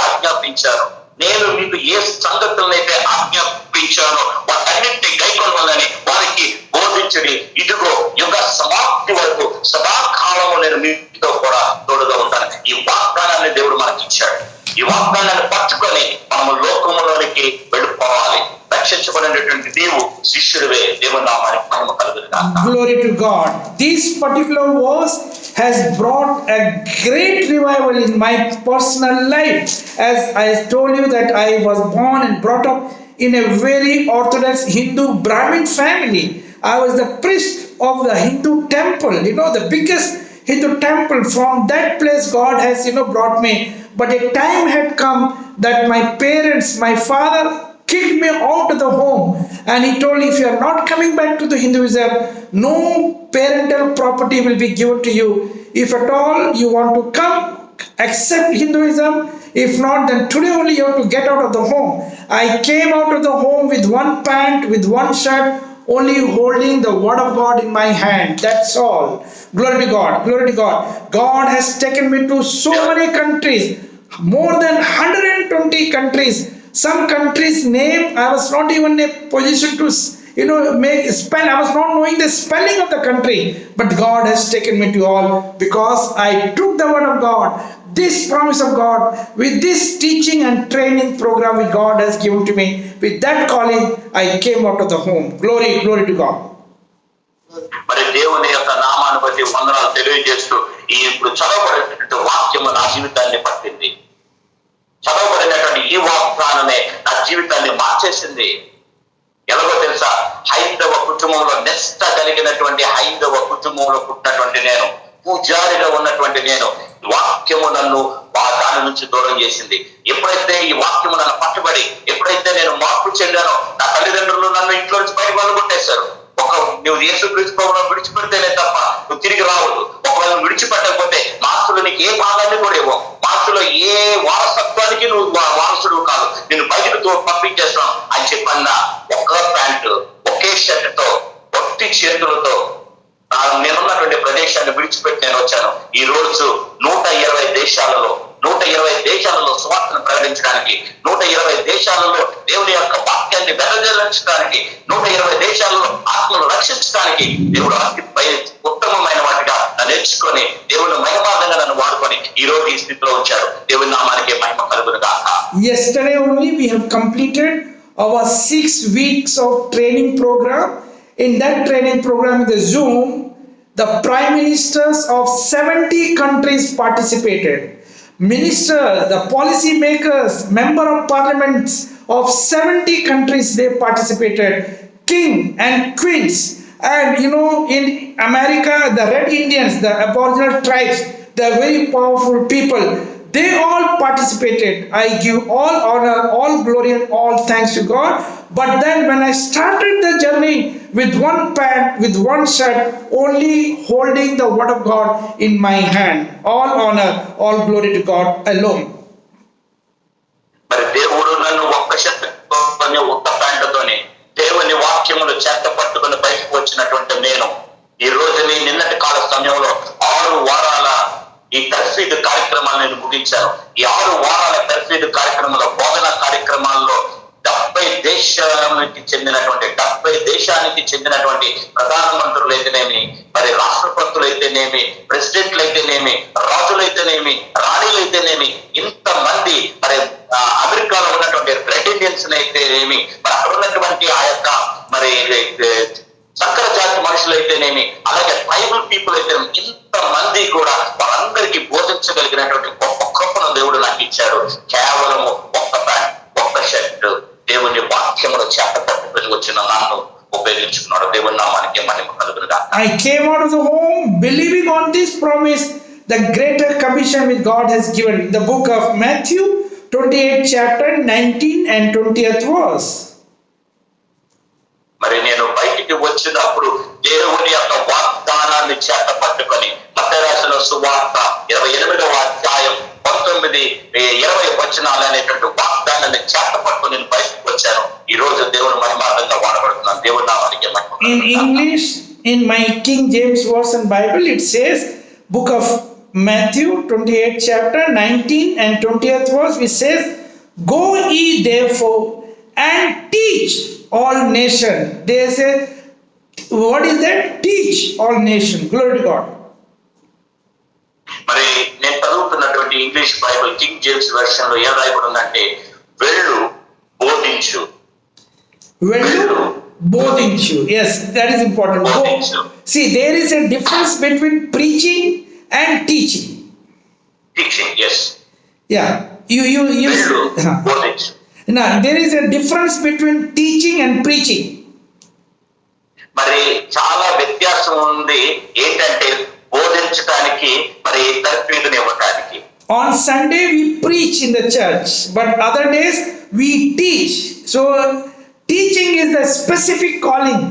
ఆజ్ఞాపించానో వాటన్నింటినీ గైకొనవాలని వారికి బోధించడి. ఇదిగో యుగ సమాప్తి వరకు సదాకాలము నేను మీతో కూడా తోడుగా ఉంటాను. ఈ వాగ్దానాన్ని దేవుడు మనకి ఇచ్చాడు. ఈ వాగ్దానాన్ని పట్టుకొని మనము లోకములోనికి వెళ్ళిపోవాలి. రక్షించబడినటువంటి నీవు శిష్యుడివే. దేవుని నామానికి మహిమ కలుగును గాక. Glory to God. This particular verse has brought a great revival in my personal life. As I told you that I was born and brought up in a very orthodox Hindu Brahmin family. I was the priest of the Hindu temple, the biggest Hindu temple. From that place God has brought me. But a time had come that my parents, my father kicked me out of the home, and he told, if you are not coming back to the Hinduism, no parental property will be given to you. If at all you want to come, accept Hinduism. If not, then today only you have to get out of the home. I came out of the home with one pant, with one shirt, only holding the word of God in my hand. That's all. Glory to God. Glory to God. God has taken me to so many countries, more than 120 countries. Some countries' name I was not even in a position to make spell. I was not knowing the spelling of the country, but God has taken me to all because I took the word of God, this promise of God, with this teaching and training program which God has given to me. With that calling, I came out of the home. Glory to God. మరి దేవుని యొక్క నామాన్ని బట్టి వందనాలు తెలియజేస్తూ ఈ ఇప్పుడు చదవబడినటువంటి వాక్యము నా జీవితాన్ని పట్టింది. చదవబడినటువంటి ఈ వాగ్దానమే నా జీవితాన్ని మార్చేసింది. ఎలాగో తెలుసా, హైందవ కుటుంబంలో నిష్ట కలిగినటువంటి హైందవ కుటుంబంలో పుట్టినటువంటి నేను, పూజారిగా ఉన్నటువంటి నేను, వాక్యము నన్ను దాని నుంచి దూరం చేసింది. ఎప్పుడైతే ఈ వాక్యము నన్ను పట్టుబడి, ఎప్పుడైతే నేను మార్పు చెందానో, నా తల్లిదండ్రులు నన్ను ఇంట్లో నుంచి బయట వాళ్ళు కొట్టేశారు. నువ్వు యేసుక్రీస్తు ప్రభువును విడిచిపెడితేనే తప్ప నువ్వు తిరిగి రావద్దు. ఒకవేళ విడిచిపెట్టకపోతే మాసులో నీకు ఏ భాగాన్ని కూడా ఇవ్వం, మాసులో ఏ వారసత్వానికి నువ్వు వారసుడు కాదు, నేను బయటకు పంపించేస్తాం అని చెప్పన్న ఒక్క ప్యాంటు, ఒకే షర్ట్ తో, ఒట్టి చేతులతో నేనున్నటువంటి ప్రదేశాన్ని విడిచిపెట్టి నేను వచ్చాను. ఈ రోజు 120 దేశాలలో సువార్తను ప్రకటించడానికి, 120 దేశాలలో దేవుని యొక్క వాక్యాన్ని వెదజల్లించడానికి, 120 దేశాలలో ఆత్మను రక్షించడానికి దేవుడు అతి ఉత్తమమైన వాటిగా నేర్చుకొని దేవుని మహిమాదంగా నన్ను వాడుకొని ఈ రోజు ఈ స్థితిలో ఉంచాడు. దేవుని నామానికి మహిమ కలుగును గాక. Yesterday only we have completed our 6 weeks of training program. In that training program in the Zoom, the prime ministers of 70 countries participated. Ministers, the policy makers, member of parliaments of 70 countries, they participated. King and queens, and in America, the Red Indians, the Aboriginal tribes, they are very powerful people. They all participated. I give all honor, all glory, and all thanks to God. But then when I started the journey with one pant, with one shirt, only holding the word of God in my hand, all honor, all glory to God alone. మరి దేవుడు నన్ను ఒక్క షర్టుతోనే, ఒక్క ప్యాంటుతోనే దేవుని వాక్యములు చేత పట్టుకుని బయటకు వచ్చినటువంటి నేను ఈ రోజుని నిన్నటి కాల సమయంలో 6 వారాల ఈ తర్ఫీదు కార్యక్రమాన్ని నేను ముగించాను. ఈ 6 వారాల తర్ఫీదు కార్యక్రమంలో, బోధన కార్యక్రమాల్లో 70 దేశానికి చెందినటువంటి ప్రధానమంత్రులు అయితేనేమి, మరి రాష్ట్రపతులు అయితేనేమి, ప్రెసిడెంట్లు అయితేనేమి, రాజులైతేనేమి, రాణిలైతేనేమి, ఇంతమంది మరి అమెరికాలో ఉన్నటువంటి రెడ్ ఇండియన్స్ అయితేనేమి, మరి అక్కడ ఉన్నటువంటి ఆ యొక్క మరి సంకర జాతి మనుషులైతేనేమి, అలాగే ట్రైబల్ పీపుల్ అయితేనేమి, ఇంతమంది కూడా వారందరికీ బోధించగలిగినటువంటి గొప్ప కృపను దేవుడు నాకు ఇచ్చాడు. కేవలము ఒక్క ప్యాంట్, ఒక్క షర్ట్, దేవుని వాక్యములు చేత పట్టుకుని వచ్చిన నన్ను ఉపయోగించుకున్నాడు. దేవుని నామానికి మహిమ కలుగును గాక. I came out of the home believing on this promise, the greater commission which God has given. In the book of Matthew 28 chapter 19 and 20th verse. మరి నేను బయటికి వచ్చినప్పుడు దేవుని యొక్క వాగ్దానాన్ని చేత పట్టుకొని మత్తయి రాసిన సువార్త 28వ అధ్యాయం 19-20 వచనాలు అనేటువంటి వాగ్దానాన్ని చేత పట్టుకొని నేను బయటకు వచ్చాను. ఈ రోజు దేవుని మహిమార్థంగా వాడబడుతున్నాను. దేవుని నామానికి మహిమ. In English, in my King James Version Bible, it says, book of Matthew 28 chapter 19 and 20th verse, which says, "Go ye therefore and teach all nation." They say, what is that? Teach all nation. Glory to God. మరి నేను చదువుతున్నటువంటి English Bible king James version లో ఏం రాయబడి ఉందంటే, వెళ్ళు బోధించు. వెళ్ళు బోధించు. Yes, that is important. బోధించు. See, there is a difference between preaching and teaching. Teaching, yes. Yeah, you వెళ్ళు బోధించు. Now, there is a difference between teaching and preaching. మరి చాలా వ్యత్యాసం ఉంది. ఏంటంటే బోధించడానికి మరి తర్ఫీదుని ఇవ్వడానికి. On Sunday we preach in the church, but other days we teach. So teaching is the specific calling.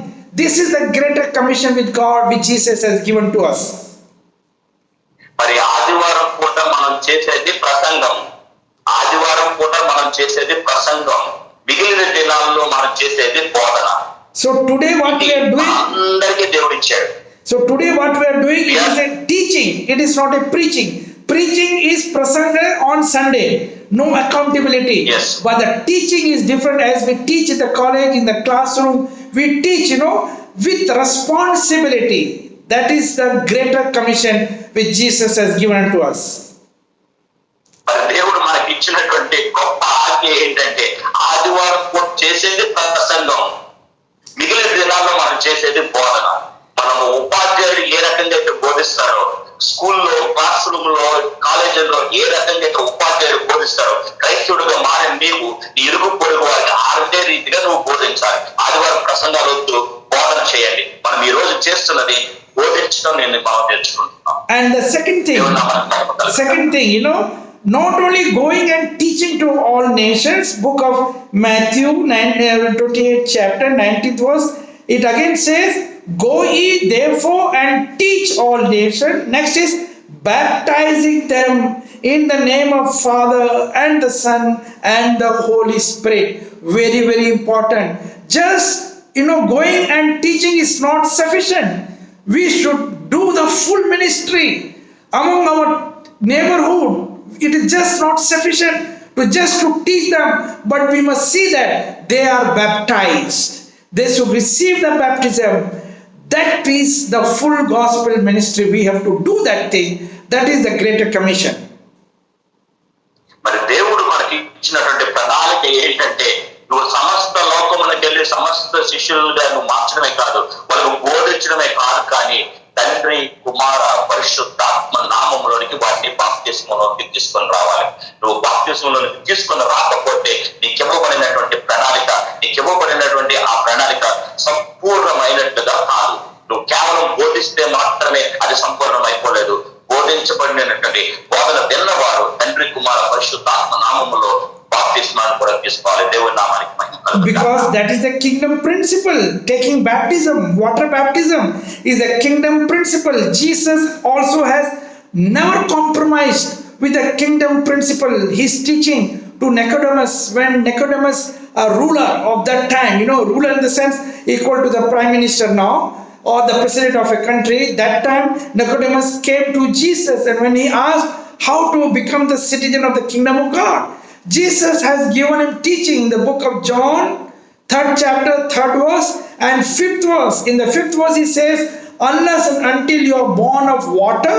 This is the greater commission with God which Jesus has given to us. మరి ఆదివారం పూట మనం చేసేది ప్రసంగం. మిగిలిన దినాల్లో మనం చేసేది బోధన. So today what we are doing, అందరికీ దేవుడు ఇచ్చాడు. So today what we are doing is a teaching. It is not a preaching. Preaching is prasanga on Sunday. No accountability. Yes. But the teaching is different. As we teach in the college, in the classroom, we teach, with responsibility. That is the greater commission which Jesus has given unto us. మరి దేవుడు మనకి ఇచ్చినటువంటి గొప్ప ఆజ్ఞ ఏంటంటే ఆదివారం పూట చేసేది ప్రసంగం, మిగిలిన దినాల్లో మనం చేసేది బోధన. మనము ఉపాధ్యాయుడు ఏ రకంగా అయితే బోధిస్తారో, స్కూల్లో, క్లాస్ రూమ్ లో, కాలేజీల్లో ఏ రకంగా అయితే ఉపాధ్యాయుడు బోధిస్తారో, క్రైస్తవుడిగా మారిన నీవు నీ ఇరుగు పొరుగు వారికి అదే రీతిగా నువ్వు బోధించాలి. ఆదివారం ప్రసంగాలు వద్దు, బోధన చేయండి. మనం ఈ రోజు చేస్తున్నది బోధించడం నేను బాగా నేర్చుకుంటున్నాను. And the second thing, not only going and teaching to all nations, book of Matthew 28 chapter 19th verse, it again says, go ye therefore and teach all nations. Next is baptizing them in the name of Father and the Son and the Holy Spirit. Very, very important. Just, going and teaching is not sufficient. We should do the full ministry among our neighborhood. It is just not sufficient to teach them, but we must see that they are baptized. They should receive the baptism. That is the full gospel ministry. We have to do that thing. That is the greater commission. మరి దేవుడు మనకి ఇచ్చినటువంటి ప్రణాళిక ఏంటంటే నువ్వు సమస్త లోకమునకు వెళ్ళి సమస్త శిష్యులుగా నువ్వు మార్చడమే కాదు, వాళ్ళకు బోధించడమే కాదు, కానీ తండ్రి, కుమార, పరిశుద్ధాత్మ నామములోనికి వాటిని బాప్తిస్మంలోనికి తీసుకొని రావాలి. నువ్వు బాప్తిస్మంలోనికి తీసుకొని రాకపోతే నీకు ఇవ్వబడినటువంటి ప్రణాళిక, నీకు ఇవ్వబడినటువంటి ఆ ప్రణాళిక సంపూర్ణమైనట్టుగా కాదు. నువ్వు కేవలం బోధిస్తే మాత్రమే అది సంపూర్ణమైపోలేదు. బోధించబడినటువంటి బోధన విన్నవారు తండ్రి, కుమార, పరిశుద్ధాత్మ నామములో బాప్తిస్మాన్ని కూడా తీసుకోవాలి. దేవుని నామానికి మహిమ కలుగును. Because that is the kingdom principle. Taking baptism, water baptism is a kingdom principle. Jesus also has never compromised with the kingdom principle. His teaching to Nicodemus, when Nicodemus, a ruler of that time, ruler in the sense equal to the prime minister now, or the president of a country, that time Nicodemus came to Jesus, and when he asked how to become the citizen of the kingdom of God, Jesus has given him teaching in the book of John, 3rd chapter, 3rd verse and 5th verse. In the 5th verse he says, unless and until you are born of water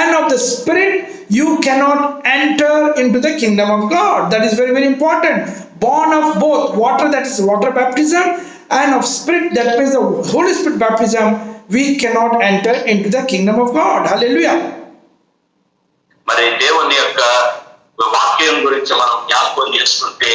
and of the Spirit, you cannot enter into the kingdom of God. That is very, very important. Born of both water, that is water baptism, and of Spirit, that means the Holy Spirit baptism, we cannot enter into the kingdom of God. Hallelujah. మరి దేవుని యొక్క వాక్యం గురించి మనం జ్ఞాపకం చేసుకుంటే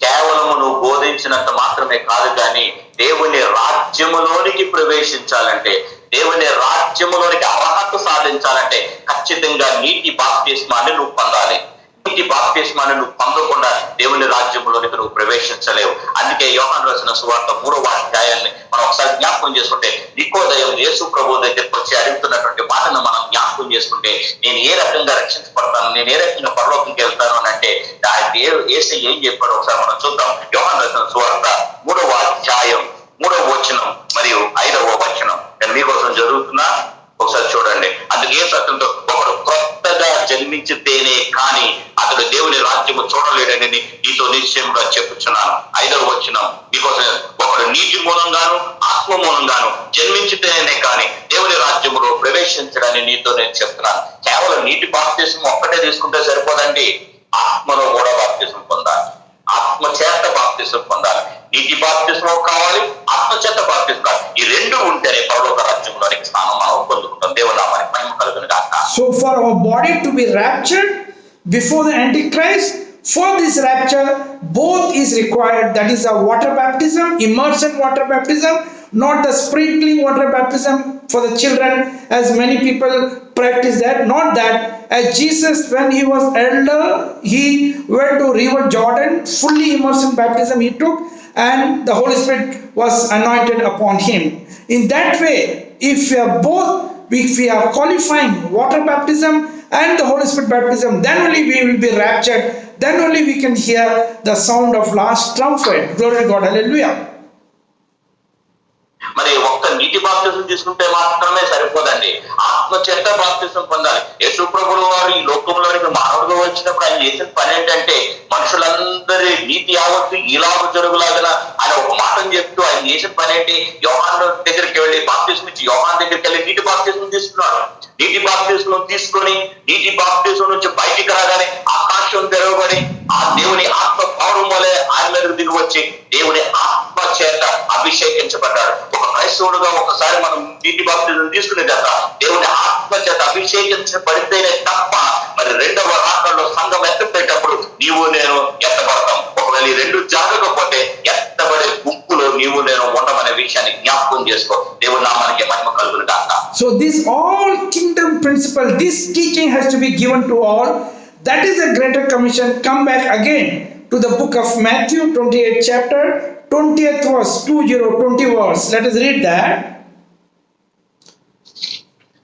కేవలము నువ్వు బోధించినంత మాత్రమే కాదు, కానీ దేవుని రాజ్యములోనికి ప్రవేశించాలంటే, దేవుని రాజ్యములోనికి అర్హత సాధించాలంటే ఖచ్చితంగా నీటి బాప్తిస్మాన్ని నువ్వు పొందాలి. నీటి బాప్తిస్మాన్ని నువ్వు పొందకుండా దేవుని రాజ్యంలోనికి నువ్వు ప్రవేశించలేవు. అందుకే యోహాను రాసిన సువార్త 3వ అధ్యాయాన్ని మనం ఒకసారి జ్ఞాపకం చేసుకుంటే, నికోదేము యేసు ప్రభు దగ్గరికి వచ్చి అడుగుతున్నటువంటి మాటను మనం జ్ఞాపకం చేసుకుంటే, నేను ఏ రకంగా రక్షించబడతాను, నేను ఏ రకంగా పరలోకంకి వెళ్తాను అని అంటే యేసు ఏం చెప్పాడు ఒకసారి మనం చూద్దాం. యోహాను రాసిన సువార్త 3వ అధ్యాయం 3వ వచనం మరియు 5వ వచనం నేను మీకోసం జరుగుతున్నా, ఒకసారి చూడండి. అందుకే ఏ సత్యంతో ఒకడు కొత్తగా జన్మించితేనే కానీ అతడు దేవుని రాజ్యము చూడలేడని నీతో నిశ్చయంగా చెప్పుచున్నాను. 5వ వచనం మీకోసం, ఒకడు నీటి మూలంగాను ఆత్మ మూలంగాను జన్మించితేనే కానీ దేవుని రాజ్యములో ప్రవేశించడని నీతో నేను చెప్తున్నాను. కేవలం నీటి బాప్తిస్మం ఒక్కటే తీసుకుంటే సరిపోదండి, ఆత్మలో కూడా బాప్తిస్మం పొందాలి, ఆత్మ చేత బాప్తిస్మం పొందాలి. నీటి బాప్తిస్మం కావాలి, ఆత్మ చేత బాప్తిస్మం కావాలి. ఈ రెండు ఉంటేనే పరలోక రాజ్యంలోనికి స్థానం మనం పొందుకుంటాం. దేవుని నామానికి మహిమ కలుగును గాక. So for our body to be raptured before the Antichrist, for this rapture both is required. That is a water baptism, immersion water baptism, not the sprinkling water baptism for the children as many people practice that. Not that. As Jesus, when he was elder, he went to river Jordan, fully immersion baptism he took, and the Holy Spirit was anointed upon him. In that way, if we are qualifying water baptism and the Holy Spirit baptism, then only we will be raptured. Then only we can hear the sound of last trumpet. Glory to God. Hallelujah. మరి ఒక్క నీటి బాప్తిజం తీసుకుంటే మాత్రమే సరిపోదండి. ఆత్మ ఆత్మచేత బాప్తిసం పొందాలి. యేసు ప్రభువు వారు ఈ లోకంలోనికి మానవుడుగా వచ్చినప్పుడు ఆయన చేసిన పని ఏంటంటే మనుషులందరి నీతి యావత్తు ఇలాగ జరుగులాగా ఆయన ఒక మాటను చెప్తూ ఆయన చేసిన పని ఏంటి, యోహాను దగ్గరికి వెళ్ళి బాప్తిసం ఇచ్చి యోహాను దగ్గరికి వెళ్ళి నీటి బాప్తిసం తీసుకున్నాడు. నీటి బాప్తిసం తీసుకొని నీటి బాప్తిసం నుంచి బయటికి రాగానే ఆకాశం తెరవబడి ఆ దేవుని ఆత్మ పౌరం వలె ఆయన మీదకు దిగి వచ్చి దేవుని ఆత్మ చేత అభిషేకించబడ్డాడు. ఒక క్రైస్తవుడుగా ఒకసారి మనం నీటి బాప్తిసం తీసుకునే కదా దేవుని ఆత్మ చేత అభిషేకించబడితేనే తప్ప మరి రెండవ రాకడలో సంఘం ఎత్తబడేటప్పుడు నీవు నేను ఎత్తబడతాం. ఒకవేళ ఈ రెండు జరగకపోతే ఎత్తబడే గుంపులో నీవు నేను ఉండమనే విషయాన్ని జ్ఞాపకం చేసుకో. దేవుని నామానికి మహిమ కలుగును గాక. So this all kingdom principle, this teaching has to be given to all. That is the greater commission. Come back again to the book of Matthew 28 chapter 20th verse 20 verse. Let us read that.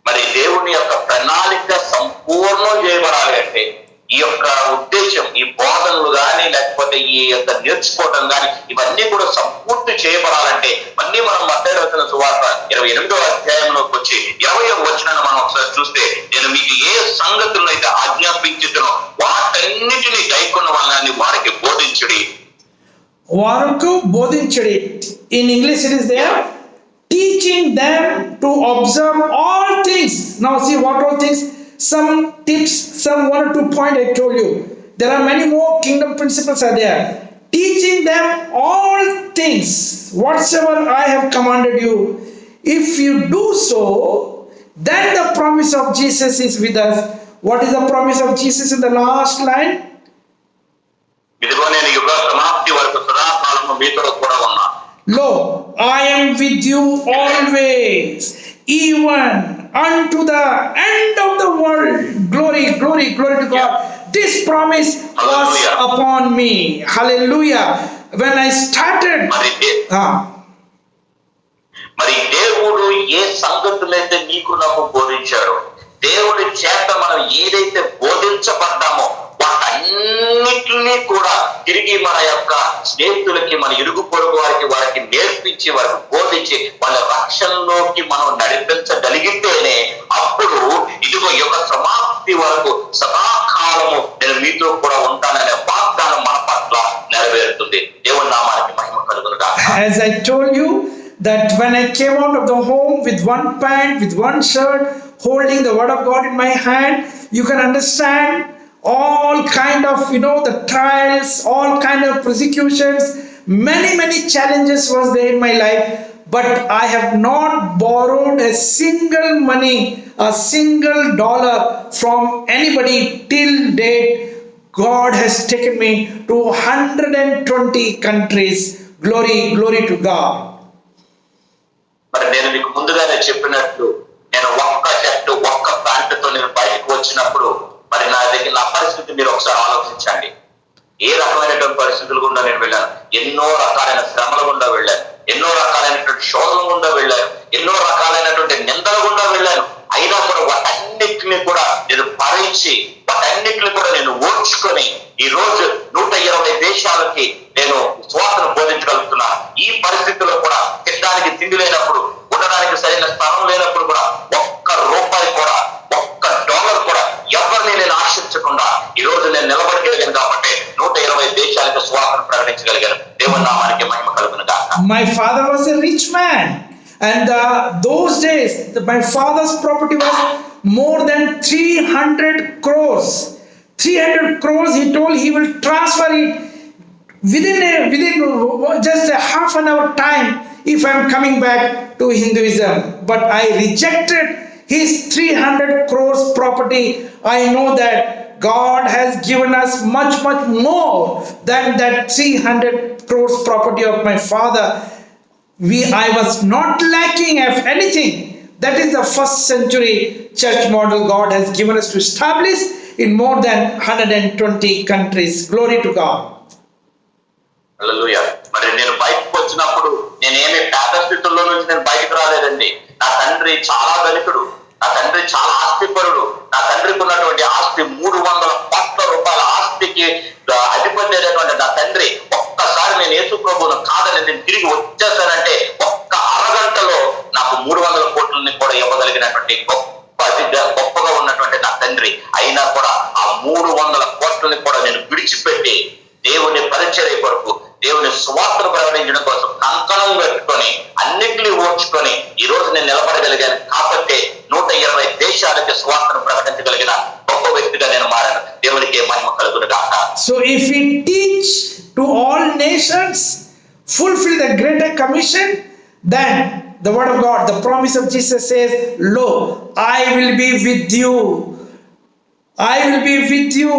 మరి దేవుని యొక్క ప్రణాళిక సంపూర్ణం చేయబడాలి అంటే ఈ యొక్క ఉద్దేశం, ఈ బోధనలు గాని లేకపోతే ఈ యొక్క నేర్చుకోవడం గాని ఇవన్నీ కూడా సంపూర్తి చేయబడాలంటే అన్ని మనం మత్తయి రాసిన సువార్త 28వ అధ్యాయంలోకి వచ్చి 20వ వచనాన్ని మనం ఒకసారి చూస్తే, నేను మీకు ఏ సంగతులను అయితే ఆజ్ఞాపించుతున్నో వాటన్నిటిని గైకొన్న వాళ్ళని వారికి బోధించుడి. వారికి బోధించుడి. In English it is there, teaching them to observe all things. Now see what all things. Some tips, some 1 or 2 point I told you. There are many more kingdom principles are there. Teaching them all things whatsoever I have commanded you. If you do so, then the promise of Jesus is with us. What is the promise of Jesus in the last line? ఇదిగో నేను యుగ సమాప్తి వరకు సదాకాలము మీతో కూడా ఉన్నాను. Lo, I am with you always, even unto the end of the world. Glory, glory, glory to God. This promise was upon me. Hallelujah. When I started, మరి దేవుడు ఏ సంగతులైతే నీకు నాకు బోధించాడో, దేవుడి చేత మనం ఏదైతే బోధించబడ్డామో వాటన్నిటినీ కూడా తిరిగి మన యొక్క స్నేహితులకి, మన ఇరుగు పొరుగు వారికి నేర్పించి వారికి బోధించి వాళ్ళ రక్షణలోకి మనం నడిపించగలిగితేనే అప్పుడు ఇదిగో యొక్క సమాప్తి వరకు సదాకాలము నేను మీతో కూడా ఉంటాననే వాగ్దానం మన పట్ల నెరవేరుతుంది. దేవుని నామానికి మహిమ కలుగును గాక. As I told you that when I came out of the home with one pant, with one shirt, holding the word of God in my hand, you can understand all kind of, the trials, all kind of persecutions, many challenges was there in my life, but I have not borrowed a single money, a single dollar from anybody till date. God has taken me to 120 countries. Glory, glory to God. మరి నేను మీకు ముందుగానే చెప్పినట్లు నేను ఒక్క shirt ఒక్క ప్యాంటుతో నేను బయటకు వచ్చినప్పుడు మరి నా పరిస్థితి మీరు ఒకసారి ఆలోచించండి. ఏ రకమైనటువంటి పరిస్థితులు గుండా నేను వెళ్ళాను, ఎన్నో రకాలైన శ్రమల గుండా వెళ్ళాను, ఎన్నో రకాలైనటువంటి శోధనల గుండా వెళ్ళాను, ఎన్నో రకాలైనటువంటి నిందల గుండా వెళ్ళాను. అయినా కూడా వాటన్నిటిని కూడా నేను భరించి వాటన్నిటిని కూడా నేను ఓర్చుకొని ఈ రోజు 120 దేశాలకి నేను స్వార్థను బోధించగలుగుతున్నాను. ఈ పరిస్థితుల్లో కూడా తినడానికి తిండి లేనప్పుడు, ఉండడానికి సరైన స్థలం లేనప్పుడు కూడా ఒక్క రూపాయి కూడా, ఒక్క డాలర్ కూడా ఎవరిని నేను ఆశించకుండా ఈ రోజు నేను నిలబడగలిగాను కాబట్టి 120 దేశాలకు స్వార్థను ప్రకటించగలిగాను. దేవుని నామానికి మహిమ కలుగును గాక. My father was a rich man, and those days my father's property was more than 300 crores. 300 crores he told he will transfer it within just a half an hour time if I am coming back to Hinduism. But I rejected his 300 crores property. I know that God has given us much more than that 300 crores property of my father. I was not lacking of anything. That is the first century church model God has given us to establish in more than 120 countries. Glory to God. హల్లెలూయా. మరి నేను బయటకు వచ్చినప్పుడు నేనేమి పేద స్థితుల్లో నుంచి నేను బయటకు రాలేదండి. నా తండ్రి చాలా ధనికుడు, నా తండ్రి చాలా ఆస్తిపరుడు. నా తండ్రికి ఉన్నటువంటి ఆస్తి 300 కోట్ల రూపాయల ఆస్తికి అధిపతి అయినటువంటి నా తండ్రి ఒక్కసారి నేను యేసు ప్రభువును కాదని నేను తిరిగి వచ్చేసానంటే ఒక్క అరగంటలో నాకు 300 కోట్లని కూడా ఇవ్వగలిగినటువంటి గొప్ప గొప్పగా ఉన్నటువంటి నా తండ్రి, అయినా కూడా ఆ 300 కోట్లని కూడా నేను విడిచిపెట్టి దేవుని పరిచర్య కొరకు, దేవుని సువార్తను ప్రకటించడం కోసం కంకణం కట్టుకొని అన్నింటినీ ఓర్చుకొని ఈ రోజు నేను నిలబడగలిగాను. కాబట్టి 120 దేశాలకి సువార్తను ప్రకటించగలిగిన గొప్ప వ్యక్తిగా నేను మారాను. దేవునికి మహిమ కలుగును గాక. So if we teach to all nations, fulfill the greater commission, then the word of God, the promise of Jesus says, lo, I will be with you. I will be with you.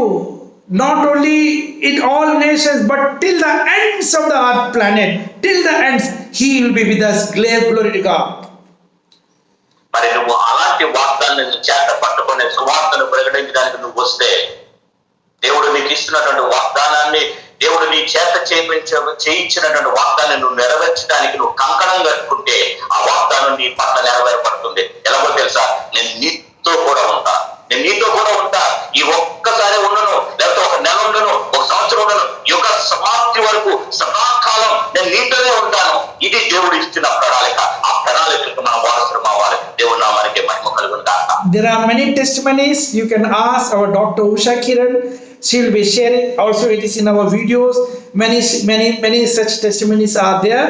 Not only in all nations, but till the ends of the earth planet, till the ends, He will be with us. Glory to God. మరి నువ్వు అలాంటి వాగ్దానాన్ని చేత పట్టుకునే సువార్తను ప్రకటించడానికి నువ్వు వస్తే, దేవుడు నీకు ఇస్తున్నటువంటి వాగ్దానాన్ని, దేవుడు నీ చేత చేయించినటువంటి వాగ్దాన్ని నువ్వు నెరవేర్చడానికి నువ్వు కంకణం కట్టుకుంటే ఆ వాగ్దానం నీ పట్ల నెరవేరపడుతుంది. ఎలాగో తెలుసా? నేను నీతో కూడా ఉంటా, నేను నీతో కూడా ఉంటా. ఈ ఒక్కసారి ఉండను, లేకపోతే ఒక నెల ఉండను, ఒక సంవత్సరం ఉండను, యుగ సమాప్తి వరకు సదాకాలం నేను నీతోనే ఉంటాను. ఇది దేవుడు ఇచ్చిన ప్రణాళిక. ఆ ప్రణాళికకు మనం వారసులం అవ్వాలి. దేవుడి నామానికి మహిమ కలుగును గాక. There are many testimonies. You can ask our Dr. Usha Kiran. She will be sharing. Also, it is in our videos. Many such testimonies are there,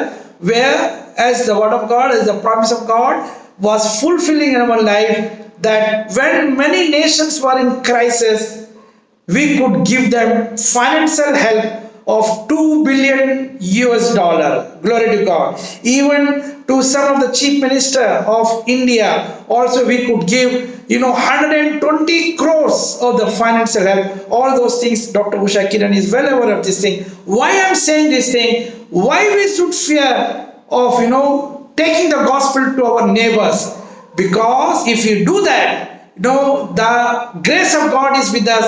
where as the word of God, as the promise of God was fulfilling in our life, that when many nations were in crisis, we could give them financial help of $2 billion. Glory to God. Even to some of the chief minister of India, also we could give 120 crores of the financial help. All those things, Dr. Usha Kiran is well aware of this thing. Why I'm saying this thing? Why we should fear of taking the gospel to our neighbors? Because if you do that, the grace of God is with us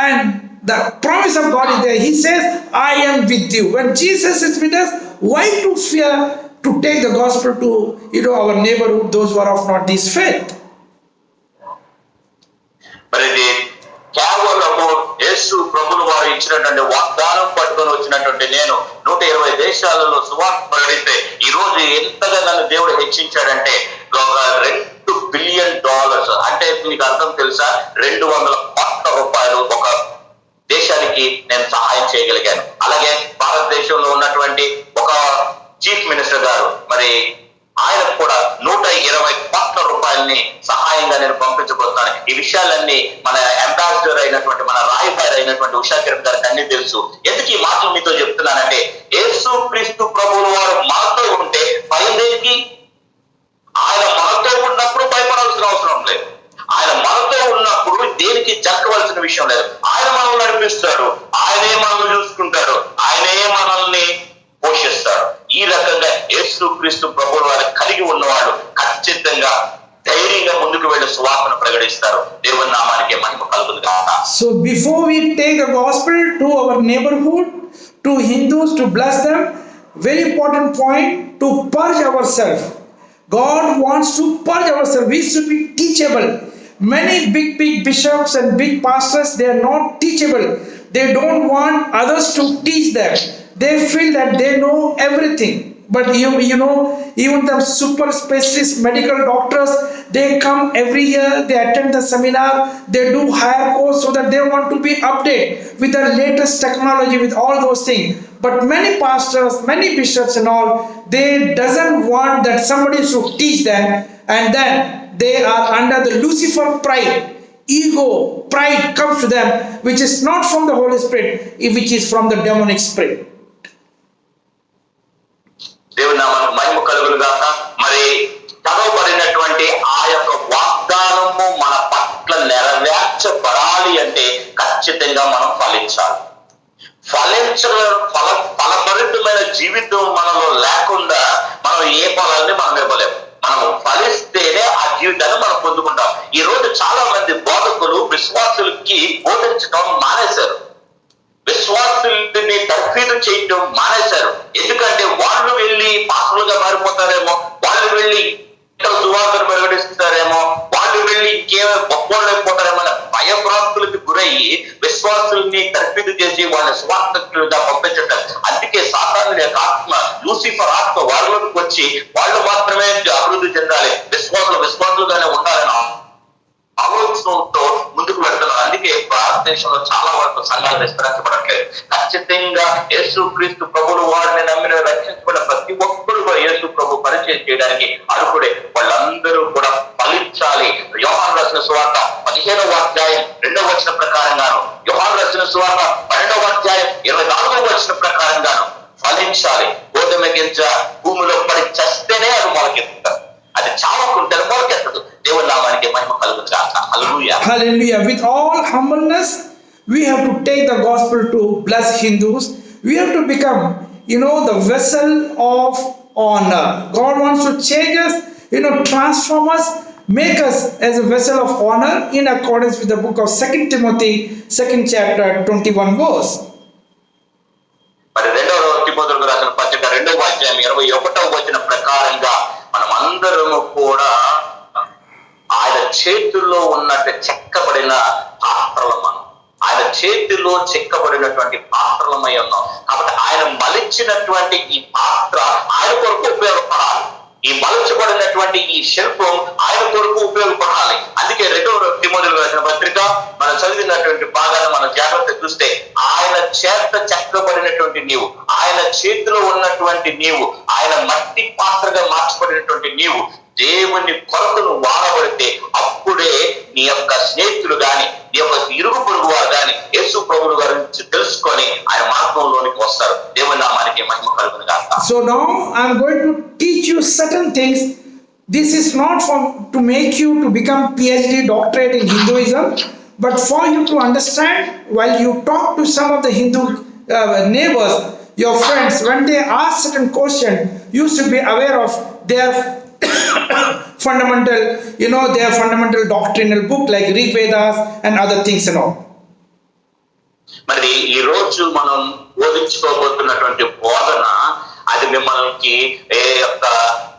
and the promise of God is there. He says, I am with you. When Jesus is with us, why to fear to take the gospel to our neighborhood, those who are of not this faith? మరి ఇది కేవలము యేసు ప్రభువు వారు ఇచ్చినటువంటి వాగ్దానం పట్టుకొని వచ్చినటువంటి నేను 120 దేశాలలో సువార్త ప్రకటిస్తే ఈ రోజు ఎంతగా నన్ను దేవుడు హెచ్చించాడంటే, $2 బిలియన్, అంటే మీకు అర్థం తెలుసా? 200 కోట్ల రూపాయలు ఒక దేశానికి నేను సహాయం చేయగలిగాను. అలాగే భారతదేశంలో ఉన్నటువంటి ఒక చీఫ్ మినిస్టర్ గారు, మరి ఆయన కూడా 120 కోట్ల రూపాయలని సహాయంగా నేను పంపించబోతున్నాను. ఈ విషయాలన్నీ మన అంబాసిడర్ అయినటువంటి, మన రాయబారి అయినటువంటి ఉషా కిరణ్ గారికి అన్ని తెలుసు. ఎందుకు ఈ మాటలు మీతో చెప్తున్నానంటే, యేసు క్రీస్తు ప్రభువు వారు మనతో ఉంటే భయం దేనికి? ఆయన మనతో ఉన్నప్పుడు భయపడాల్సిన అవసరం లేదు. ఆయన మనతో ఉన్నప్పుడు దేనికి జరగవలసిన విషయం లేదు. ఆయన మనల్ని నడిపిస్తాడు, ఆయనే మనల్ని చూసుకుంటాడు, ఆయనే మనల్ని పోషిస్తాడు. ఈ రకంగా యేసు క్రీస్తు ప్రభువు వారు కలిగి ఉన్నవాడు ఖచ్చితంగా ధైర్యంగా ముందుకు వెళ్ళి సువార్తను ప్రకటిస్తారు. దేవుని నామానికి మహిమ కలుగును గాక. So before we take the gospel to our neighborhood, to Hindus, to bless them, very important point, to purge ourselves. God wants to purge ourselves. We should be teachable. Many big bishops and big pastors, they are not teachable. They don't want others to teach them. They feel that they know everything. But even the super specialist medical doctors, they come every year, they attend the seminar, they do higher course so that they want to be updated with the latest technology, with all those things. But many pastors, many bishops and all, they doesn't want that somebody should teach them, and then they are under the Lucifer pride. Ego, pride comes to them, which is not from the Holy Spirit, which is from the demonic spirit. దేవుని నామానికి మహిమ కలుగును గాక. మరి చదవబడినటువంటి ఆ యొక్క వాగ్దానము మన పట్ల నెరవేర్చబడాలి అంటే ఖచ్చితంగా మనం ఫలించాలి. ఫలభరితమైన జీవితం మనలో లేకుండా మనం ఏ ఫలాన్ని మనం ఇవ్వలేము. మనం ఫలిస్తేనే ఆ జీవితాన్ని మనం పొందుకుంటాం. ఈ రోజు చాలా మంది బోధకులు విశ్వాసులకి బోధించడం మానేశారు, విశ్వాసుల్ని తర్ఫీదు చేయటం మానేశారు. ఎందుకంటే వాళ్ళు వెళ్ళి పాస్టర్లుగా మారిపోతారేమో, వాళ్ళు వెళ్ళి సువార్తను ప్రకటిస్తారేమో, వాళ్ళు వెళ్ళి ఇంకేమో గొప్పవాళ్ళు అయిపోతారేమో అనే భయభ్రాంతులకు గురయ్యి విశ్వాసుల్ని తర్ఫీదు చేసి వాళ్ళని స్వార్థకులుగా పంపించటం. అందుకే సాతాను యొక్క ఆత్మ, లూసిఫర్ ఆత్మ వాళ్ళలోకి వచ్చి వాళ్ళు మాత్రమే అభివృద్ధి చెందాలి, విశ్వాసులుగానే ఉండాలని భారతదేశంలో చాలా వరకు సంఘాలు విస్తరించబడట్లేదు. ఖచ్చితంగా యేసు క్రీస్తు ప్రభువులు వారిని నమ్మిన రక్షించబడిన ప్రతి ఒక్కరు కూడా యేసు ప్రభు పరిచయం చేయడానికి అర్హుడే. వాళ్ళందరూ కూడా ఫలించాలి. యోహాను రాసిన సువార్త 15వ అధ్యాయం 2వ వచనం ప్రకారంగాను, యోహాను రాసిన సువార్త 12వ అధ్యాయం 24వ వచనం ప్రకారంగాను ఫలించాలి. గోధుమ గింజ భూమిలో పడి చస్తేనే అది మొలకెత్తుతారు, అది చావకుంటే మొలకెత్తదు. దేవుని నామానికి మహిమ కలుగును గాక. హల్లెలూయా. Hallelujah. With all humbleness, we have to take the gospel to bless Hindus. We have to become, the vessel of honor. God wants to change us, transform us, make us as a vessel of honor in accordance with the book of 2 Timothy, 2nd chapter, 21 verse. మరి 2వ తిమోతికి రాసిన పత్రిక 2వ అధ్యాయం 21వ వచనం ప్రకారంగా మనం అందరము కూడా ఆయన చేతుల్లో ఉన్నట్టు చెక్కబడిన పాత్రలు. ఆయన చేతిలో చెక్కబడినటువంటి పాత్రలమై ఉన్నాం. కాబట్టి ఆయన మలిచినటువంటి ఈ పాత్ర ఆయన కొరకు ఉపయోగపడాలి. ఈ మలచబడినటువంటి ఈ శిల్పం ఆయన కొరకు ఉపయోగపడాలి. అందుకే 2వ తిమోతికి రాసిన పత్రిక మనం చదివినటువంటి భాగాన్ని మనం జాగ్రత్త చూస్తే, ఆయన చేత చెక్కబడినటువంటి నీవు, ఆయన చేతిలో ఉన్నటువంటి నీవు, ఆయన మట్టి పాత్రగా మార్చబడినటువంటి నీవు దేవుని కొరకు నువ్వు వాడబడితే అప్పుడే నీ యొక్క స్నేహితులు గాని, నీ యొక్క ఇరుగు పొరుగు వారు గాని యేసు ప్రభువు గురించి తెలుసుకొని ఆయన మార్గంలోనికి వస్తారు. దేవుని నామానికి మహిమ కలుగును గాక. So now I am going to teach you certain things. This is not to make you to become PhD doctorate in Hinduism, but for you to understand while you talk to some of the Hindu neighbors, your friends, when they ask certain question, you should be aware of their fundamental, their fundamental doctrinal book like Rig Vedas and other things and all. మరి ఈ రోజు మనం బోధించుకోబోతున్నటువంటి బోధన అది మిమ్మల్ని ఏ యొక్క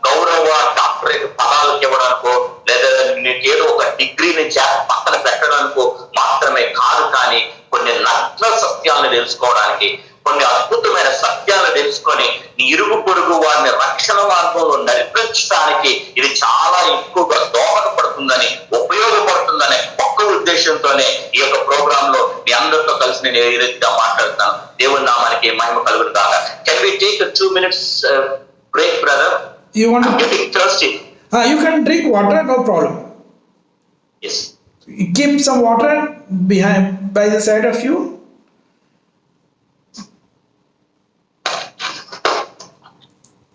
గౌరవ doctorate పదాలకు ఇవ్వడానికో లేదా నీకు ఏదో ఒక డిగ్రీని పక్కన పెట్టడానికో మాత్రమే కాదు, కానీ కొన్ని నగ్న సత్యాలను తెలుసుకోవడానికి, కొన్ని అద్భుతమైన సత్యాలను తెలుసుకొని నీ ఇరుగు పొరుగు వారిని రక్షణ మార్గంలో నడిపించడానికి ఇది చాలా ఎక్కువగా దోహదపడుతుందని, ఉపయోగపడుతుందనే ఒక్క ఉద్దేశంతోనే ఈ యొక్క ప్రోగ్రామ్ లో మీ అందరితో కలిసి నేను ఏ రీతిగా మాట్లాడుతాను. దేవుని నామానికి మహిమ కలుగును గాక. Can we take 2 minutes break, brother? You want to getting thirsty? You can drink water, no problem. Yes. Keep some water by the side of you.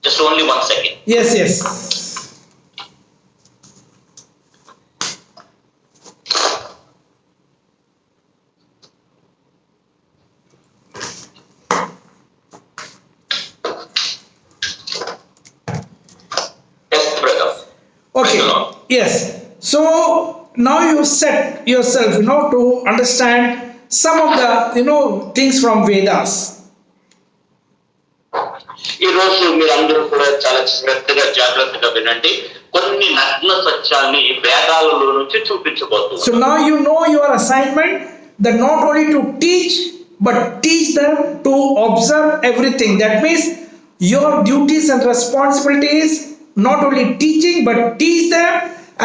Just only 1 second. Yes. Yes, brother. Okay. Yes. So now you set yourself, to understand some of the, things from Vedas. ఈ రోజు మీరందరూ కూడా చాలా శ్రద్ధగా జాగ్రత్తగా వినండి. కొన్ని నగ్న సత్యాన్ని వేదాలలో నుంచి చూపించబోతున్నారు. So now you know your assignment, that not only to teach but teach them to observe everything. That means your duties and responsibilities, not only teaching but teach them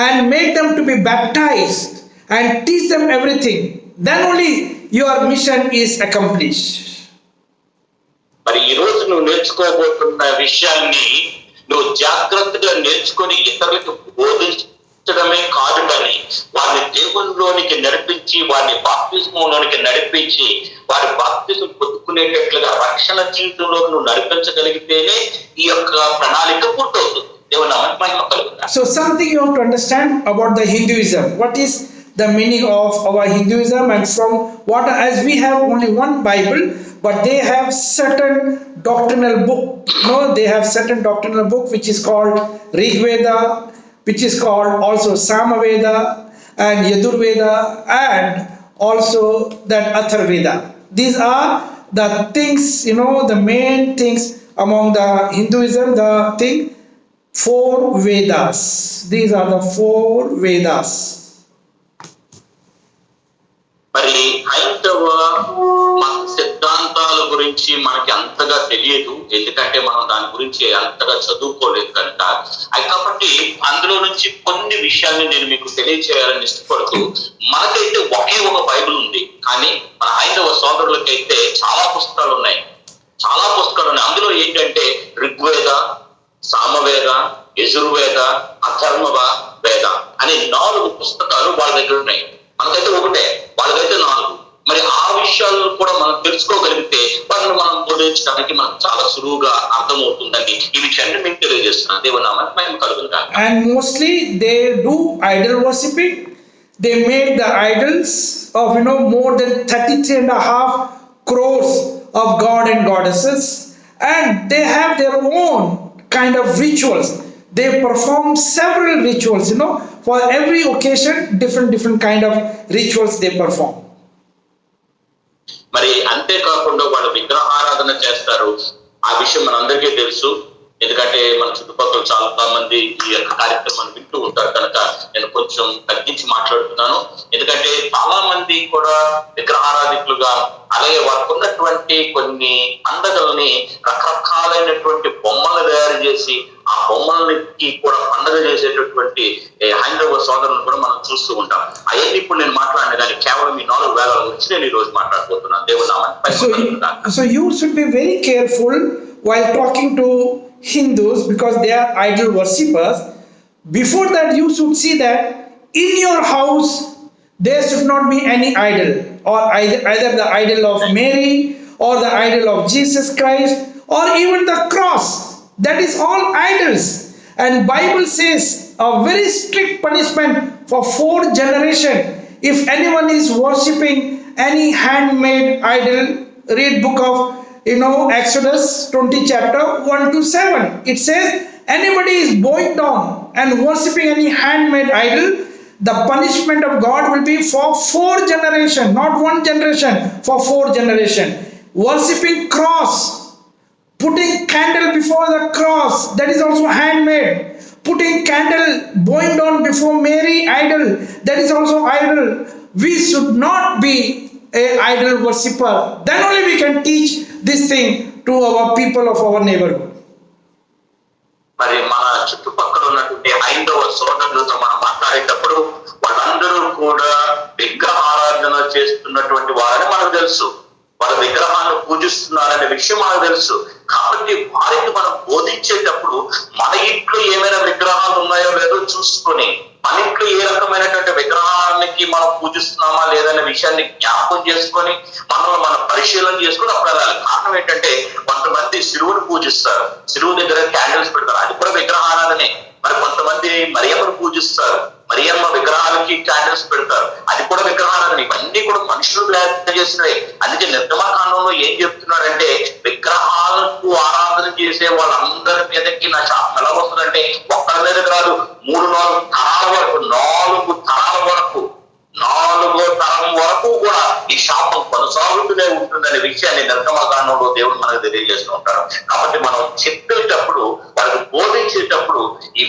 and make them to be baptized and teach them everything. Then only your mission is accomplished. మరి ఈ రోజు నువ్వు నేర్చుకోబోతున్న విషయాన్ని నువ్వు జాగ్రత్తగా నేర్చుకొని ఇతరులకు బోధించడమే కాదు, కానీ వారిని దేవునిలోనికి నడిపించి, వారిని బాప్తిస్మంలోనికి నడిపించి, వారి బాప్తిస్మం పొందుకునేటట్లుగా రక్షణ జీవితంలో నువ్వు నడిపించగలిగితేనే ఈ యొక్క ప్రణాళిక పూర్తవుతుంది. దేవుని నామానికి మహిమ కలుగును. So something you have to understand about the Hinduism. What is the meaning of our Hinduism, and from what, as we have only one Bible, but they have certain doctrinal book. They have certain doctrinal book which is called Rig Veda, which is called also Samaveda and Yajurveda, and also that Atharvaveda. These are the things, the main things among the Hinduism, the thing, 4 Vedas. These are the 4 Vedas. మరి హైందవ మత సిద్ధాంతాల గురించి మనకి అంతగా తెలియదు, ఎందుకంటే మనం దాని గురించి అంతగా చదువుకోలేదు కనుక. కాబట్టి అందులో నుంచి కొన్ని విషయాల్ని నేను మీకు తెలియచేయాలని ఇష్టపడుతూ, మనకైతే ఒకే ఒక బైబిల్ ఉంది, కానీ మన హైందవ సోదరులకైతే చాలా పుస్తకాలు ఉన్నాయి. అందులో ఏంటంటే ఋగ్వేద, సామవేద, యజుర్వేద, అథర్వణ వేద అనే 4 పుస్తకాలు వాళ్ళ దగ్గర ఉన్నాయి. మనకైతే ఒకటే, వాళ్ళకైతే 4. మరి ఆ విషయాలను కూడా మనం తెలుసుకోగలిగితే వాటిని మనం బోధించడానికి మనకు చాలా సులువుగా అర్థమవుతుందండి. ఈ విషయాన్ని మీకు తెలియజేస్తున్నాను. దేవుని నామానికి మహిమ కలుగును గాక. And mostly they do idol worshipping. They made the idols of more than 33.5 crores of god and goddesses, and they have their own kind of rituals. They perform several rituals, for every occasion different kind of rituals they perform. మరి అంతేకాకుండా వాళ్ళు విగ్రహారాధన చేస్తారు. ఆ విషయం మనందరికీ తెలుసు, ఎందుకంటే మన చుట్టుపక్కల చాలా మంది ఈ యొక్క కార్యక్రమాన్ని వింటూ ఉంటారు కనుక నేను కొంచెం తగ్గించి మాట్లాడుతున్నాను. ఎందుకంటే చాలా మంది కూడా విగ్రహారాధికులుగా, అలాగే వారికి ఉన్నటువంటి కొన్ని పండగల్ని రకరకాలైనటువంటి బొమ్మలు తయారు చేసి ఆ బొమ్మలకి కూడా పండగ చేసేటటువంటి హైందవ సోదరులను కూడా మనం చూస్తూ ఉంటాం. అవన్నీ ఇప్పుడు నేను మాట్లాడిన కానీ కేవలం ఈ 4 వేల గురించి నేను ఈ రోజు మాట్లాడుతున్నాను. దేవుని నామానికి. So you should be very careful while talking to Hindus, because they are idol worshippers. Before that, you should see that in your house there should not be any idol, or either the idol of Mary or the idol of Jesus Christ or even the cross. That is all idols. And Bible says a very strict punishment for 4 generations if anyone is worshipping any handmade idol. Read book of Exodus 20 chapter 1 to 7. It says anybody is bowing down and worshipping any handmade idol, the punishment of God will be for 4 generations, not 1 generation, for 4 generations. Worshipping cross, putting candle before the cross, that is also handmade. Putting candle, bowing down before Mary idol, that is also idol. We should not be a idol worshipper. Then only we can teach this thing to our people of our neighborhood. మరి మన చుట్టుపక్కల ఉన్నటువంటి హైందవ సోదరులతో మనం మాట్లాడేటప్పుడు వాళ్ళందరూ కూడా విగ్రహారాధన చేస్తున్నటువంటి వారని మనకు తెలుసు. వాళ్ళ విగ్రహాన్ని పూజిస్తున్నారనే విషయం మనకు తెలుసు. కాబట్టి వారికి మనం బోధించేటప్పుడు మన ఇంట్లో ఏమైనా విగ్రహాలు ఉన్నాయో లేదో చూసుకొని, మన ఇంట్లో ఏ రకమైనటువంటి విగ్రహానికి మనం పూజిస్తున్నామా లేదనే విషయాన్ని జ్ఞాపకం చేసుకొని మనం పరిశీలన చేసుకొని అప్పుడు వెళ్ళాలి. కారణం ఏంటంటే కొంతమంది శిలువుని పూజిస్తారు, శిలువు దగ్గర క్యాండిల్స్ పెడతారు, అది కూడా విగ్రహారాధనే. మరి కొంతమంది మరియమ్మను పూజిస్తారు, మరియమ్మ విగ్రహాలకి క్యాండిల్స్ పెడతారు, అది కూడా విగ్రహారాధన. ఇవన్నీ కూడా మనుషులు తయారు చేసినవే. అందుకే నిర్గమకాండంలో ఏం చెప్తున్నాడంటే విగ్రహాలకు ఆరాధన చేసే వాళ్ళందరి మీదకి నా శాపం ఎలా వస్తుందంటే ఒక్కరి మీదకి రాదు, 3-4 తరాల వరకు, 4 తరాల వరకు, 4వ తరం వరకు కూడా ఈ శాపం కొనసాగుతూనే ఉంటుందనే విషయాన్ని నిర్గమకాండంలో దేవుడు మనకు తెలియజేస్తూ ఉంటాడు. కాబట్టి మనం చెప్పేటప్పుడు, వాళ్ళకి బోధించేటప్పుడు ఈ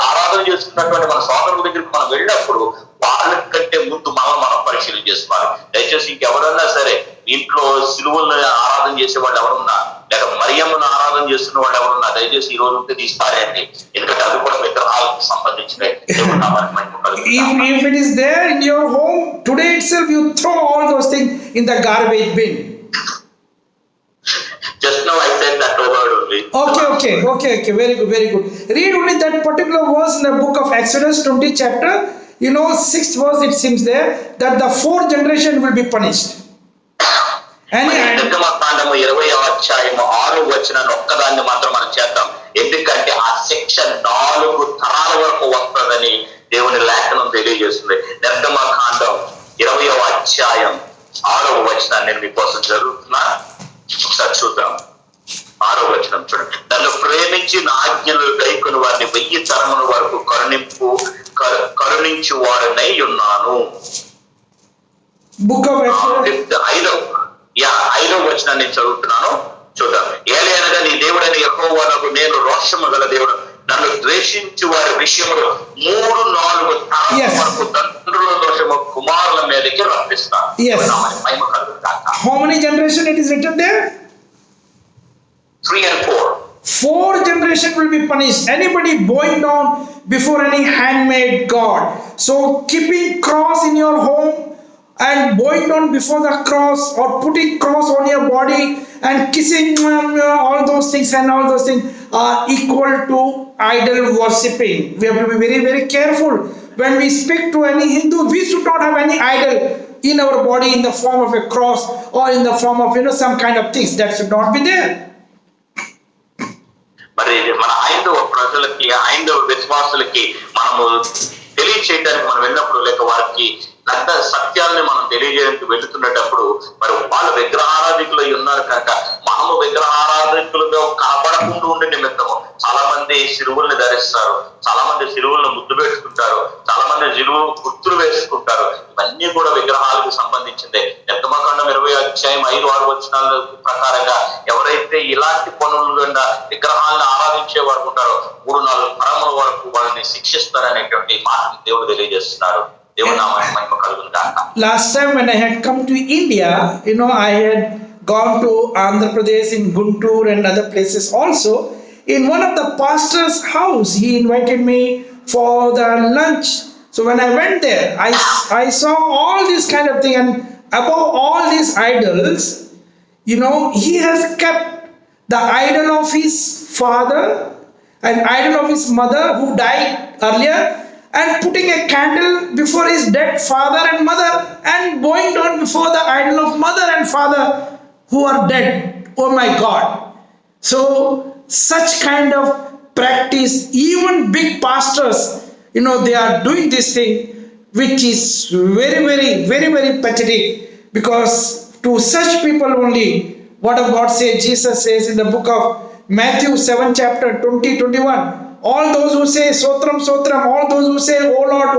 ఆరాధన చేస్తున్నటువంటి మన సోదరుల దగ్గరికి మనం వెళ్ళినప్పుడు వాళ్ళకంటే ముందు మనం పరిశీలన చేసుకోవాలి. దయచేసి ఇంకెవరన్నా సరే ఇంట్లో సిలువలను ఆరాధన చేసే వాళ్ళు ఎవరున్నా, లేక మరియమ్మను ఆరాధన చేస్తున్న వాళ్ళు ఎవరున్నా, దయచేసి ఈ రోజు ఉంటే తీస్తారండి. ఎందుకంటే అది కూడా విగ్రహాలకు సంబంధించినవి. If it is there in your home today itself, you throw all those things in the garbage bin. Just now I said that word only. Okay. Very good. Read only that particular verse in the book of Exodus 20 chapter. 6th verse it seems there that the 4th generation will be punished. నిర్గమకాండము 20వ అధ్యాయము 6వ వచనాన్ని ఒక్కదాన్ని మాత్రం మనం చేద్దాం. ఎందుకంటే ఆ శిక్ష 4 తరాల వరకు వస్తుందని దేవుని లేఖనం తెలియజేస్తుంది. నిర్గమకాండం 20వ అధ్యాయం 6వ వచనాన్ని నేను మీకోసం చదువుతున్నా, ఒకసారి చూద్దాం. 6వ వచనం చూడండి. నన్ను ప్రేమించి నా ఆజ్ఞలు గైకొని వారిని 1000 తరముల వరకు కరుణించు వాడనై ఉన్నాను. బుక్ ఆఫ్ ఎక్సోడస్ 5వ వచనాన్ని చదువుతున్నాను, చూద్దాం. ఏలయనగా నీ దేవుడైన యెహోవానకు నేను రోషము గల దేవుడు, నన్ను ద్వేషించు వారి విషయంలో 3-4 తరాల వరకు తండ్రుల దోషము కుమారుల మీదకి Yes. మహిమ కలుగును గాక. How many generation it is written there? 3 and 4. 4 generation will be punished. Anybody bowing down before any handmade god. So keeping cross in your home and bowing down before the cross or putting cross on your body and kissing all those things and all those things are equal to idol worshipping. We have to be very, very careful. When we speak to any Hindu, we should not have any idol in our body in the form of a cross or in the form of some kind of things. That should not be there. మరి మన హైందవ ప్రజలకి, హైందవ విశ్వాసులకి మనము తెలియచేయడానికి మనం వెళ్ళినప్పుడు, లేక వారికి పెద్ద సత్యాన్ని మనం తెలియజేయడానికి వెళుతున్నప్పుడు, మరి వాళ్ళు విగ్రహారాధికులై ఉన్నారు కనుక మనము విగ్రహారాధికులుగా కనపడకుండా ఉండే నిమిత్తము చాలా మంది సిలువల్ని ధరిస్తారు, చాలా మంది సిలువలను ముద్దు పెట్టుకుంటారు, చాలా మంది సిలువ గుర్తులు వేసుకుంటారు. ఇవన్నీ కూడా విగ్రహాలకు సంబంధించిందే. నిర్గమకాండం 20:5-6 ప్రకారంగా ఎవరైతే ఇలాంటి పనులు గుండా విగ్రహాలను ఆరాధించే వారు ఉంటారో 3-4 తరముల వరకు వాళ్ళని శిక్షిస్తారనేటువంటి మాటను దేవుడు తెలియజేస్తున్నారు. దేవుని నామానికి మహిమ కలుగును గాక. Last time when I had come to India, I had gone to Andhra Pradesh in Guntur and other places also. In one of the pastor's house, he invited me for the lunch. So when I went there, I saw all this kind of thing, and above all these idols, he has kept the idol of his father, an idol of his mother who died earlier, and putting a candle before his dead father and mother, and bowing down before the idol of mother and father who are dead. Oh my God. So such kind of practice, even big pastors, they are doing this thing, which is very, very, very, very pathetic, because to such people only, what of God says, Jesus says in the book of Matthew 7 chapter 20-21, all those who say Sotram, Sotram, all those who say, O Lord,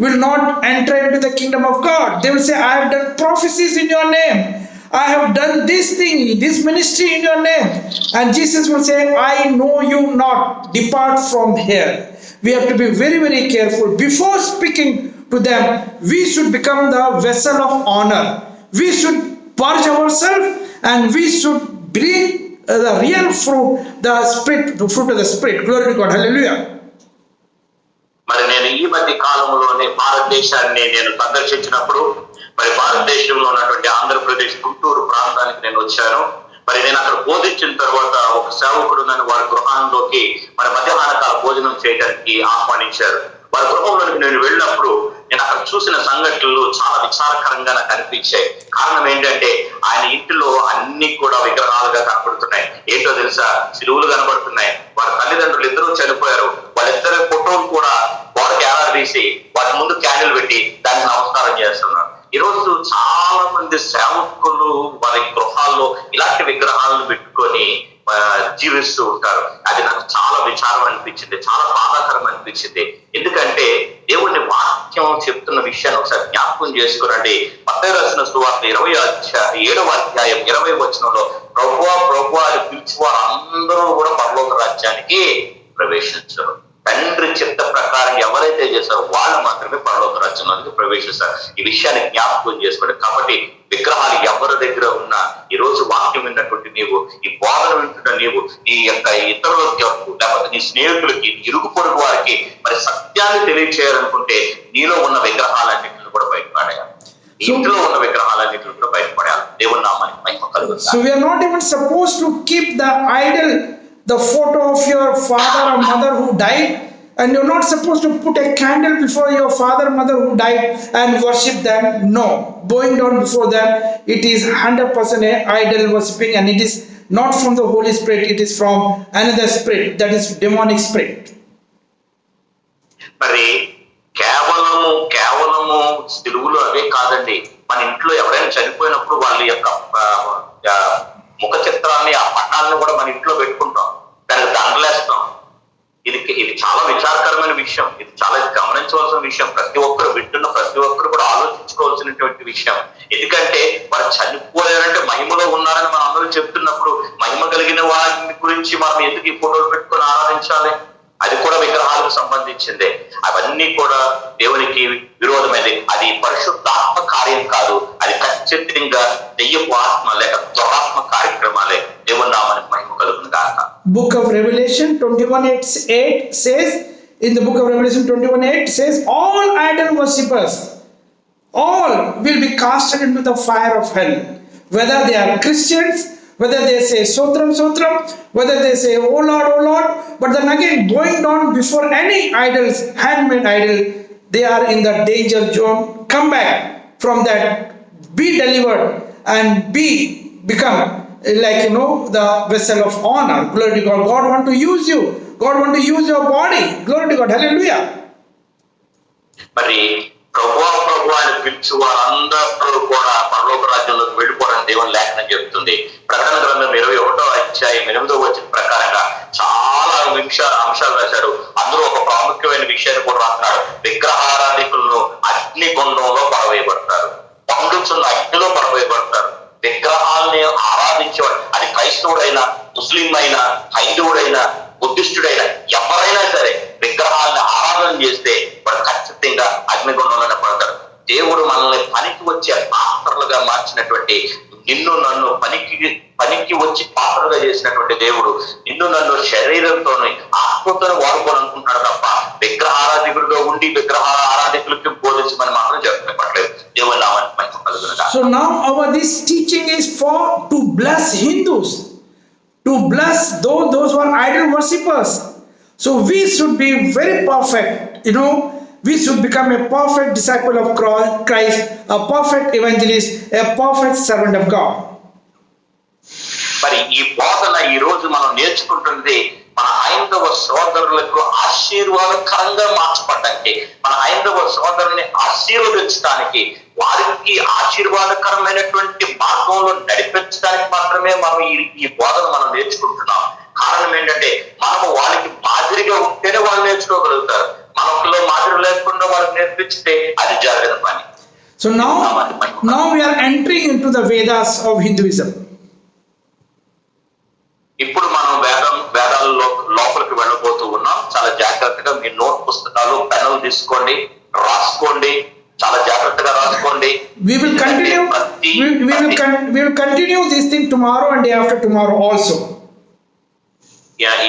will not enter into the kingdom of God. They will say, I have done prophecies in your name. I have done this thing, this ministry in your name. And Jesus will say, I know you not. Depart from here. We have to be very, very careful. Before speaking to them, we should become the vessel of honor. We should purge ourselves, and we should bring the real fruit, the fruit of the Spirit. Glory to God. Hallelujah. మరి నేను ఈ మధ్య కాలంలోనే భారతదేశాన్ని నేను సందర్శించినప్పుడు, మరి భారతదేశంలో ఉన్నటువంటి ఆంధ్రప్రదేశ్ గుంటూరు ప్రాంతానికి నేను వచ్చాను. మరి నేను అక్కడ బోధించిన తర్వాత ఒక సేవకుడు నన్ను వారి గృహంలోకి మరి మధ్యాహ్న కాల భోజనం చేయడానికి ఆహ్వానించారు. వారి గృహంలోకి నేను వెళ్ళినప్పుడు నేను అక్కడ చూసిన సంఘటనలు చాలా విచారకరంగా నాకు అనిపించాయి. కారణం ఏంటంటే ఆయన ఇంటిలో అన్ని కూడా విగ్రహాలుగా కనబడుతున్నాయి. ఏంటో తెలుసా? సిలువలు కనబడుతున్నాయి. వారి తల్లిదండ్రులు ఇద్దరు చనిపోయారు. వాళ్ళిద్దరి ఫోటోలు కూడా గోడకి ఏలాడదీసి వాటి ముందు క్యాండిల్ పెట్టి దానికి నమస్కారం చేస్తున్నారు. ఈ రోజు చాలా మంది సేవకులు వారి గృహాల్లో ఇలాంటి విగ్రహాలను పెట్టుకొని జీవిస్తూ ఉంటారు. అది నాకు చాలా విచారం అనిపించింది, చాలా బాధాకరం అనిపించింది. ఎందుకంటే దేవుని వాక్యం చెప్తున్న విషయాన్ని ఒకసారి జ్ఞాపకం చేసుకురండి. మత్తయి రాసిన సువార్త 7వ అధ్యాయం 20వ వచనంలో ప్రభువా ప్రభువా అని పిలిచి వారు అందరూ కూడా పరలోక రాజ్యానికి ప్రవేశించరు. తండ్రి చిత్త ప్రకారం ఎవరైతే చేశారో వాళ్ళు మాత్రమే పరలోక రాజ్యంలోకి ప్రవేశిస్తారు. ఈ విషయాన్ని జ్ఞాపకం చేసుకోండి. కాబట్టి విగ్రహాలు ఎవరి దగ్గర ఉన్నా, ఈ రోజు వాక్యం విన్నటువంటి నీవు, ఈ బోధన వింటున్న నీవు, నీ యొక్క ఇతరులకి లేకపోతే నీ స్నేహితులకి, ఇరుగు పొరుగు వారికి మరి సత్యాన్ని తెలియచేయాలనుకుంటే నీలో ఉన్న విగ్రహాలన్నింటిని కూడా బయటపడేయాలి. ఇంట్లో ఉన్న విగ్రహాలన్నింటిని కూడా బయటపడేయాలి. దేవుని నామానికి మహిమ కలుగుతుంది. So we are not even supposed to keep the idol, the photo of your father or mother who died, and you're not supposed to put a candle before your father or mother who died and worship them. No, bowing down before them, it is 100% a idol worshipping, and it is not from the Holy Spirit, it is from another spirit, that is demonic spirit. మరి కేవలము సిలువలు అవే కాదండి. మన ఇంట్లో ఎవరైనా చనిపోయినప్పుడు వాళ్ళ యొక్క ముఖ చిత్రాన్ని, ఆ పటాలను కూడా మన ఇంట్లో పెట్టుకుంటాం, దానికి దండలేస్తాం. ఇది చాలా విచారకరమైన విషయం. ఇది చాలా గమనించవలసిన విషయం. ప్రతి ఒక్కరు వింటున్న ప్రతి ఒక్కరు కూడా ఆలోచించుకోవాల్సినటువంటి విషయం. ఎందుకంటే వారు చనిపోయారంటే మహిమలో ఉన్నారని మనం అందరూ చెప్తున్నప్పుడు మహిమ కలిగిన వారిని గురించి మనం ఎందుకు ఈ ఫోటోలు పెట్టుకొని ఆరాధించాలి? అది కూడా విగ్రహాలకు సంబంధించిందే. అవన్నీ కూడా దేవునికి విరోధమైనది. అది పరిశుద్ధాత్మ కార్యం కాదు, అది ఖచ్చితంగా దెయ్యపు ఆత్మ లేక దురాత్మ కార్యక్రమాలే. దేవుని నామానికి మహిమ కలుగును గాక. Book of Revelation 21:8 says, in the book of Revelation 21:8 says, all idol worshippers, all will be casted into the fire of hell. Whether they are Christians, whether they say Sotram Sotram, whether they say oh Lord, but then again going down before any idols, handmade idol, they are in the danger zone. Come back from that, be delivered and become like the vessel of honor. Glory to God. God want to use you. God want to use your body. Glory to God. Hallelujah. మరి ప్రభు అని పిలిచి వారందరూ కూడా పరలోక రాజ్యంలోకి వెళ్ళిపోవడం దేవుని లేఖనం చెప్తుంది. ప్రకటన గ్రంథం 21వ అధ్యాయం 8వ వచనం ప్రకారంగా చాలా అంశాలు రాశాడు. అందులో ఒక ప్రాముఖ్యమైన విషయాన్ని కూడా రాస్తున్నాడు. విగ్రహారాధికులను అగ్ని గుండంలో పడవేయబడతారు, పండుచున్న అగ్నిలో పడవేయబడతారు. విగ్రహాలని ఆరాధించేవాడు, అది క్రైస్తవుడైనా, ముస్లిం అయినా, హైందవుడైనా, బుద్ధిస్టుడైనా, ఎవరైనా సరే విగ్రహాలను ఆరాధన చేస్తే వాడు ఖచ్చితంగా అగ్నిగుండంలోనే పడతాడు. దేవుడు మనల్ని పనికి వచ్చే పాత్రలుగా మార్చినటువంటి, నిన్ను నన్ను పనికి వచ్చి పాత్రలుగా చేసినటువంటి దేవుడు నిన్ను నన్ను శరీరంతో ఆత్మతో వాడుకోవాలనుకుంటాడు తప్ప విగ్రహ ఆరాధికుడిగా ఉండి విగ్రహ ఆరాధికులకి బోధించమని మాత్రం చెప్పట్లేదు. దేవుని నామానికి మహిమ కలుగును గాక. So now this teaching is for to bless Hindus, to bless those who are idol worshippers. So we should be very perfect, we should become a perfect disciple of Christ, a perfect evangelist, a perfect servant of God. మరి ఈ బోధన ఈ రోజు మనం నేర్చుకుంటున్నది మన హైందవ సోదరులకు ఆశీర్వాదకరంగా మార్చబడ్డానికి, మన హైందవ సోదరుని ఆశీర్వదించడానికి, వారికి ఆశీర్వాదకరమైనటువంటి మార్గంలో నడిపించడానికి మాత్రమే మనం ఈ బోధన మనం నేర్చుకుంటున్నాం. కారణం ఏంటంటే మనము వాళ్ళకి మాదిరిగా ఉంటేనే వాళ్ళు నేర్చుకోగలుగుతారు. మనలో మాదిరి లేకుండా వాళ్ళకి నేర్పిస్తే అది జరగని పని. So now we are entering into the Vedas of Hinduism. ఇప్పుడు మనం వేదాల్లో లోపలికి వెళ్ళబోతూ ఉన్నాం. చాలా జాగ్రత్తగా మీ నోట్ పుస్తకాలు, పెన్నులు తీసుకోండి, రాసుకోండి, చాలా జాగ్రత్తగా రాసుకోండి. We will continue this thing tomorrow and day after tomorrow also.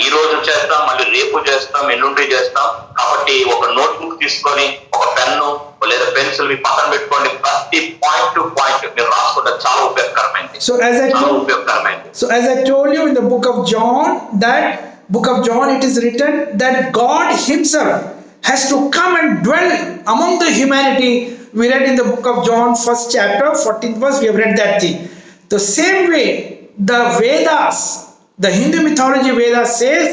ఈ రోజు చేస్తాం, మళ్ళీ రేపు చేస్తాం, ఎల్లుండి చేస్తాం. కాబట్టి ఒక నోట్ బుక్ తీసుకొని ఒక పెన్ను లేదా పెన్సిల్ మీ పక్కన పెట్టుకోండి. ప్రతి పాయింట్ టు పాయింట్ మీరు రాసుకోవడం చాలా ఉపయోగకరమైంది. So as I told you in the book of John, it is written that God Himself has to come and dwell among the humanity. We read in the book of John, 1st chapter, 14th verse, we have read that thing. The same way the Vedas, the Hindu mythology Vedas says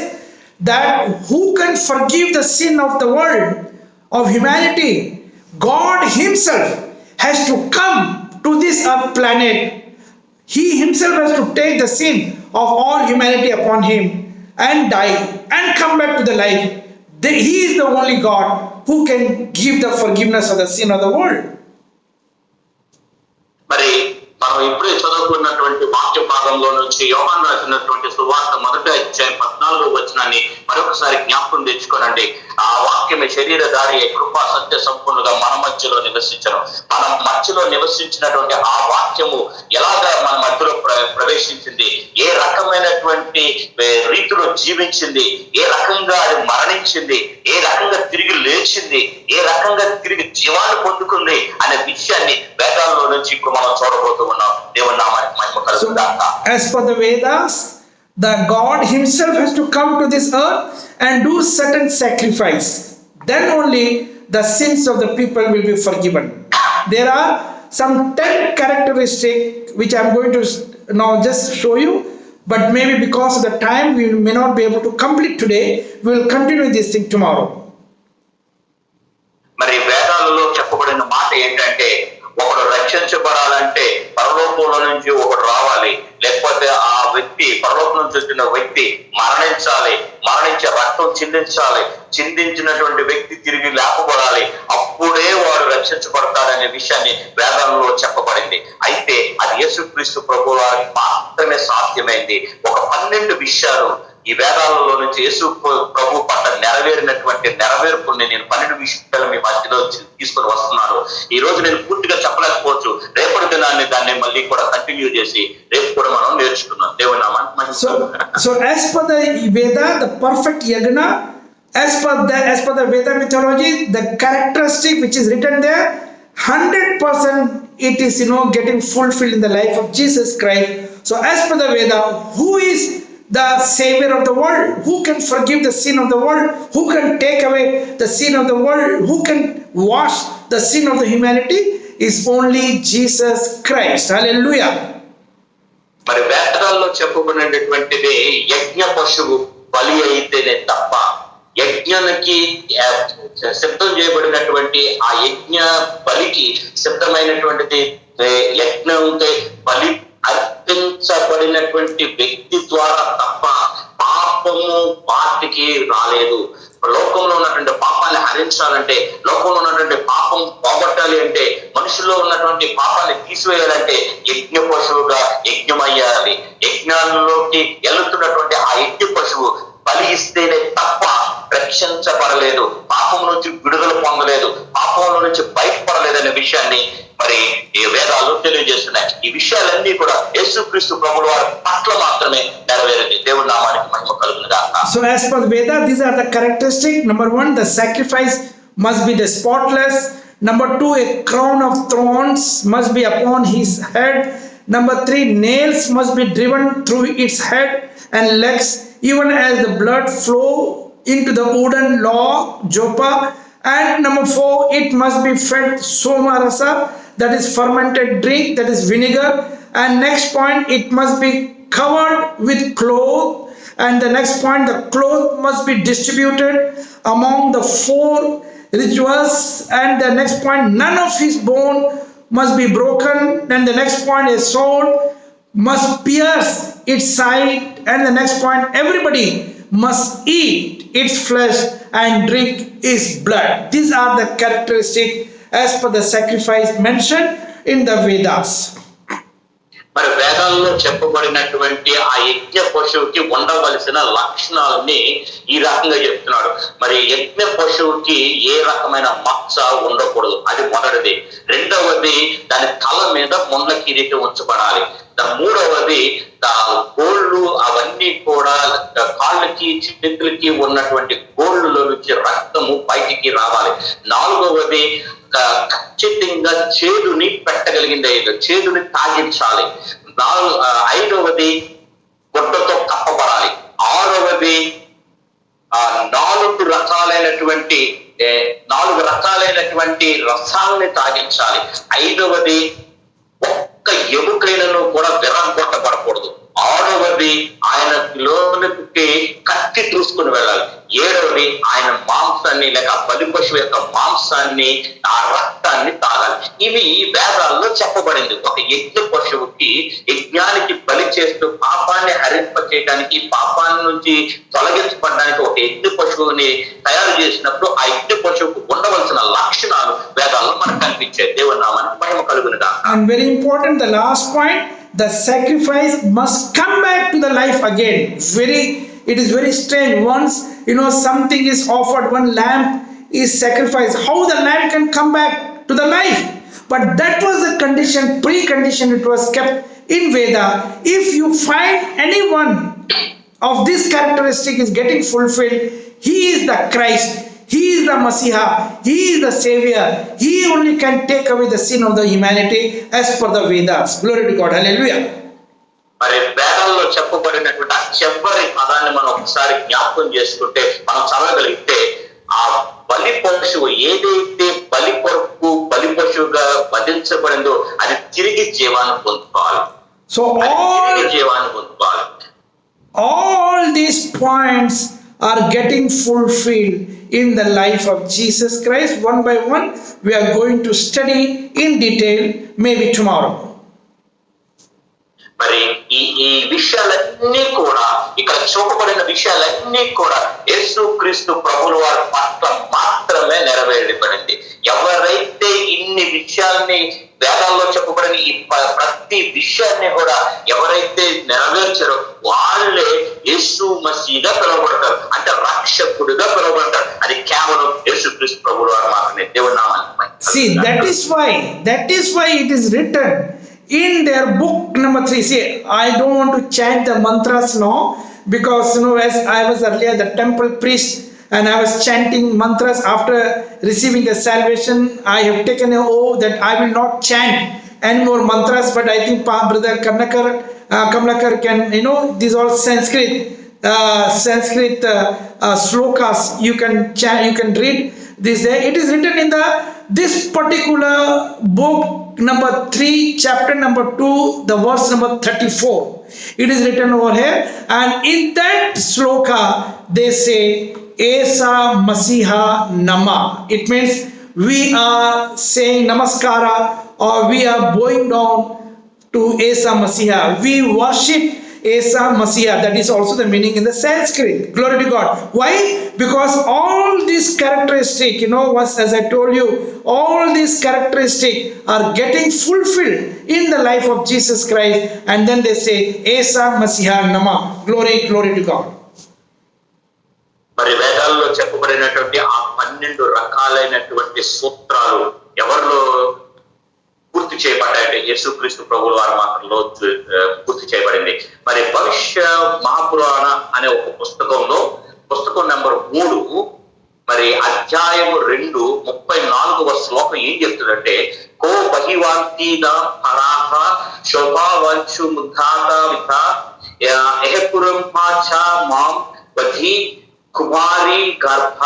that who can forgive the sin of the world, of humanity? God Himself has to come to this earth planet. He Himself has to take the sin of all humanity upon Him and die and come back to the life. He is the only God who can give the forgiveness of the sin of the world. మరి మనం ఇప్పుడే చదువుకున్నటువంటి వాక్య భాగంలో నుంచి యోహాను రాసినటువంటి సువార్త 1వ అధ్యాయం 14వ వచనాన్ని మరొకసారి జ్ఞాపకం తెచ్చుకోనండి. ఆ వాక్యమే శరీరధారి కృపా సత్య సంపూర్ణంగా మన మధ్యలో నివసించను. మన మధ్యలో నివసించినటువంటి ఆ వాక్యము ఎలాగా మన మధ్యలో ప్రవేశించింది, ఏ రకమైనటువంటి రీతిలో జీవించింది, ఏ రకంగా అది మరణించింది, ఏ రకంగా తిరిగి లేచింది, ఏ రకంగా తిరిగి జీవాన్ని పొందుకుంది అనే విషయాన్ని వేదాల్లో నుంచి ఇప్పుడు మనం చూడబోతూ ఉన్నాం. దేవుని నామానికి మహిమ కలుగును గాక. As per the Vedas, the God Himself has to come to this earth and do certain sacrifice. Then only the sins of the people will be forgiven. There are some 10 characteristics which I am going to now just show you, but maybe because of the time we may not be able to complete today. We will continue this thing tomorrow. మరి వేదాలలో చెప్పబడిన మాట ఏంటంటే, ఒకడు రక్షించబడాలంటే పరలోకంలో నుంచి ఒకడు రావాలి, లేకపోతే ఆ వ్యక్తి పరలోకం నుంచి వచ్చిన వ్యక్తి మరణించాలి, మరణించే రక్తం చిందించాలి, చిందించినటువంటి వ్యక్తి తిరిగి లేపబడాలి, అప్పుడే వాడు రక్షించబడతాడనే విషయాన్ని వేదాలలో చెప్పబడింది. అయితే అది యేసుక్రీస్తు ప్రభువు వారికి మాత్రమే సాధ్యమైంది. ఒక 12 విషయాలు ఈ వేదాలలో నుంచి యేసు ప్రభు పట్ల నెరవేరినటువంటి నెరవేర్పుని నేను 12 విషయాలు మీ మధ్యలో తీసుకొని వస్తున్నాను. ఈ రోజు నేను పూర్తిగా చెప్పలేకపోవచ్చు. రేపటి దినాన్ని దాన్ని మళ్ళీ కూడా కంటిన్యూ చేసి రేపు కూడా మనం నేర్చుకున్నాం. దేవుని నామానికి So as per the Veda, the perfect yagna, as per the Veda mythology, the characteristic which is written there, 100% it is getting fulfilled in the life of Jesus Christ. So as per the Veda, who is the savior of the world? Who can forgive the sin of the world? Who can take away the sin of the world? Who can wash the sin of the humanity? Is only Jesus Christ. Hallelujah. మరి వేదాల్లో చెప్పబడినటువంటిది యజ్ఞ పశువు బలి అయితేనే తప్ప యజ్ఞానికి సిద్ధం చేయబడినటువంటి ఆ యజ్ఞ బలికి సిద్ధమైనటువంటిది యజ్ఞం బలి అర్పించబడినటువంటి వ్యక్తి ద్వారా తప్ప పాపము వాటికి రాలేదు. లోకంలో ఉన్నటువంటి పాపాన్ని హరించాలంటే, లోకంలో ఉన్నటువంటి పాపం పోగొట్టాలి అంటే, మనుషుల్లో ఉన్నటువంటి పాపాన్ని తీసివేయాలంటే యజ్ఞ పశువుగా యజ్ఞమయ్యాలి. యజ్ఞాల్లోకి వెళుతున్నటువంటి ఆ యజ్ఞ పశువు బలి ఇస్తేనే తప్ప రక్షించబడలేదు, పాపం నుంచి విడుదల పొందలేదు, పాపంలో నుంచి బయటపడలేదనే విషయాన్ని మరి ఈ వేదాలు తెలియజేస్తున్నాయి. ఈ విషయాలన్నీ కూడా యేసుక్రీస్తు ప్రభువు వారి పట్ల మాత్రమే నెరవేరింది. దేవుడి నామానికి మహిమ కలుగును గాక. So as per Veda, these are the characteristics. Number 1, the sacrifice must be the spotless. Number 2, a crown of thorns must be upon his head. Number 3, nails must be driven through its head and legs, even as the blood flow into the wooden log, joppa. And number 4, it must be fed somarasa, that is fermented drink, that is vinegar. And next point, it must be covered with cloth. And the next point, the cloth must be distributed among the 4 rituals. And the next point, none of his bone must be broken. And the next point, a sword must pierce its side. And the next point, everybody must eat its flesh and drink its blood. These are the characteristics as per the sacrifice mentioned in the Vedas. మరి వేదాల్లో చెప్పబడినటువంటి ఆ యజ్ఞ పశువుకి ఉండవలసిన లక్షణాలని ఈ రకంగా చెప్తున్నాడు. మరి యజ్ఞ పశువుకి ఏ రకమైన మచ్చ ఉండకూడదు, అది మొదటిది. రెండవది, దాని తల మీద ముండ్ల కిరీటం ఉంచబడాలి. మూడవది, గోళ్ళు అవన్నీ కూడా కాళ్ళకి చేతులకి ఉన్నటువంటి గోళ్ళలో నుంచి రక్తము బయటికి రావాలి. నాలుగవది, ఖచ్చితంగా చేదుని పెట్టగలిగింది, చేదుని తాగించాలి. ఐదవది, గుడ్డతో కప్పబడాలి. ఆరవది, 4 రకాలైనటువంటి రసాలని తాగించాలి. ఐదవది, ఒక్క ఎముకైనను కూడా విరగొట్టబడకూడదు. ఆరవది, ఆయన లోనికి కత్తి చూసుకుని వెళ్ళాలి. ఏడవది, ఆయన మాంసాన్ని లేక బలి పశువు యొక్క మాంసాన్ని, ఆ రక్తాన్ని తాగాలి. ఇవి వేదాల్లో చెప్పబడింది. ఒక యజ్ఞ పశువుకి యజ్ఞానికి బలి చేస్తూ పాపాన్ని హరింప చేయడానికి, పాపాన్ని నుంచి తొలగించబడడానికి ఒక యజ్ఞ పశువుని తయారు చేసినప్పుడు ఆ యజ్ఞ పశువుకు ఉండవలసిన లక్షణాలు వేదాల్లో మనకు కనిపించాయి. దేవుని నామానికి మహిమ కలుగునుగా. And very important, the last point, the sacrifice must come back to the life again. It is very strange. Once something is offered, one lamb is sacrificed, how the lamb can come back to the life? But that was the condition, precondition it was kept in Veda. If you find anyone of this characteristic is getting fulfilled, he is the Christ, he is the Messiah, he is the Savior. He only can take away the sin of the humanity as per the Vedas. Glory to God. Hallelujah. మరి వేదాల్లో చెప్పబడినటువంటి ఆ చివరి పదాన్ని మనం ఒకసారి జ్ఞాపకం చేసుకుంటే, మనం చదవగలిగితే, ఆ బలి పశువు ఏదైతే బలి కొరకు బలి పశువుగా వధించబడిందో అది తిరిగి జీవాన్ని పొందుకోవాలి. So all these points are getting fulfilled in the life of Jesus Christ. One by one, we are going to study in detail, maybe tomorrow. మరి ఈ విషయాలన్నీ కూడా, ఇక్కడ చూపబడిన విషయాలన్నీ కూడా యేసుక్రీస్తు ప్రభువుల వారి పట్ల మాత్రమే నెరవేర్చబడింది. ఎవరైతే ఇన్ని విషయాలు విషయాన్ని, వేదాల్లో చెప్పబడిన ఈ ప్రతి విషయాన్ని కూడా ఎవరైతే నెరవేర్చారో వాళ్ళే యేసు మసీగా పిలువబడతారు, అంటే రక్షకుడిగా పిలువబడతారు. అది కేవలం యేసుక్రీస్తు ప్రభువు వారు మాత్రమే. దేవుని నామానికి. See, that is why it is written in their book number 3. See, I don't want to chant the mantras now, because as I was earlier the temple priest and I was chanting mantras after receiving the salvation, I have taken an oath that I will not chant any more mantras. But I think brother Kamlakar can, these all Sanskrit slokas you can chant, you can read this there. It is written in this particular book number 3, chapter number 2, the verse number 34. It is written over here, and in that sloka they say Esa Masiha Nama. It means we are saying namaskara, or we are bowing down to Esa Masiha. We worship Esa Masiha. That is also the meaning in the Sanskrit. Glory to God. Why? Because all these characteristics, as I told you, all these characteristics are getting fulfilled in the life of Jesus Christ, and then they say Esa Masiha Nama. Glory to God. మరి వేదాల్లో చెప్పబడినటువంటి ఆ 12 రకాలైనటువంటి సూత్రాలు ఎవరిలో పూర్తి చేయబడ్డాయంటే యేసుక్రీస్తు ప్రభువు వారి మాత్రంలో పూర్తి చేయబడింది. మరి భవిష్య మహాపురాణ అనే ఒక పుస్తకం నెంబర్ 3, మరి అధ్యాయం 2, 34వ శ్లోకం ఏం చెప్తుందంటే, కో బహివాంతీద పరాహ శోభావంచు ముఖాత విధ ఎహపురం పాచా మాం వధి కుమారి గర్భ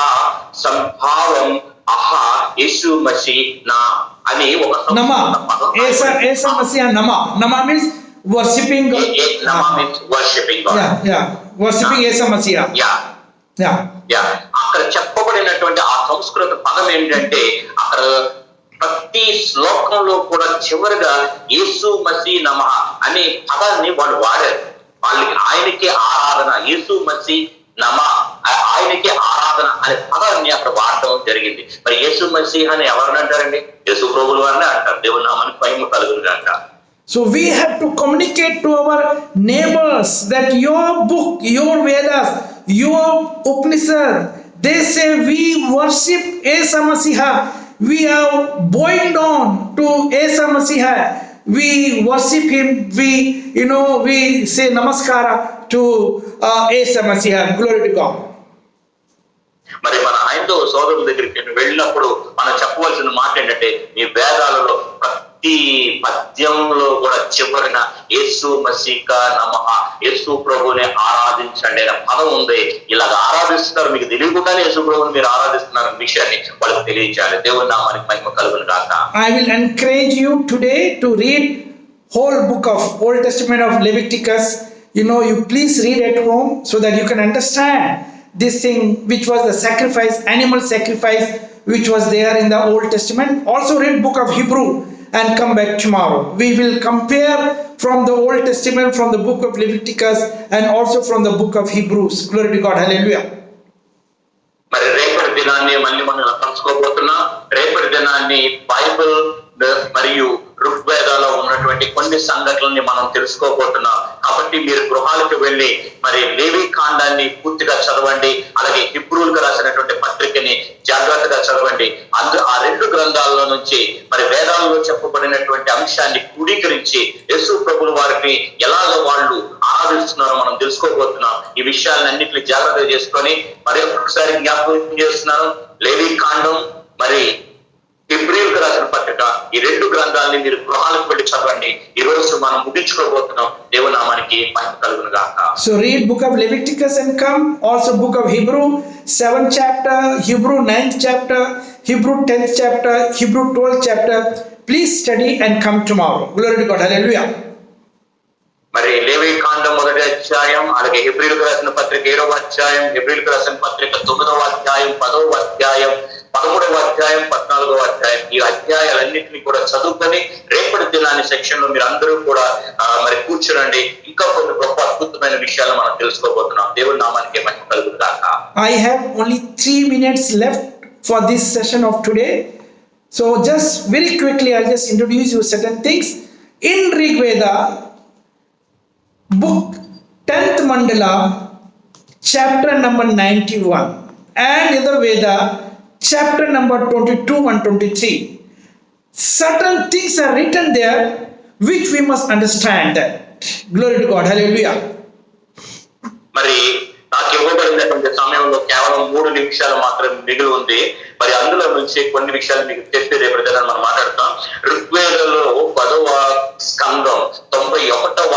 సంభావం అహా యేసు మసీ నా అని ఒక Nama. Esa Masiha Nama. Nama means worshipping God. Nama means worshipping God. Yeah. Worshipping Esa Masiha. Yeah. అక్కడ చెప్పబడినటువంటి ఆ సంస్కృత పదం ఏంటంటే, అక్కడ ప్రతి శ్లోకంలో కూడా చివరిగా యేసు మసీ నమః అనే పదాన్ని వాళ్ళు వాడారు. వాళ్ళకి ఆయనకే ఆరాధన, యేసు మసీ నమ ఆయనకే ఆరాధన అనే పదాన్ని అక్కడ వాడటం జరిగింది. మరి యేసు మసీహ్ అని ఎవరిని అంటారండి? యేసు ప్రభువుల వారిని అంటారు. దేవుని నామానికి మహిమ కలుగును గాక. So we have to communicate to our neighbors that your book, your Vedas, your Upanishad, they say we worship Esa Masiha. We are bowing down to Esa Masiha. We worship him. We say namaskara to Esa Masiha. Glory to God. మరి మన హైందవ సోదరుల దగ్గరికి వెళ్ళినప్పుడు మనం చెప్పవలసిన మాట ఏంటంటే, మీ వేదాలలో ప్రతి పద్యంలో కూడా చివరిన యేసు మసీకా నమః, యేసు ప్రభువుని ఆరాధించండి అనే పదం ఉంది. ఇలాగ ఆరాధిస్తున్నారు, మీకు తెలియకుండానే యేసు ప్రభువుని మీరు ఆరాధిస్తున్నారు విషయాన్ని వాళ్ళకి తెలియజేయాలి. దేవుని నామానికి మహిమ కలుగును గాక. I will encourage you today to read whole book of Old Testament of Leviticus. You please read at home so that you can understand this thing, which was the sacrifice, animal sacrifice, which was there in the Old Testament. Also read book of Hebrew and come back tomorrow. We will compare from the Old Testament, from the book of Leviticus, and also from the book of Hebrews. Glory to God. Hallelujah. మరి రేపటి దినాన్ని మళ్ళీ మనం పంచుకోబోతున్నా. రేపటి దినాన్ని Bible మరియు ఋగ్వేదాలో ఉన్నటువంటి కొన్ని సంఘటనల్ని మనం తెలుసుకోబోతున్నాం. కాబట్టి మీరు గృహాలకు వెళ్ళి మరి లేవి కాండాన్ని పూర్తిగా చదవండి, అలాగే హిబ్రూలకు రాసినటువంటి పత్రికని జాగ్రత్తగా చదవండి. ఆ 2 గ్రంథాలలో నుంచి మరి వేదాలలో చెప్పబడినటువంటి అంశాన్ని క్రోడీకరించి యేసు ప్రభువుల వారిని ఎలాగ వాళ్ళు ఆరాధిస్తున్నారో మనం తెలుసుకోబోతున్నాం. ఈ విషయాలన్నింటినీ జాగ్రత్తగా చేసుకొని మరి ఒకసారి జ్ఞాపకం చేస్తున్నాను. లేవి కాండం మరి హెబ్రీయులకు రాసిన పత్రిక, ఈ 2 గ్రంథాలని మీరు గృహాలకు వెళ్ళి చదవండి. ఈ రోజు మనం ముగించుకోబోతున్నాం. దేవునామానికి మహిమ కలుగును గాక. So read book of Leviticus and come. Also book of Hebrew 7th chapter, Hebrew 9th chapter, Hebrew 10th chapter, Hebrew 12th chapter. Please study and come tomorrow. Glory to God. Hallelujah. మరి లేవి కాండం 1వ అధ్యాయం, అలాగే హెబ్రీయులకు రాసిన పత్రిక 7వ అధ్యాయం, హెబ్రీయులకు రాసిన పత్రిక 9వ అధ్యాయం, 10వ అధ్యాయం, 11వ అధ్యాయం, 14వ అధ్యాయం, ఈ అధ్యాయాలన్నింటినీ కూడా చదువుకొని రేపటి దినాన్ని సెక్షన్ లో మీరు అందరూ కూడా మరి కూర్చోండి. ఇంకా కొన్ని గొప్ప అద్భుతమైన విషయాలు మనం తెలుసుకోబోతున్నాం. దేవుని నామానికి మహిమ కలుగును గాక. I have only 3 minutes left for this session of today. So just very quickly, I'll just introduce you certain things. In Rig Veda, book 10th Mandala, chapter number 91, and Yajur Veda, chapter number 22 and 23. Certain things are written there which we must understand that. Glory to God. Hallelujah. మరి నాకు ఇవ్వబడినటువంటి సమయంలో కేవలం 3 నిమిషాలు మాత్రమే మిగిలి ఉంది. మరి అందులో నుంచి కొన్ని విషయాలు మీకు చెప్పి రేపు మనం మాట్లాడతాం. ఋగ్వేదంలో 10వ స్కందం 91వ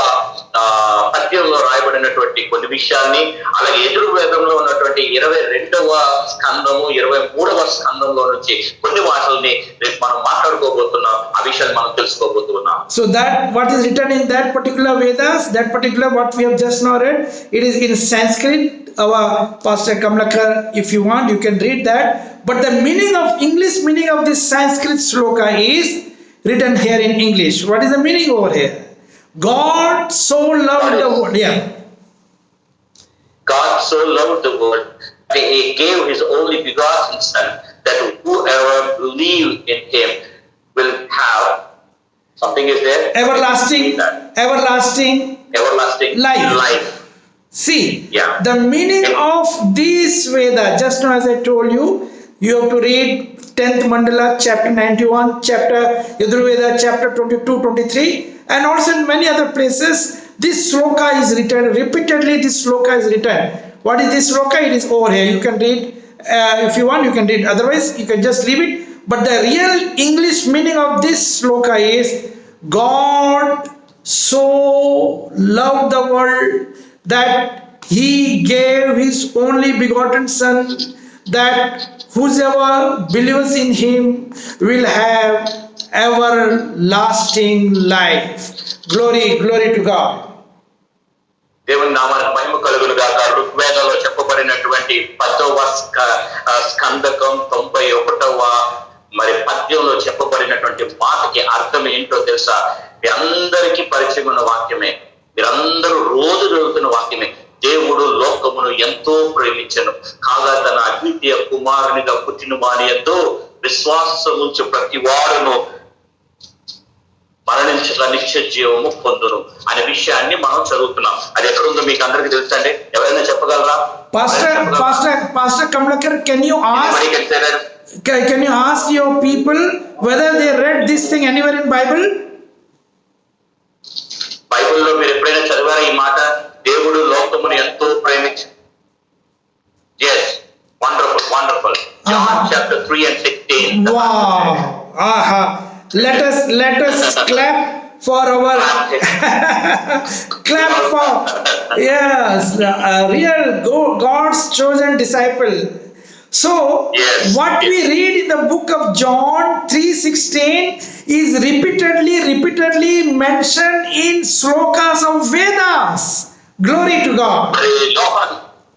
పద్యంలో రాయబడినటువంటి కొన్ని విషయాల్ని, అలాగే యజుర్వేదంలో ఉన్నటువంటి 22వ స్కందము 23వ స్కందంలో నుంచి కొన్ని వాటిని రేపు మనం మాట్లాడుకోబోతున్నాం. ఆ విషయాలు మనం తెలుసుకోబోతున్నాం. So that what is written in that particular Vedas, that particular what we have just now read, it is in Sanskrit. Our Pastor Kamlakar, if you want, you can read that. But the meaning of English meaning of this Sanskrit sloka is written here in English. What is the meaning over here? God so loved the world. Yeah. God so loved the world that He gave His only begotten Son, that whoever believes in Him will have something is there. Everlasting life. See, Yeah. the meaning of this Veda, just now as I told you, you have to read 10th Mandala, chapter 91, chapter Yajur Veda, chapter 22, 23, and also in many other places, this sloka is written, repeatedly this sloka is written. What is this sloka? It is over here. You can read, if you want, you can read. Otherwise, you can just leave it. But the real English meaning of this sloka is, God so loved the world that He gave His only begotten Son, that whosoever believes in Him will have everlasting life. Glory to God. దేవుని నామానికి మహిమ కలుగును గాక. ఋగ్వేదంలో చెప్పబడినటువంటి 10వ స్కందకం 91వ మరి పద్యంలో చెప్పబడినటువంటి మాటకి అర్థం ఏంటో తెలుసా? మీ అందరికీ పరిచయం ఉన్న వాక్యమే, మీరందరూ రోజు చదువుతున్న వాక్యమే. దేవుడు లోకమును ఎంతో ప్రేమించెను, కాగా తన అద్వితీయ కుమారునిగా పుట్టిన వాని ఎంతో విశ్వాసముంచు ప్రతి వాడును మరణించక నిత్య జీవము పొందును అనే విషయాన్ని మనం చదువుతున్నాం. అది ఎక్కడుందో మీకు అందరికీ తెలుసండి? ఎవరైనా చెప్పగలరా? Pastor Kamlakar, can you ask your people whether they read this thing anywhere in Bible? బైబిల్లో మీరు ఎప్పుడైనా చదివారా ఈ మాట? దేవుడు లోకమును ఎంతో ప్రేమించి. Yes, wonderful. John chapter 3 and 16. Wow. Let us clap for our yes, real God's chosen disciple. So Yes. what we read in the book of John 3:16 is repeatedly mentioned in slokas of Vedas. Glory to God. మరి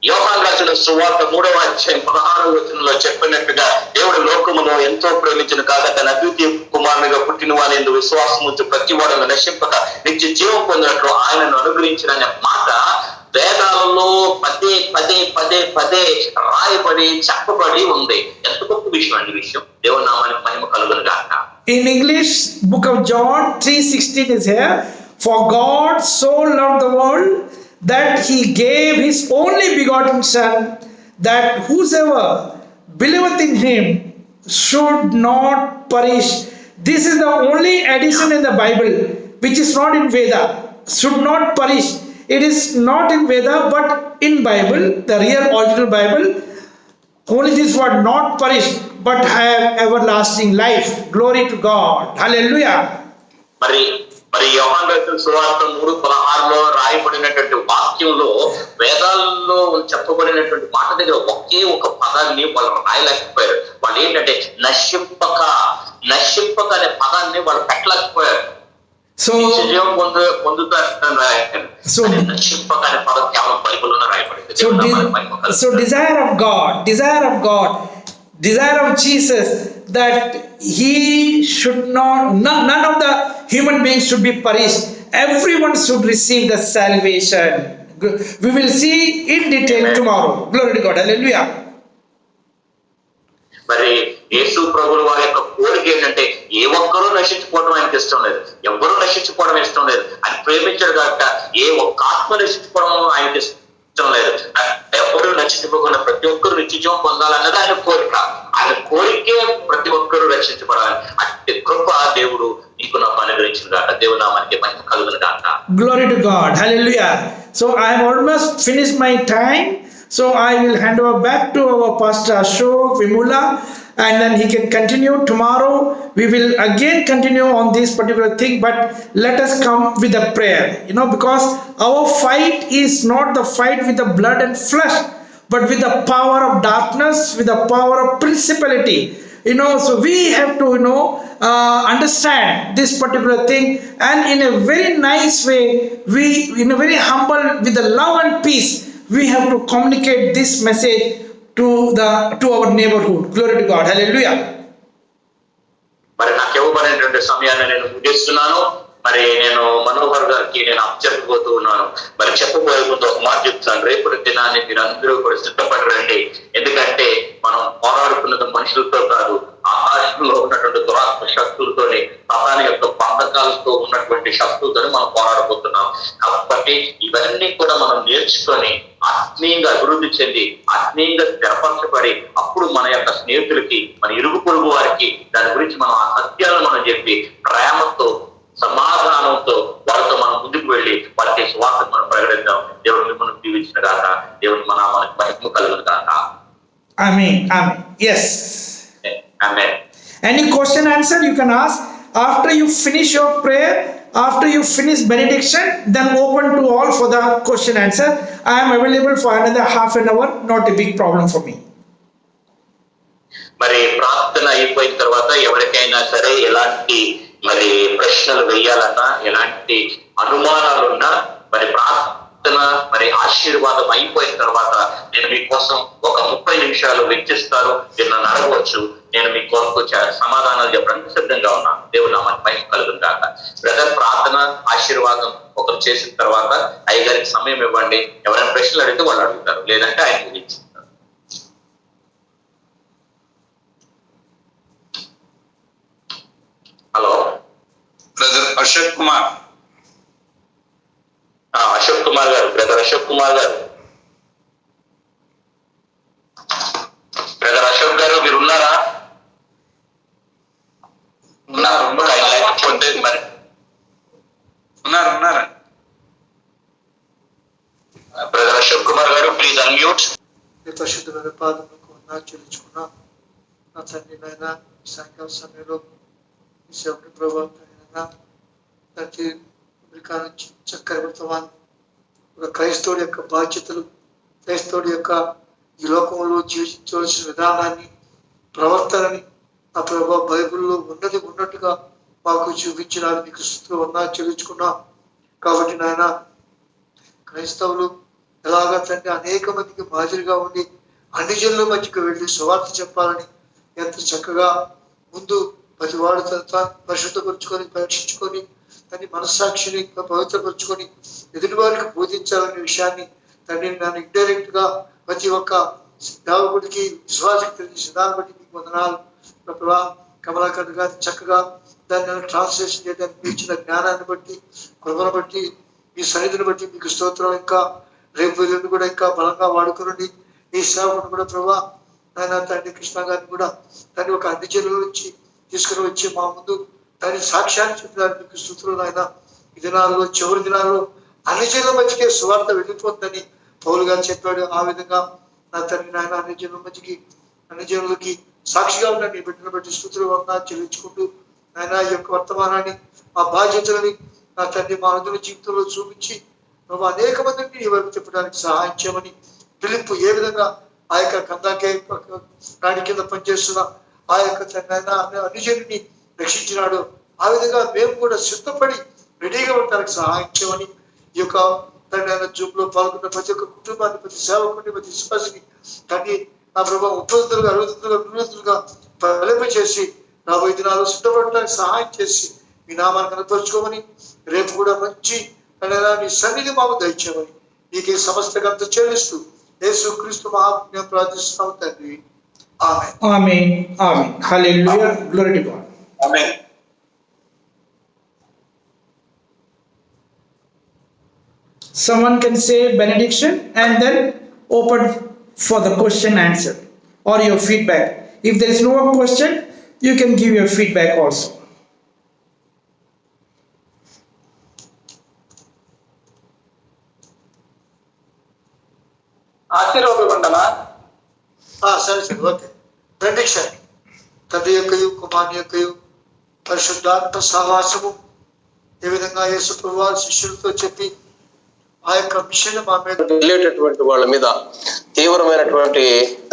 యోహాను రాసిన సువార్త 3వ అధ్యాయం 16వ వచనంలో చెప్పినట్టుగా, దేవుడు లోకమును ఎంతో ప్రేమించిన కాగా తన అద్వితీయ కుమారునిగా పుట్టిన వాని యందు విశ్వాసం ఉంచు ప్రతి వాడును నశింపక నిత్య జీవం పొందినట్లు ఆయనను అనుగ్రహించిన అనే మాట వేదాలలో పదే రాయబడి చెప్పబడి ఉంది. ఎంత గొప్ప విషయం అండి విషయం. దేవుని నామానికి మహిమ కలుగును గాక. In English, book of John 3:16 is here. For God so loved the world that He gave His only begotten Son, that whosoever believeth in Him should not perish. This is the only addition in the Bible which is not in Veda. Should not perish. It is not in Veda, but in Bible, the real original Bible. Only this word, not perish, but have everlasting life. Glory to God. Hallelujah. మరి యోహాను రాసిన సువార్త 3:16లో రాయబడినటువంటి వాక్యంలో వేదాల్లో చెప్పబడినటువంటి మాట దగ్గర ఒకే ఒక పదాన్ని వాళ్ళు రాయలేకపోయారు. వాళ్ళు ఏంటంటే నశింపక అనే పదాన్ని వాళ్ళు పెట్టలేకపోయారు. So desire of God, desire of Jesus, that he should not, none of the human beings should be perished. Everyone should receive the salvation. We will see in detail tomorrow. Glory to God. Hallelujah. మరి యేసు ప్రభువు వారి యొక్క కోరిక ఏంటంటే ఏ ఒక్కరూ నశించుకోవడం ఆయనకి ఇష్టం లేదు, ఎవ్వరూ నశించుకోవడం ఇష్టం లేదు. ఆయన ప్రేమించాడు కాబట్టి ఏ ఒక్క ఆత్మ నశించుకోవడం ఆయనకి ఇష్టం లేదు. ఎవరు నశించుకోకుండా ప్రతి ఒక్కరు నిత్యజీవం పొందాలన్నది ఆయన కోరిక. ఆయన కోరికే ప్రతి ఒక్కరూ రక్షించబడాలి. అట్టి కృప దేవుడు నీకు నాకు అనుగ్రహించిన గాక. దేవుడు నామానికి మహిమ కలుగును గాక. Glory to God. Hallelujah. So I have almost finished my time. So I will hand over back to our Pastor Ashok Vimula, and then he can continue. Tomorrow we will again continue on this particular thing, but let us come with a prayer, because our fight is not the fight with the blood and flesh, but with the power of darkness, with the power of principality. So we have to understand this particular thing, and in a very nice way, we in a very humble, with the love and peace, we have to communicate this message to our neighborhood. Glory to God. Hallelujah. మరి నాకు ఇవ్వబడినటువంటి సమయాన్ని నేను ముగిస్తున్నాను. మరి నేను మనోహర్ గారికి నేను చెప్పబోతూ ఉన్నాను. మరి చెప్పబోయే ముందు ఒక మాట చెప్తాను. రేపటి దినాన్ని మీరు అందరూ కూడా సిద్ధపడి రండి. ఎందుకంటే మనం పోరాడుతున్నది మనుషులతో కాదు, ఆకాశంలో ఉన్నటువంటి దురాత్మ శక్తులతోని, సాతాను యొక్క బంధకాలతో ఉన్నటువంటి శక్తులతో మనం పోరాడబోతున్నాం. కాబట్టి ఇవన్నీ కూడా మనం నేర్చుకొని ఆత్మీయంగా అభివృద్ధి చెంది ఆత్మీయంగా స్థిరపరచబడి అప్పుడు మన యొక్క స్నేహితులకి, మన ఇరుగు పొరుగు వారికి దాని గురించి మనం ఆ సత్యాలను మనం చెప్పి ప్రేమతో సమాధానంతో వారితో మనం ముందుకు వెళ్ళి వారికి స్వార్థం మనం ప్రకటిద్దాం. దేవుడు మిమ్మల్ని దీవించిన గాక. దేవుని మన మనకు మహిమ కలుగును గాక. Amen. Amen. Yes. Amen. Any question answer you can ask after you finish your prayer, after you finish benediction, then open to all for the question answer. I am available for another half an hour, not a big problem for me. మరి ప్రార్థన అయిపోయిన తర్వాత ఎవరికైనా సరే ఎలాంటి మరి ప్రశ్నలు వేయాలన్నా, ఎలాంటి అనుమానాలున్నా, మరి ప్రార్థన మరి ఆశీర్వాదం అయిపోయిన తర్వాత నేను మీకోసం ఒక 30 నిమిషాలు వెచ్చిస్తాను. మీరు నన్ను అడగవచ్చు. నేను మీ కొరకు సమాధానాలు చెప్పడానికి సిద్ధంగా ఉన్నాను. దేవుడు నామానికి మహిమ కలుగును గాక. బ్రదర్, ప్రార్థన ఆశీర్వాదం ఒకరు చేసిన తర్వాత అయ్యగారికి సమయం ఇవ్వండి. ఎవరైనా ప్రశ్నలు అడిగితే వాళ్ళు అడుగుతారు, లేదంటే ఆయన ముగించుతారు. Hello brother Ashok Kumar. అశోక్ కుమార్ గారు, బ్రదర్ అశోక్ కుమార్ గారు, బ్రదర్ అశోక్ గారు మీరు ఉన్నారా? లేకపోతే మరి ఉన్నారు. బ్రదర్ అశోక్ కుమార్ గారు ప్లీజ్ అన్మ్యూట్. పరిశుద్ధమైన పాదములకు చెల్లించుకున్నా నా తండ్రి నాయన సాయంకాల సమయంలో ఈ సేవకుని ప్రభావం తండ్రి అమెరికా నుంచి చక్కని వర్తమానం, ఒక క్రైస్తవుడి యొక్క బాధ్యతలు, క్రైస్తవుడి యొక్క ఈ లోకంలో జీవించవలసిన విధానాన్ని, ప్రవర్తనని ఆ ప్రభావ బైబిల్లో ఉన్నది ఉన్నట్టుగా మాకు చూపించడానికి మీకు స్తుతులు చెల్లించుకున్నాం. కాబట్టి నాయన క్రైస్తవులు ఎలాగా తండ్రి అనేక మందికి మాదిరిగా ఉండి అన్ని జనుల మధ్యకు వెళ్ళి సువార్త చెప్పాలని ఎంత చక్కగా ముందు ప్రతివాడు తాను పరిశుద్ధపరుచుకొని, పరీక్షించుకొని, తన మనస్సాక్షిని పవిత్రపరుచుకొని ఎదుటి వారికి బోధించాలనే విషయాన్ని తండ్రి నన్ను ఇండైరెక్ట్ గా ప్రతి ఒక్క సేవకుడికి విశ్వాసకి తెలిసిన దాన్ని బట్టి మీకు వందనాలు. కమలాకర్ గారు చక్కగా దాన్ని ట్రాన్స్లేషన్ చేయడానికి ఇచ్చిన జ్ఞానాన్ని బట్టి, కృపను బట్టి, మీ సన్నిధిని బట్టి మీకు స్తోత్రం. ఇంకా రేపు కూడా ఇంకా బలంగా వాడుకుని ఈ సేవకుడు కూడా ప్రభా ఆయన తండ్రి కృష్ణ గారిని కూడా దాన్ని ఒక అన్ని జనుల నుంచి తీసుకుని వచ్చి మా ముందు దాని సాక్ష్యాన్ని చెప్పడానికి మీకు స్తోత్రం. ఆయన ఈ దినాల్లో, చివరి దినాల్లో అన్ని జనుల మధ్యకే సువార్త వెళ్ళిపోతుందని పౌలు గారు చెప్పాడు. ఆ విధంగా నా తండ్రి నాయన అన్ని జనుల మధ్యకి, అన్ని జనులకి సాక్షిగా ఉన్న నీ బిడ్డను బట్టి స్తుతులు చెల్లించుకుంటూ ఆయన ఈ యొక్క వర్తమానాన్ని, ఆ బాధ్యతలని నా తండ్రి మా అందరి జీవితంలో చూపించి నువ్వు అనేక మందిని నీ వరకు చెప్పడానికి సహాయం చేయమని, పిలుపు ఏ విధంగా ఆ యొక్క కందాకే రాణి కింద పనిచేస్తున్న ఆ యొక్క అనుజుని రక్షించినాడు, ఆ విధంగా మేము కూడా సిద్ధపడి రెడీగా ఉండడానికి సహాయం చేయమని, ఈ యొక్క తండ్రి జూబ్లో పాల్గొన్న ప్రతి ఒక్క కుటుంబాన్ని, ప్రతి సేవకుని, ప్రతి విశ్వాసిని తండ్రి నా ప్రభావం 30-60-100గా ఫలింప చేసి రాబోయే దినాలు సిద్ధపడడానికి సహాయం చేసి మీ నామాన్ని కనపరుచుకోమని, రేపు కూడా మంచి నీ సన్నిధి మాకు దయచేయమని నీకే సమస్త గంత చెల్లిస్తూ యేసుక్రీస్తు మహాపుణ్యం ప్రార్థిస్తున్నాం తండ్రి. ఆమేన్. Amen. Amen. Hallelujah. Glory to God. Amen. Someone can say benediction and then open for the question answer or your feedback. If there is no question, you can give your feedback also. ఆశీర్వాదం సరే సరే okay. Prediction తండ్రి యొక్కయు కుమారుని యొక్కయు పరిశుద్ధాత్మ సహవాసము ఏ విధంగా యేసు ప్రభువు శిష్యులతో చెప్పి ఆ యొక్క మిషన్ మా మీద వెళ్ళేటటువంటి వాళ్ళ మీద తీవ్రమైనటువంటి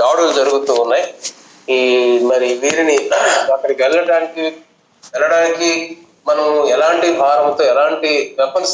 దాడులు జరుగుతూ ఉన్నాయి. ఈ మరి వీరిని అక్కడికి వెళ్ళడానికి మనం ఎలాంటి భారంతో ఎలాంటి వెపన్స్